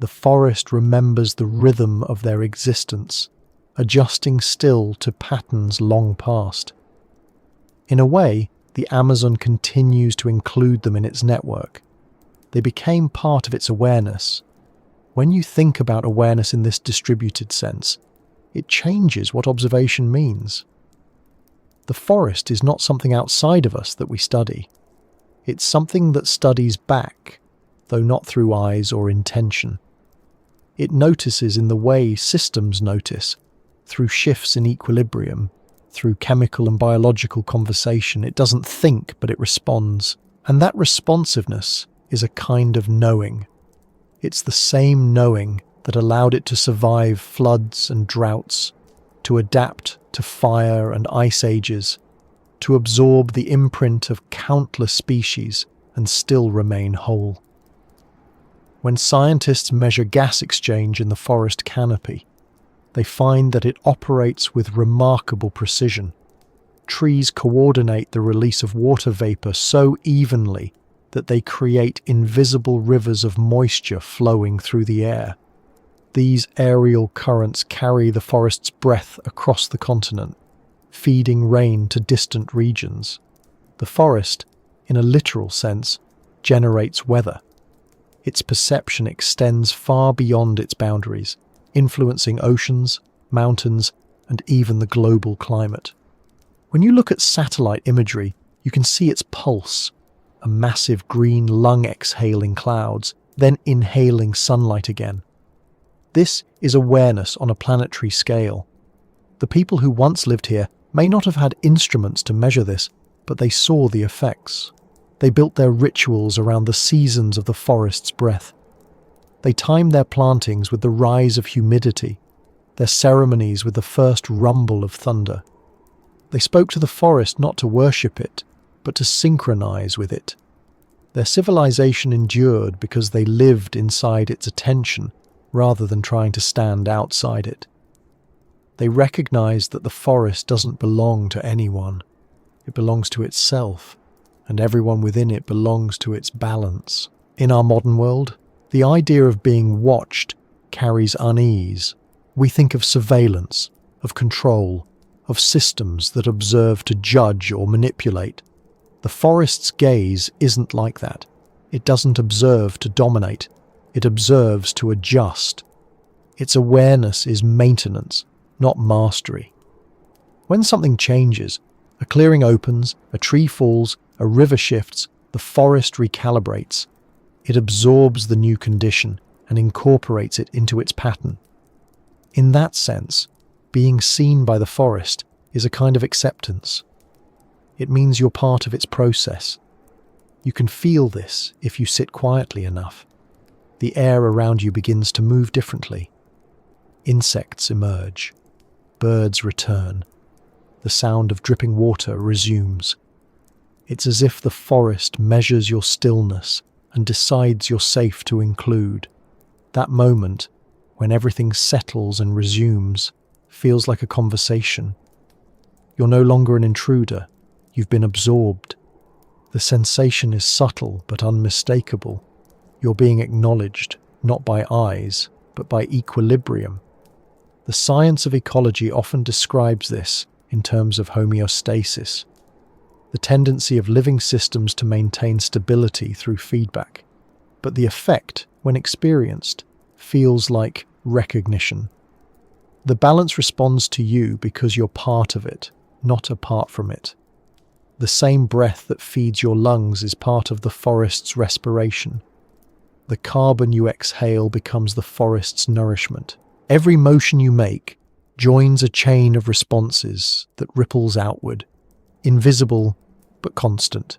The forest remembers the rhythm of their existence, adjusting still to patterns long past. In a way, the Amazon continues to include them in its network. They became part of its awareness. When you think about awareness in this distributed sense, it changes what observation means. The forest is not something outside of us that we study. It's something that studies back, though not through eyes or intention. It notices in the way systems notice, through shifts in equilibrium, through chemical and biological conversation. It doesn't think, but it responds. And that responsiveness is a kind of knowing. It's the same knowing that allowed it to survive floods and droughts, to adapt to fire and ice ages, to absorb the imprint of countless species and still remain whole. When scientists measure gas exchange in the forest canopy, they find that it operates with remarkable precision. Trees coordinate the release of water vapor so evenly that they create invisible rivers of moisture flowing through the air. These aerial currents carry the forest's breath across the continent, feeding rain to distant regions. The forest, in a literal sense, generates weather. Its perception extends far beyond its boundaries, influencing oceans, mountains, and even the global climate. When you look at satellite imagery, you can see its pulse, a massive green lung exhaling clouds, then inhaling sunlight again. This is awareness on a planetary scale. The people who once lived here may not have had instruments to measure this, but they saw the effects. They built their rituals around the seasons of the forest's breath. They timed their plantings with the rise of humidity, their ceremonies with the first rumble of thunder. They spoke to the forest not to worship it, but to synchronize with it. Their civilization endured because they lived inside its attention rather than trying to stand outside it. They recognized that the forest doesn't belong to anyone. It belongs to itself, and everyone within it belongs to its balance. In our modern world, the idea of being watched carries unease. We think of surveillance, of control, of systems that observe to judge or manipulate. The forest's gaze isn't like that. It doesn't observe to dominate. It observes to adjust. Its awareness is maintenance, not mastery. When something changes, a clearing opens, a tree falls, a river shifts, the forest recalibrates. It absorbs the new condition and incorporates it into its pattern. In that sense, being seen by the forest is a kind of acceptance. It means you're part of its process. You can feel this if you sit quietly enough. The air around you begins to move differently. Insects emerge. Birds return. The sound of dripping water resumes. It's as if the forest measures your stillness and decides you're safe to include. That moment, when everything settles and resumes, feels like a conversation. You're no longer an intruder. You've been absorbed. The sensation is subtle but unmistakable. You're being acknowledged, not by eyes, but by equilibrium. The science of ecology often describes this in terms of homeostasis, the tendency of living systems to maintain stability through feedback. But the effect, when experienced, feels like recognition. The balance responds to you because you're part of it, not apart from it. The same breath that feeds your lungs is part of the forest's respiration. The carbon you exhale becomes the forest's nourishment. Every motion you make joins a chain of responses that ripples outward, invisible but constant.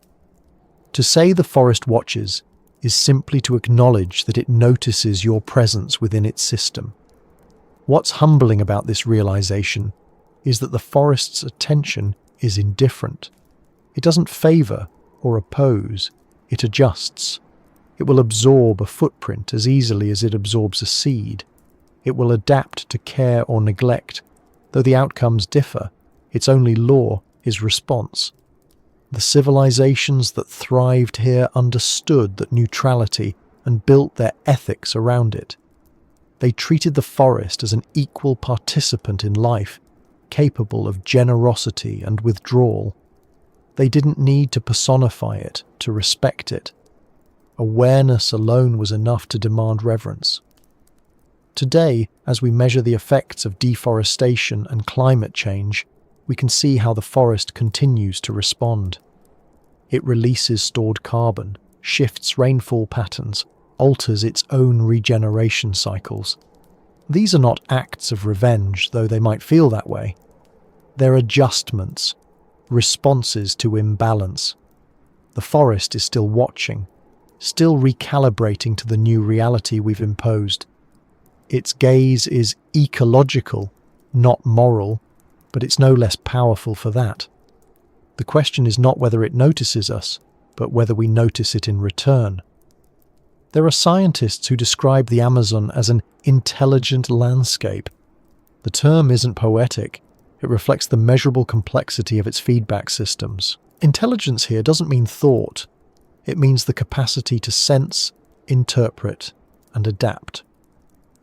To say the forest watches is simply to acknowledge that it notices your presence within its system. What's humbling about this realization is that the forest's attention is indifferent. It doesn't favor or oppose, it adjusts. It will absorb a footprint as easily as it absorbs a seed. It will adapt to care or neglect. Though the outcomes differ, its only law is response. The civilizations that thrived here understood that neutrality and built their ethics around it. They treated the forest as an equal participant in life, capable of generosity and withdrawal. They didn't need to personify it, to respect it. Awareness alone was enough to demand reverence. Today, as we measure the effects of deforestation and climate change, we can see how the forest continues to respond. It releases stored carbon, shifts rainfall patterns, alters its own regeneration cycles. These are not acts of revenge, though they might feel that way. They're adjustments, responses to imbalance. The forest is still watching, still recalibrating to the new reality we've imposed. Its gaze is ecological, not moral, but it's no less powerful for that. The question is not whether it notices us, but whether we notice it in return. There are scientists who describe the Amazon as an intelligent landscape. The term isn't poetic. It reflects the measurable complexity of its feedback systems. Intelligence here doesn't mean thought. It means the capacity to sense, interpret, and adapt.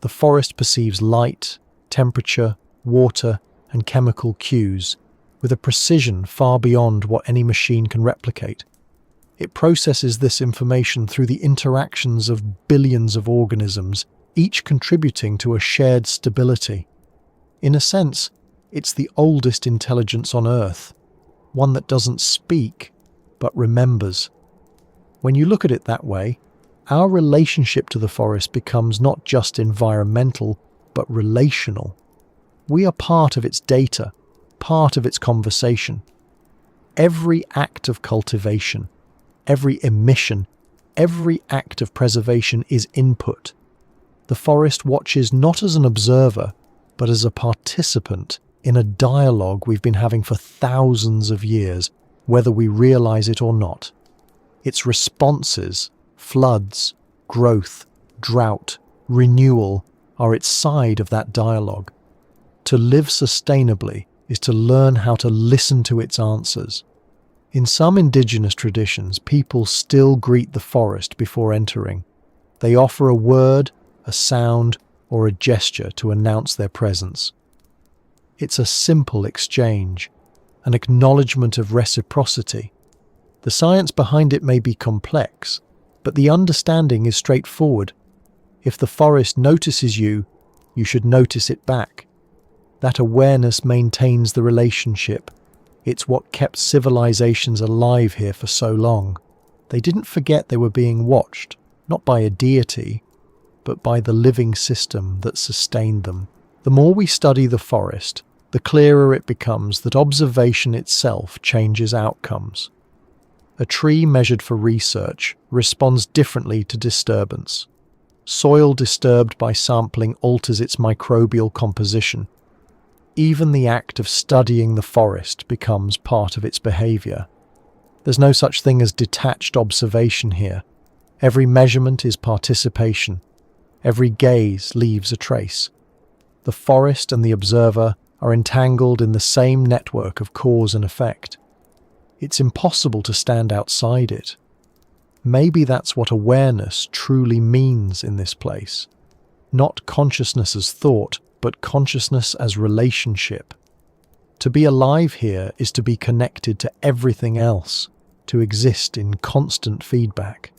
The forest perceives light, temperature, water, and chemical cues with a precision far beyond what any machine can replicate. It processes this information through the interactions of billions of organisms, each contributing to a shared stability. In a sense, it's the oldest intelligence on Earth, one that doesn't speak, but remembers. When you look at it that way, our relationship to the forest becomes not just environmental, but relational. We are part of its data, part of its conversation. Every act of cultivation, every emission, every act of preservation is input. The forest watches not as an observer, but as a participant in a dialogue we've been having for thousands of years, whether we realize it or not. Its responses, floods, growth, drought, renewal, are its side of that dialogue. To live sustainably is to learn how to listen to its answers. In some indigenous traditions, people still greet the forest before entering. They offer a word, a sound, or a gesture to announce their presence. It's a simple exchange, an acknowledgement of reciprocity. The science behind it may be complex, but the understanding is straightforward. If the forest notices you, you should notice it back. That awareness maintains the relationship. It's what kept civilizations alive here for so long. They didn't forget they were being watched, not by a deity, but by the living system that sustained them. The more we study the forest, the clearer it becomes that observation itself changes outcomes. A tree measured for research responds differently to disturbance. Soil disturbed by sampling alters its microbial composition. Even the act of studying the forest becomes part of its behavior. There's no such thing as detached observation here. Every measurement is participation. Every gaze leaves a trace. The forest and the observer are entangled in the same network of cause and effect. It's impossible to stand outside it. Maybe that's what awareness truly means in this place. Not consciousness as thought, but consciousness as relationship. To be alive here is to be connected to everything else, to exist in constant feedback.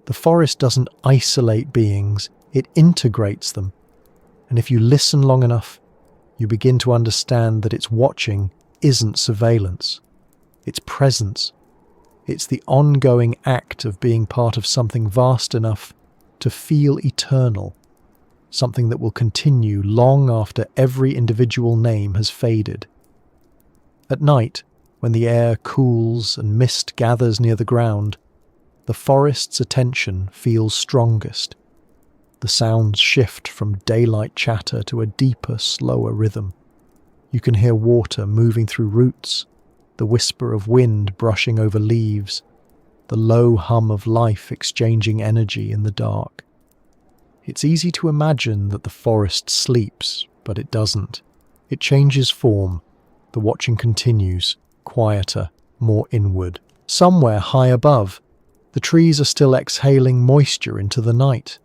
The forest doesn't isolate beings, it integrates them. And if you listen long enough, you begin to understand that its watching isn't surveillance. It's presence. It's the ongoing act of being part of something vast enough to feel eternal, something that will continue long after every individual name has faded. At night, when the air cools and mist gathers near the ground, the forest's attention feels strongest. The sounds shift from daylight chatter to a deeper, slower rhythm. You can hear water moving through roots, the whisper of wind brushing over leaves, the low hum of life exchanging energy in the dark. It's easy to imagine that the forest sleeps, but it doesn't. It changes form. The watching continues, quieter, more inward. Somewhere high above, the trees are still exhaling moisture into the night,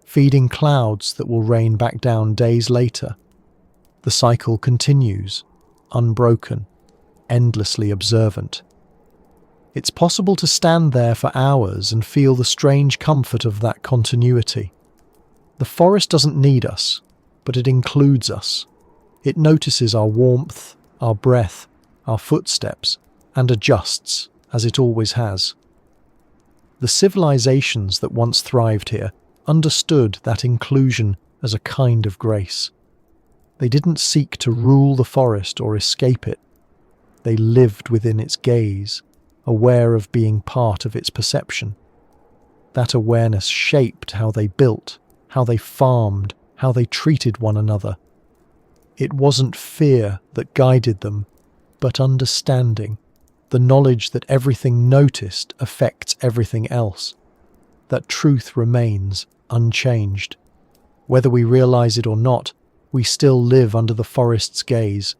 feeding clouds that will rain back down days later. The cycle continues, unbroken, endlessly observant. It's possible to stand there for hours and feel the strange comfort of that continuity. The forest doesn't need us, but it includes us. It notices our warmth, our breath, our footsteps, and adjusts, as it always has. The civilizations that once thrived here understood that inclusion as a kind of grace. They didn't seek to rule the forest or escape it. They lived within its gaze, aware of being part of its perception. That awareness shaped how they built, how they farmed, how they treated one another. It wasn't fear that guided them, but understanding, the knowledge that everything noticed affects everything else. That truth remains unchanged. Whether we realize it or not, we still live under the forest's gaze.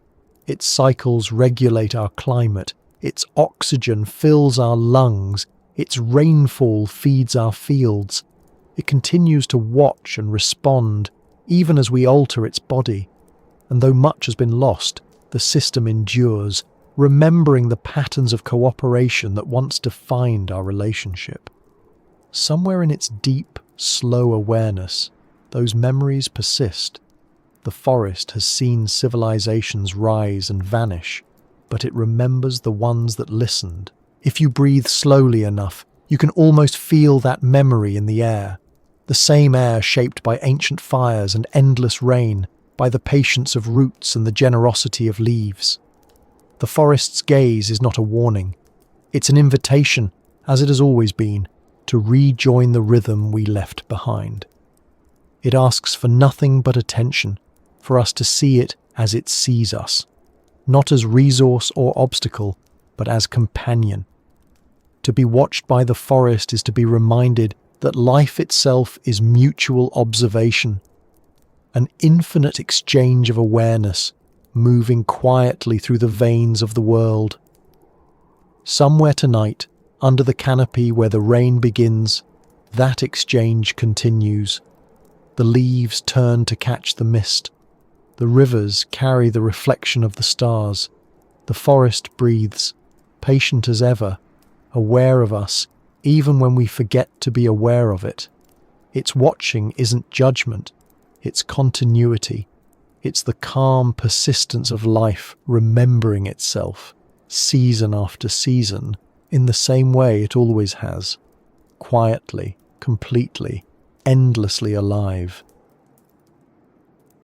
Its cycles regulate our climate. Its oxygen fills our lungs. Its rainfall feeds our fields. It continues to watch and respond, even as we alter its body. And though much has been lost, the system endures, remembering the patterns of cooperation that once defined our relationship. Somewhere in its deep, slow awareness, those memories persist. The forest has seen civilizations rise and vanish, but it remembers the ones that listened. If you breathe slowly enough, you can almost feel that memory in the air. The same air shaped by ancient fires and endless rain, by the patience of roots and the generosity of leaves. The forest's gaze is not a warning. It's an invitation, as it has always been, to rejoin the rhythm we left behind. It asks for nothing but attention, for us to see it as it sees us, not as resource or obstacle, but as companion. To be watched by the forest is to be reminded that life itself is mutual observation, an infinite exchange of awareness, moving quietly through the veins of the world. Somewhere tonight, under the canopy where the rain begins, that exchange continues. The leaves turn to catch the mist. The rivers carry the reflection of the stars. The forest breathes, patient as ever, aware of us, even when we forget to be aware of it. Its watching isn't judgment, it's continuity. It's the calm persistence of life remembering itself, season after season, in the same way it always has. Quietly, completely, endlessly alive.